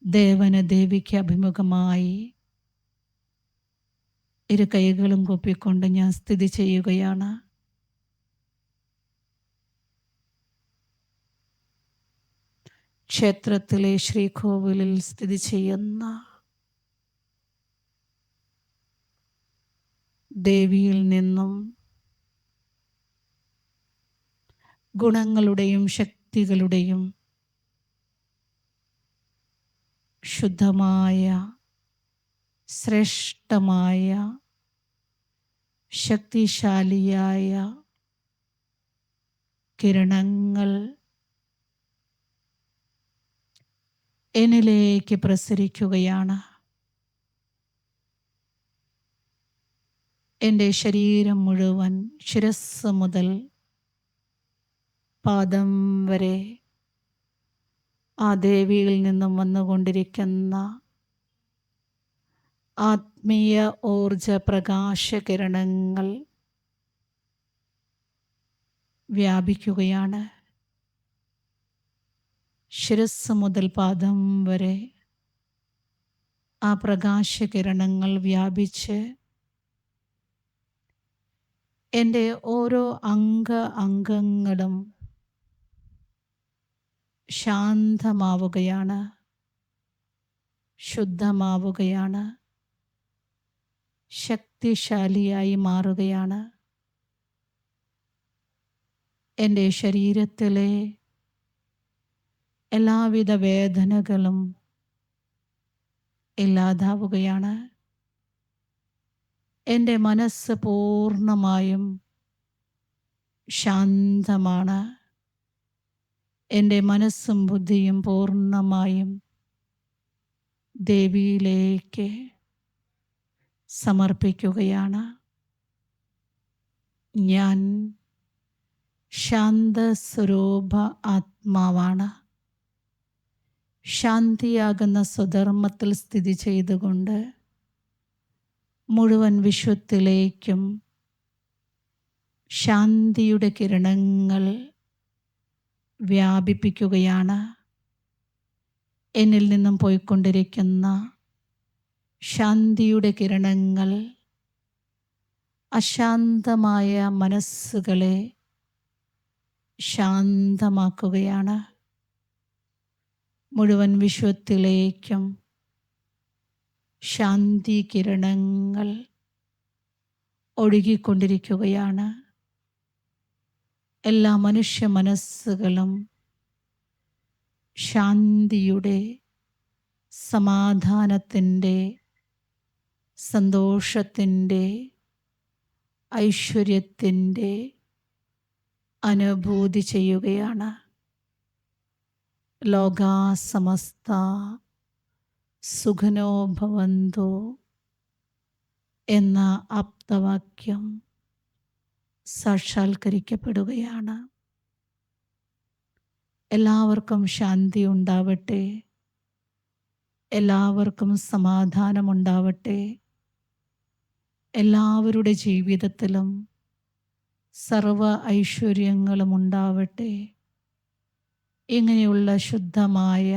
ദേവനദേവിക്ക് അഭിമുഖമായി ഇരു കൈകളും കുപ്പിക്കൊണ്ട് ഞാൻ സ്ഥിതി ചെയ്യുകയാണ്. ക്ഷേത്രത്തിലെ ശ്രീകോവിലിൽ സ്ഥിതി ചെയ്യുന്ന ദേവിയിൽ നിന്നും ഗുണങ്ങളുടെയും ശക്തികളുടെയും ശുദ്ധമായ ശ്രേഷ്ഠമായ ശക്തിശാലിയായ കിരണങ്ങൾ എന്നിലേക്ക് പ്രസരിക്കുകയാണ്. എൻ്റെ ശരീരം മുഴുവൻ ശിരസ്സ് മുതൽ പാദം വരെ ആ ദേവിയിൽ നിന്നും വന്നുകൊണ്ടിരിക്കുന്ന ആത്മീയ ഊർജ പ്രകാശകിരണങ്ങൾ വ്യാപിക്കുകയാണ്. ശിരസ്സ് മുതൽ പാദം വരെ ആ പ്രകാശകിരണങ്ങൾ വ്യാപിച്ച് എൻ്റെ ഓരോ അംഗങ്ങളും ശാന്തമാവുകയാണ്, ശുദ്ധമാവുകയാണ്, ശക്തിശാലിയായി മാറുകയാണ്. എൻ്റെ ശരീരത്തിലെ എല്ലാവിധ വേദനകളും ഇല്ലാതാവുകയാണ്. എൻ്റെ മനസ്സ് പൂർണ്ണമായും ശാന്തമാണ്. എൻ്റെ മനസ്സും ബുദ്ധിയും പൂർണ്ണമായും ദേവിയിലേക്ക് സമർപ്പിക്കുകയാണ്. ഞാൻ ശാന്തസ്വരൂപ ആത്മാവാണ്. ശാന്തിയാകുന്ന സ്വധർമ്മത്തിൽ സ്ഥിതി ചെയ്തുകൊണ്ട് മുഴുവൻ വിശ്വത്തിലേക്കും ശാന്തിയുടെ കിരണങ്ങൾ വ്യാപിപ്പിക്കുകയാണ്. എന്നിൽ നിന്നും പോയിക്കൊണ്ടിരിക്കുന്ന ശാന്തിയുടെ കിരണങ്ങൾ അശാന്തമായ മനസ്സുകളെ ശാന്തമാക്കുകയാണ്. മുഴുവൻ വിശ്വത്തിലേക്കും ശാന്തി കിരണങ്ങൾ ഒഴുകിക്കൊണ്ടിരിക്കുകയാണ്. എല്ലാ മനുഷ്യ മനസ്സുകളും ശാന്തിയുടെ, സമാധാനത്തിൻ്റെ, സന്തോഷത്തിൻ്റെ, ഐശ്വര്യത്തിൻ്റെ അനുഭൂതി ചെയ്യുകയാണ്. ലോകാ സമസ്ത സുഖനോ ഭവന്തു എന്ന ആപ്തവാക്യം സാക്ഷാത്കരിക്കപ്പെടുകയാണ്. എല്ലാവർക്കും ശാന്തി ഉണ്ടാവട്ടെ, എല്ലാവർക്കും സമാധാനമുണ്ടാവട്ടെ, എല്ലാവരുടെ ജീവിതത്തിലും സർവ ഐശ്വര്യങ്ങളും ഉണ്ടാവട്ടെ. ഇങ്ങനെയുള്ള ശുദ്ധമായ,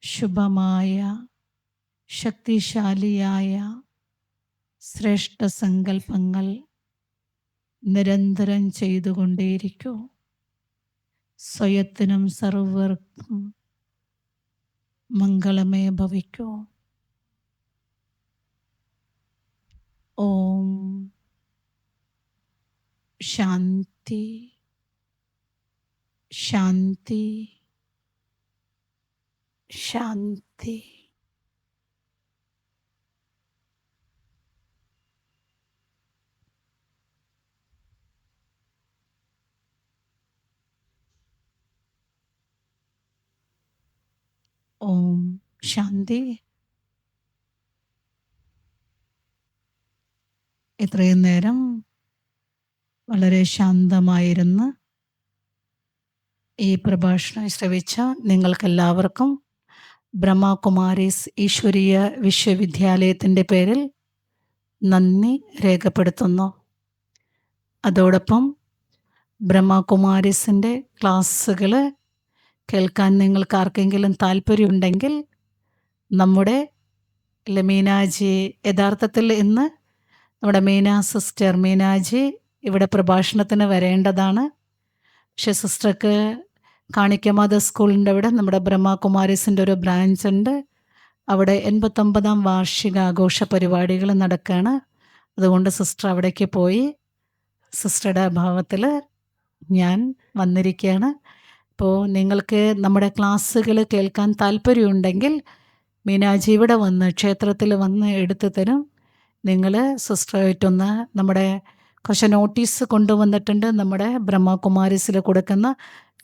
ശുഭമായ, ശക്തിശാലിയായ ശ്രേഷ്ഠ സങ്കല്പങ്ങൾ നിരന്തരം ചെയ്തുകൊണ്ടേയിരിക്കൂ. സ്വയത്തിനും സർവർക്കും മംഗളമേ ഭവിക്കൂ. ഓം ശാന്തി ശാന്തി ശാന്തി. ഓം ശാന്തി. ഇത്രയും നേരം വളരെ ശാന്തമായിരുന്ന് ഈ പ്രഭാഷണം ശ്രവിച്ച നിങ്ങൾക്കെല്ലാവർക്കും ബ്രഹ്മകുമാരീസ് ഈശ്വരീയ വിശ്വവിദ്യാലയത്തിൻ്റെ പേരിൽ നന്ദി രേഖപ്പെടുത്തുന്നു. അതോടൊപ്പം ബ്രഹ്മകുമാരീസിൻ്റെ ക്ലാസ്സുകൾ കേൾക്കാൻ നിങ്ങൾക്ക് ആർക്കെങ്കിലും താല്പര്യമുണ്ടെങ്കിൽ നമ്മുടെ മീനാജി, യഥാർത്ഥത്തിൽ ഇന്ന് നമ്മുടെ മീന സിസ്റ്റർ മീനാജി ഇവിടെ പ്രഭാഷണത്തിന് വരേണ്ടതാണ്. പക്ഷെ സിസ്റ്റർക്ക് കാണിക്കമാത സ്കൂളിൻ്റെ അവിടെ നമ്മുടെ ബ്രഹ്മകുമാരീസിൻ്റെ ഒരു ബ്രാഞ്ച് ഉണ്ട്. അവിടെ 89ാം വാർഷികാഘോഷ പരിപാടികൾ നടക്കുകയാണ്. അതുകൊണ്ട് സിസ്റ്റർ അവിടേക്ക് പോയി സിസ്റ്ററുടെ അഭാവത്തിൽ ഞാൻ വന്നിരിക്കുകയാണ്. അപ്പോൾ നിങ്ങൾക്ക് നമ്മുടെ ക്ലാസ്സുകൾ കേൾക്കാൻ താല്പര്യമുണ്ടെങ്കിൽ മീനാജി ഇവിടെ വന്ന് ക്ഷേത്രത്തിൽ വന്ന് എടുത്തു തരും. നിങ്ങൾ സിസ്റ്ററായിട്ടൊന്ന് നമ്മുടെ കുറച്ച് നോട്ടീസ് കൊണ്ടുവന്നിട്ടുണ്ട്. നമ്മുടെ ബ്രഹ്മകുമാരീസിൽ കൊടുക്കുന്ന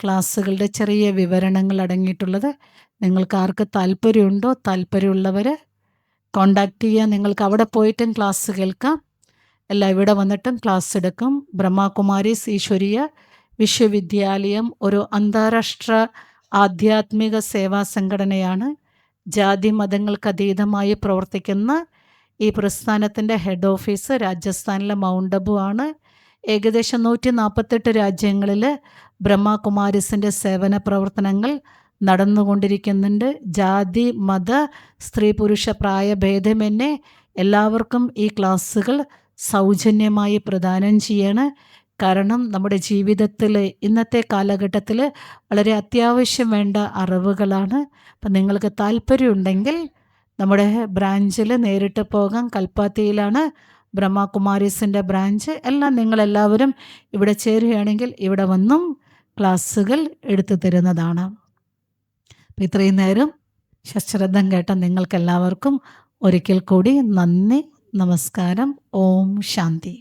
ക്ലാസ്സുകളുടെ ചെറിയ വിവരണങ്ങൾ അടങ്ങിയിട്ടുള്ളത്. നിങ്ങൾക്ക് ആർക്ക് താല്പര്യമുണ്ടോ താല്പര്യമുള്ളവർ കോണ്ടാക്ട് ചെയ്യുക. നിങ്ങൾക്ക് അവിടെ പോയിട്ടും ക്ലാസ് കേൾക്കാം, എല്ലാം ഇവിടെ വന്നിട്ടും ക്ലാസ് എടുക്കും. ബ്രഹ്മകുമാരീസ് ഈശ്വരീയ വിശ്വവിദ്യാലയം ഒരു അന്താരാഷ്ട്ര ആധ്യാത്മിക സേവാ സംഘടനയാണ്. ജാതി മതങ്ങൾക്ക് അതീതമായി പ്രവർത്തിക്കുന്ന ഈ പ്രസ്ഥാനത്തിൻ്റെ ഹെഡ് ഓഫീസ് രാജസ്ഥാനിലെ മൗണ്ട് അബു ആണ്. ഏകദേശം 148 രാജ്യങ്ങളിൽ ബ്രഹ്മകുമാരീസിൻ്റെ സേവന പ്രവർത്തനങ്ങൾ നടന്നുകൊണ്ടിരിക്കുന്നുണ്ട്. ജാതി, മത, സ്ത്രീ പുരുഷ പ്രായഭേദമന്യേ എല്ലാവർക്കും ഈ ക്ലാസ്സുകൾ സൗജന്യമായി പ്രദാനം ചെയ്യാണ്. കാരണം നമ്മുടെ ജീവിതത്തിൽ ഇന്നത്തെ കാലഘട്ടത്തിൽ വളരെ അത്യാവശ്യം വേണ്ട അറിവുകളാണ്. അപ്പം നിങ്ങൾക്ക് താല്പര്യമുണ്ടെങ്കിൽ നമ്മുടെ ബ്രാഞ്ചിൽ നേരിട്ട് പോകാം. കൽപ്പാത്തിയിലാണ് ബ്രഹ്മകുമാരീസിൻ്റെ ബ്രാഞ്ച്. എല്ലാം നിങ്ങളെല്ലാവരും ഇവിടെ ചേരുകയാണെങ്കിൽ ഇവിടെ വന്നും ക്ലാസ്സുകൾ എടുത്തു തരുന്നതാണ്. അപ്പം ഇത്രയും നേരം സശ്രദ്ധം കേട്ട നിങ്ങൾക്കെല്ലാവർക്കും ഒരിക്കൽ കൂടി നന്ദി, നമസ്കാരം. ഓം ശാന്തി.